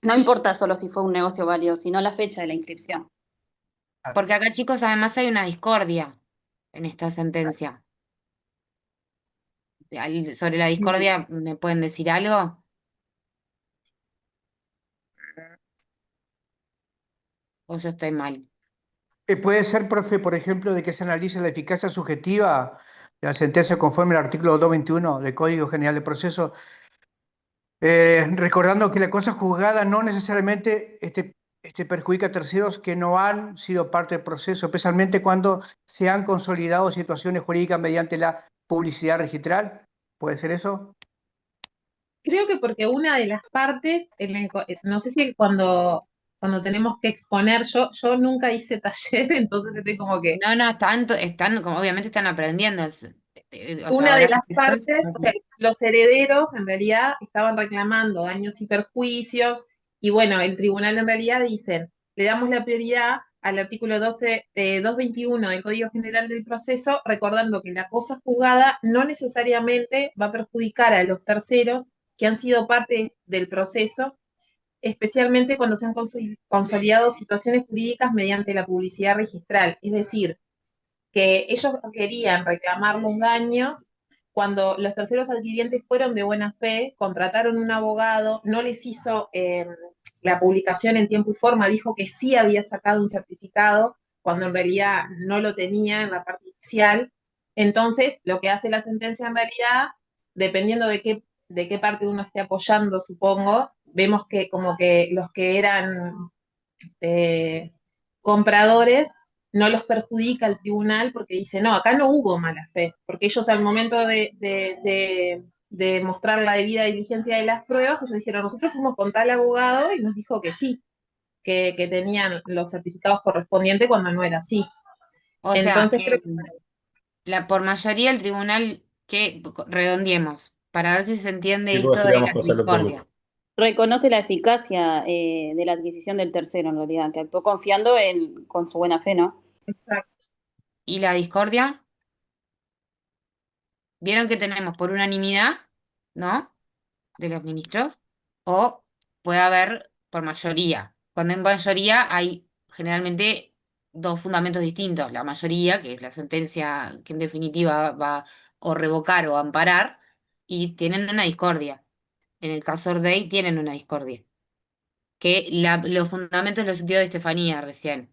No importa solo si fue un negocio válido, sino la fecha de la inscripción. Porque acá, chicos, además hay una discordia en esta sentencia. Sobre la discordia, ¿me pueden decir algo? ¿O yo estoy mal? puede ser, profe, por ejemplo, de que se analice la eficacia subjetiva de la sentencia conforme al artículo 221 del Código General de Proceso, recordando que la cosa juzgada no necesariamente perjudica a terceros que no han sido parte del proceso, especialmente cuando se han consolidado situaciones jurídicas mediante la publicidad registral. ¿Puede ser eso? Creo que porque una de las partes, no sé si cuando tenemos que exponer, yo nunca hice taller, entonces estoy como que No, no, están, como obviamente están aprendiendo. O sea, una de ahora las después, partes, o sea, los herederos en realidad estaban reclamando daños y perjuicios, y bueno, el tribunal en realidad dicen, le damos la prioridad al artículo 12, 221 del Código General del Proceso, recordando que la cosa juzgada no necesariamente va a perjudicar a los terceros que han sido parte del proceso, especialmente cuando se han consolidado situaciones jurídicas mediante la publicidad registral. Es decir, que ellos querían reclamar los daños cuando los terceros adquirientes fueron de buena fe, contrataron un abogado, no les hizo la publicación en tiempo y forma, dijo que sí había sacado un certificado, cuando en realidad no lo tenía en la parte inicial. Entonces, lo que hace la sentencia en realidad, dependiendo de qué parte uno esté apoyando, supongo, vemos que como que los que eran compradores no los perjudica el tribunal porque dice, no, acá no hubo mala fe, porque ellos al momento de mostrar la debida diligencia de las pruebas, ellos dijeron, nosotros fuimos con tal abogado y nos dijo que sí, que tenían los certificados correspondientes cuando no era así. o sea, Entonces creo que que por mayoría el tribunal, que redondiemos, para ver si se entiende Chicos, esto así le de vamos la a pasar al otro discordia. grupo. Reconoce la eficacia de la adquisición del tercero, en realidad, que actuó confiando con su buena fe, ¿no? exacto. ¿Y la discordia? Vieron que tenemos por unanimidad, ¿no? De los ministros, o puede haber por mayoría. Cuando en mayoría hay generalmente dos fundamentos distintos. La mayoría, que es la sentencia que en definitiva va o revocar o amparar, y tienen una discordia. En el caso Ordey tienen una discordia. Que los fundamentos los dio de Estefanía recién.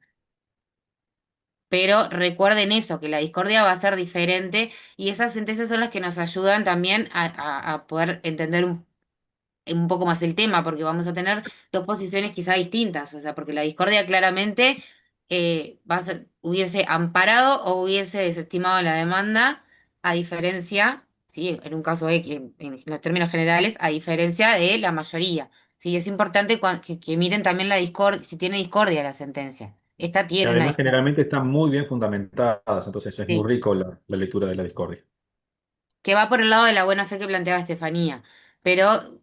Pero recuerden eso, que la discordia va a ser diferente y esas sentencias son las que nos ayudan también a poder entender un poco más el tema, porque vamos a tener dos posiciones quizá distintas, o sea, porque la discordia claramente hubiese amparado o hubiese desestimado la demanda, a diferencia, sí, en un caso X, en los términos generales, a diferencia de la mayoría. Sí, es importante que miren también la discordia, si tiene discordia la sentencia. Esta Y tiene una además, discordia. generalmente están muy bien fundamentadas, entonces es muy Sí. rico la lectura de la discordia. Que va por el lado de la buena fe que planteaba Estefanía. Pero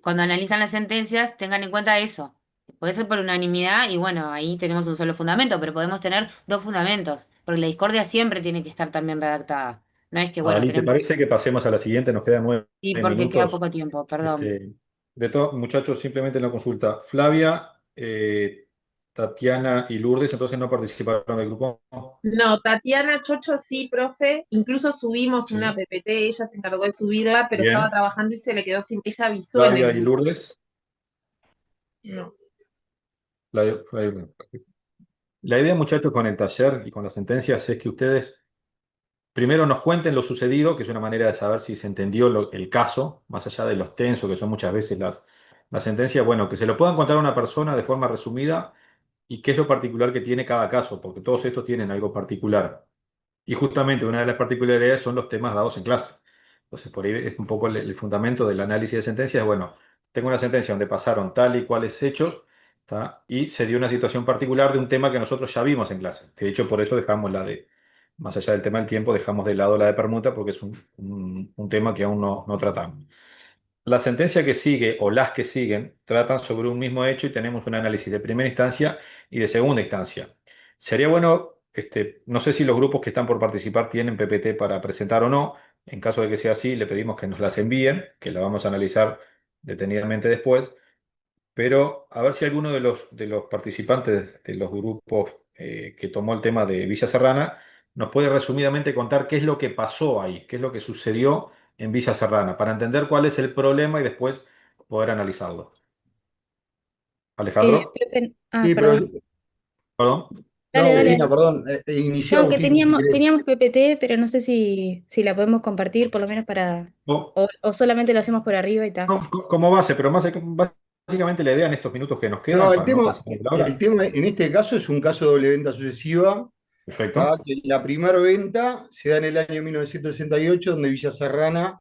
cuando analizan las sentencias, tengan en cuenta eso. Puede ser por unanimidad y bueno, ahí tenemos un solo fundamento, pero podemos tener dos fundamentos, porque la discordia siempre tiene que estar también redactada. No es que, bueno, Adalí, ¿te tenemos... parece que pasemos a la siguiente? Nos quedan nueve Sí, porque queda minutos. poco tiempo, perdón. De todos, muchachos, simplemente en la consulta. Flavia, Tatiana y Lourdes, entonces no participaron del grupo. No, Tatiana Chocho sí, profe. Incluso subimos una Sí. PPT, ella se encargó de subirla, pero estaba Bien. trabajando y se le quedó sin. Ella avisó en el Flavia y grupo. Lourdes. No. Flavia. La idea, muchachos, con el taller y con las sentencias es que ustedes primero nos cuenten lo sucedido, que es una manera de saber si se entendió el caso, más allá de los tensos que son muchas veces las sentencias. Bueno, que se lo puedan contar a una persona de forma resumida y qué es lo particular que tiene cada caso, porque todos estos tienen algo particular. Y justamente una de las particularidades son los temas dados en clase. Entonces, por ahí es un poco el fundamento del análisis de sentencias. Bueno, tengo una sentencia donde pasaron tal y cuales hechos, ¿tá? Y se dio una situación particular de un tema que nosotros ya vimos en clase. De hecho, por eso dejamos más allá del tema del tiempo, dejamos de lado la de permuta porque es un tema que aún no tratamos. La sentencia que sigue o las que siguen tratan sobre un mismo hecho y tenemos un análisis de primera instancia y de segunda instancia. Sería bueno, no sé si los grupos que están por participar tienen PPT para presentar o no. En caso de que sea así, le pedimos que nos las envíen, que la vamos a analizar detenidamente después. Pero a ver si alguno de los participantes de los grupos que tomó el tema de Villa Serrana nos puede resumidamente contar qué es lo que pasó ahí, qué es lo que sucedió en Villa Serrana, para entender cuál es el problema y después poder analizarlo. Alejandro, Sí, Perdón. perdón. no, Dale. Agustina, perdón. Inicia No, que Agustina si querés. teníamos PPT, pero no sé si la podemos compartir, por lo menos para. No, O solamente lo hacemos por arriba y tal. como base, pero básicamente la idea en estos minutos que nos quedan No, para no pasar de la el hora. tema en este caso es un caso de doble venta sucesiva. Perfecto. Que la primera venta se da en el año 1968, donde Villa Serrana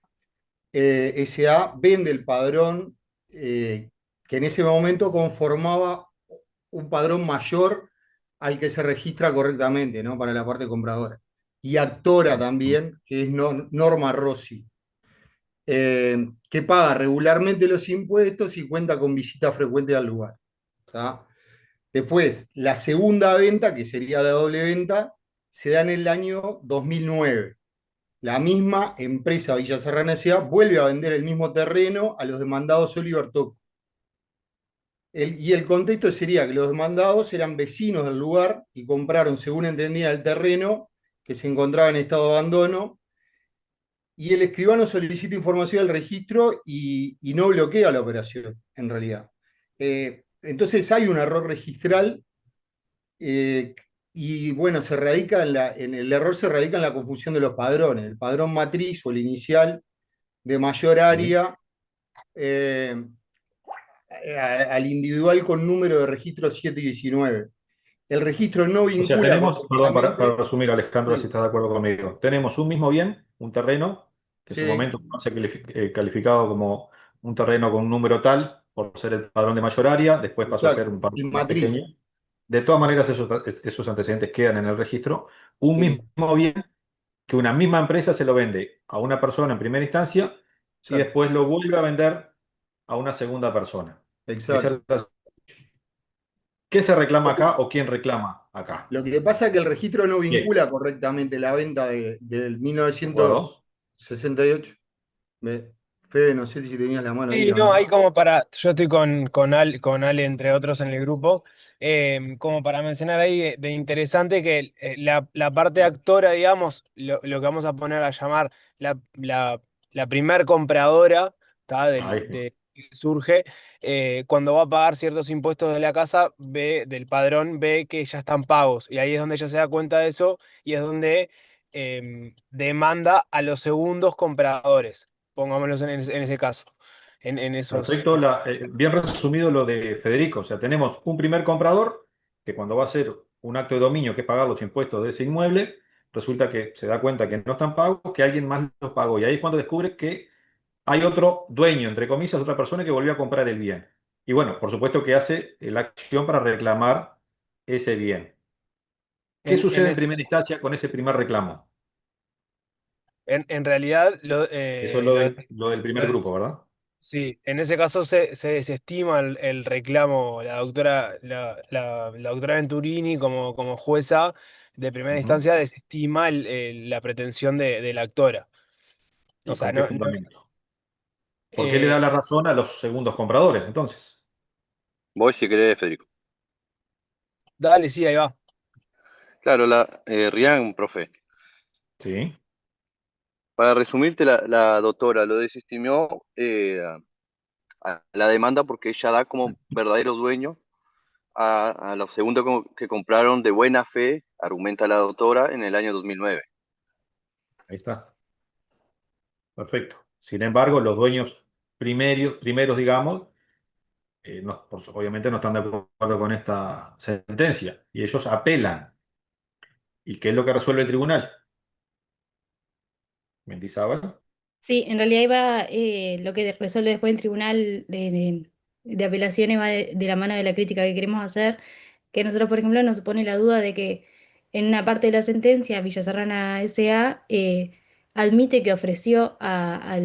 S.A. vende el padrón que en ese momento conformaba un padrón mayor al que se registra correctamente, ¿no? Para la parte compradora. Y actora también, que es Norma Rossi, que paga regularmente los impuestos y cuenta con visita frecuente al lugar. ¿Tá? Después, la segunda venta, que sería la doble venta, se da en el año 2009. La misma empresa Villa Serrana S.A. vuelve a vender el mismo terreno a los demandados Oliver Toc. Y el contexto sería que los demandados eran vecinos del lugar y compraron, según entendía, el terreno que se encontraba en estado de abandono, y el escribano solicita información del registro y no bloquea la operación, en realidad. Entonces hay un error registral y bueno, el error se radica en la confusión de los padrones. El padrón matriz o el inicial de mayor área al individual con número de registro 7 y 19. El registro no O sea, vincula tenemos, perdón, para correctamente. resumir, Alejandro, si estás de acuerdo conmigo, tenemos un mismo bien, un terreno, que en su Sí, momento se ha calificado como un terreno con un número tal, por ser el padrón de mayor área, después pasó a ser exacto. un padrón Y más matriz. pequeño. De todas maneras, esos antecedentes quedan en el registro. Un Sí, mismo bien que una misma empresa se lo vende a una persona en primera instancia y exacto. después lo vuelve a vender a una segunda persona. Esa es Exacto. ¿Qué se reclama acá o quién reclama acá? Lo que pasa es que el registro no Bien, vincula correctamente la venta del ¿de acuerdo? 1968. Fede, no sé si tenías la mano ahí Sí, o no, no. ahí yo estoy con Ale, entre otros, en el grupo, como para mencionar ahí de interesante que la parte actora, digamos, lo que vamos a poner a llamar la primer compradora, ¿tá? Ahí. Que surge, cuando va a pagar ciertos impuestos de la casa, del padrón, ve que ya están pagos, y ahí es donde ella se da cuenta de eso, y es donde demanda a los segundos compradores, pongámoslos en ese caso en esos. Perfecto, bien resumido lo de Federico. O sea, tenemos un primer comprador que cuando va a hacer un acto de dominio, que es pagar los impuestos de ese inmueble, resulta que se da cuenta que no están pagos, que alguien más los pagó. Y ahí es cuando descubre que hay otro dueño, entre comillas, otra persona que volvió a comprar el bien. Y bueno, por supuesto que hace la acción para reclamar ese bien. ¿Qué En sucede en ese- primera instancia con ese primer reclamo? en realidad, Eso es lo del primer grupo, ¿verdad? sí, en ese caso se desestima el reclamo, la doctora Venturini como jueza de primera Ujú. instancia desestima la pretensión de la actora. O ¿Y sea, con qué fundamento? ¿Por qué le da eh, la razón a los segundos compradores, entonces? Voy si querés, Federico. Dale, sí, ahí va. Claro, Rian, profe. Sí. Para resumirte, la doctora lo desestimó a la demanda porque ella da como verdadero dueño a los segundos que compraron de buena fe, argumenta la doctora, en el año 2009. Ahí está. Perfecto. Sin embargo, los dueños primeros, digamos, obviamente no están de acuerdo con esta sentencia y ellos apelan. ¿Y qué es lo que resuelve el tribunal? Mendizábal. Sí, en realidad iba, lo que resuelve después el tribunal de apelaciones va de la mano de la crítica que queremos hacer, que nosotros, por ejemplo, nos pone la duda de que en una parte de la sentencia, Villa Serrana S.A. Admite que ofreció a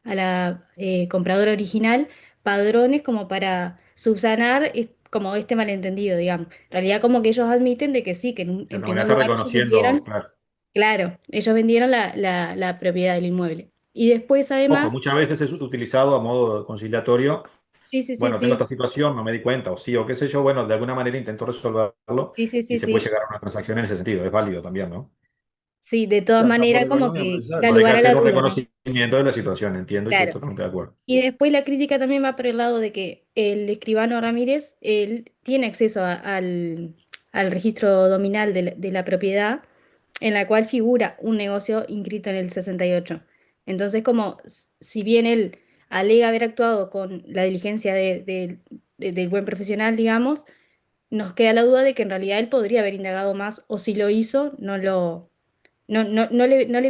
la compradora original padrones como para subsanar como este malentendido, digamos. En realidad como que ellos admiten de que sí, que De en alguna manera primer está lugar ellos reconociendo, vendieron. claro. Claro, ellos vendieron la propiedad del inmueble. Y después, Ojo, además, muchas veces es utilizado a modo conciliatorio. sí, sí, sí, Bueno, tengo esta sí, situación, no me di cuenta, o sí, o qué sé yo. Bueno, de alguna manera intento resolverlo sí, sí, y sí, se puede sí, llegar a una transacción en ese sentido. Es válido también, ¿no? sí, de todas Hasta por maneras, como economía que procesal. da Pero hay que lugar a la hacer un duda, ¿no? reconocimiento de la situación, entiendo y estoy Claro. totalmente de acuerdo. Y después la crítica también va por el lado de que el escribano Ramírez, él tiene acceso al registro dominal de la propiedad, en la cual figura un negocio inscrito en el 68. Entonces, como si bien él alega haber actuado con la diligencia del buen profesional, digamos, nos queda la duda de que en realidad él podría haber indagado más, o si lo hizo, no le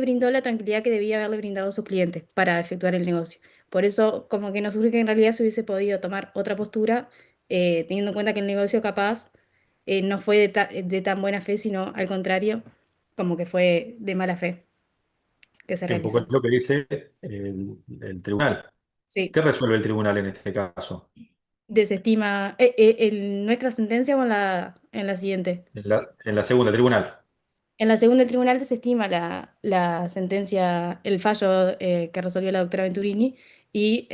brindó la tranquilidad que debía haberle brindado a sus clientes para efectuar el negocio. Por eso, como que nos surge que en realidad se hubiese podido tomar otra postura, teniendo en cuenta que el negocio capaz no fue de tan buena fe, sino al contrario, como que fue de mala fe que se Que un poco es realizó. lo que dice el tribunal. Sí, ¿Qué resuelve el tribunal en este caso? desestima nuestra sentencia o en la siguiente. En la segunda, el tribunal. En la segunda, el tribunal desestima la sentencia, el fallo que resolvió la doctora Venturini y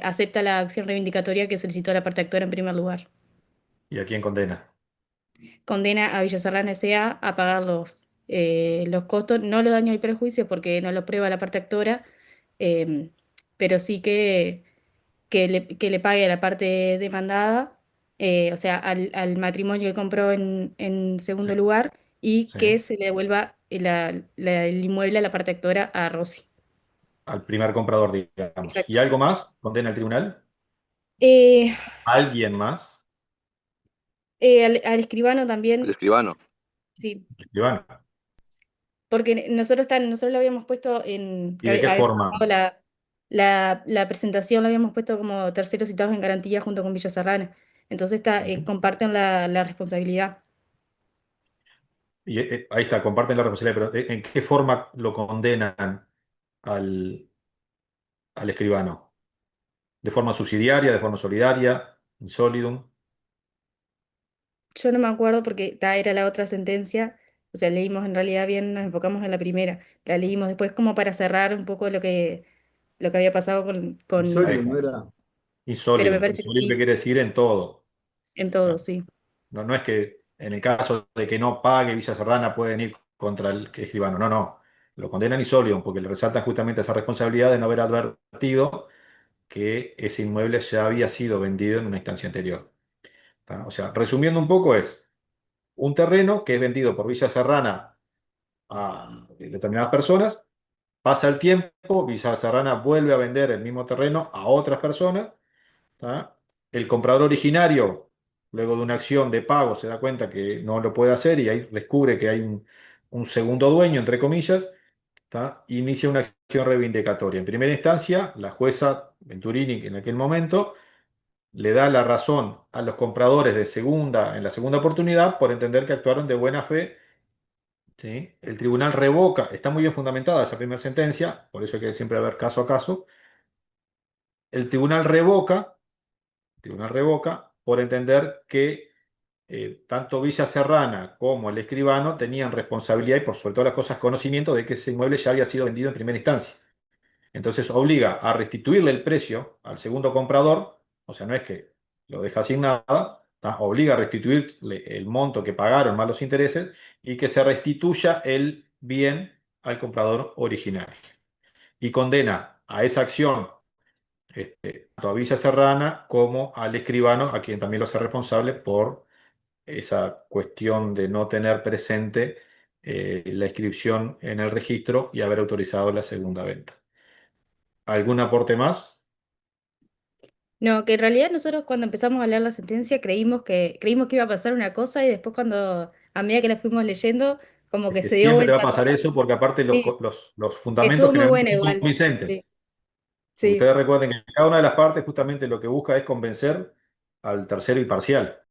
acepta la acción reivindicatoria que solicitó la parte actora en primer lugar. ¿Y a quién condena? Condena a Villa Serrana S.A. a pagar los costos, no los daños y perjuicios porque no lo prueba la parte actora, eh, pero sí que le pague a la parte demandada, o sea, al matrimonio que compró en segundo lugar, y Sí. que se le devuelva el inmueble a la parte actora a Rossi. Al primer comprador, digamos. ¿Y Exacto. algo más? ¿Condena el tribunal? Eh, ¿Alguien más? al escribano El también, escribano. sí, Iván. porque nosotros lo habíamos puesto en, ¿Y de qué habíamos forma? armado la presentación, la habíamos puesto como terceros citados en garantía junto con Villa Serrana. Entonces Sí. comparten la responsabilidad. Y ahí está, comparten la responsabilidad, pero ¿en qué forma lo condenan al, al escribano? ¿De forma subsidiaria, de forma solidaria, in solidum? Yo no me acuerdo porque era la otra sentencia, o sea, leímos en realidad bien, nos enfocamos en la primera, la leímos después como para cerrar un poco lo que había pasado Ahí Insólito, está. ¿no era? In pero me solidum. In parece que solidum, ¿qué sí, quiere decir? En todo. en todo, sí. No, no es que en el caso de que no pague Villa Serrana pueden ir contra el escribano. No, no. Lo condenan in solidum porque le resaltan justamente esa responsabilidad de no haber advertido que ese inmueble ya había sido vendido en una instancia anterior. ¿Tá? O sea, resumiendo un poco es un terreno que es vendido por Villa Serrana a determinadas personas, pasa el tiempo, Villa Serrana vuelve a vender el mismo terreno a otras personas. ¿Tá? El comprador originario, luego de una acción de pago, se da cuenta que no lo puede hacer y ahí descubre que hay un segundo dueño, entre comillas. ¿Tá? Inicia una acción reivindicatoria. En primera instancia, la jueza Venturini, en aquel momento, le da la razón a los compradores en la segunda oportunidad por entender que actuaron de buena fe. ¿Sí? El tribunal revoca, está muy bien fundamentada esa primera sentencia, por eso hay que siempre ver caso a caso. El tribunal revoca por entender que tanto Villa Serrana como el escribano tenían responsabilidad y por sobre todas las cosas conocimiento de que ese inmueble ya había sido vendido en primera instancia. Entonces obliga a restituirle el precio al segundo comprador, o sea, no es que lo deja sin nada, obliga a restituir el monto que pagaron más los intereses y que se restituya el bien al comprador original. Y condena a esa acción tanto a Villa Serrana como al escribano, a quien también lo hace responsable por esa cuestión de no tener presente la inscripción en el registro y haber autorizado la segunda venta. ¿Algún aporte más? No, que en realidad nosotros cuando empezamos a leer la sentencia creímos que iba a pasar una cosa y después a medida que la fuimos leyendo, como que se dio Siempre te va a vuelta pasar todo. eso porque aparte Sí, los fundamentos estuvo muy buena generalmente son igual. convincentes. Sí, sí. Ustedes recuerden que cada una de las partes justamente lo que busca es convencer al tercero imparcial.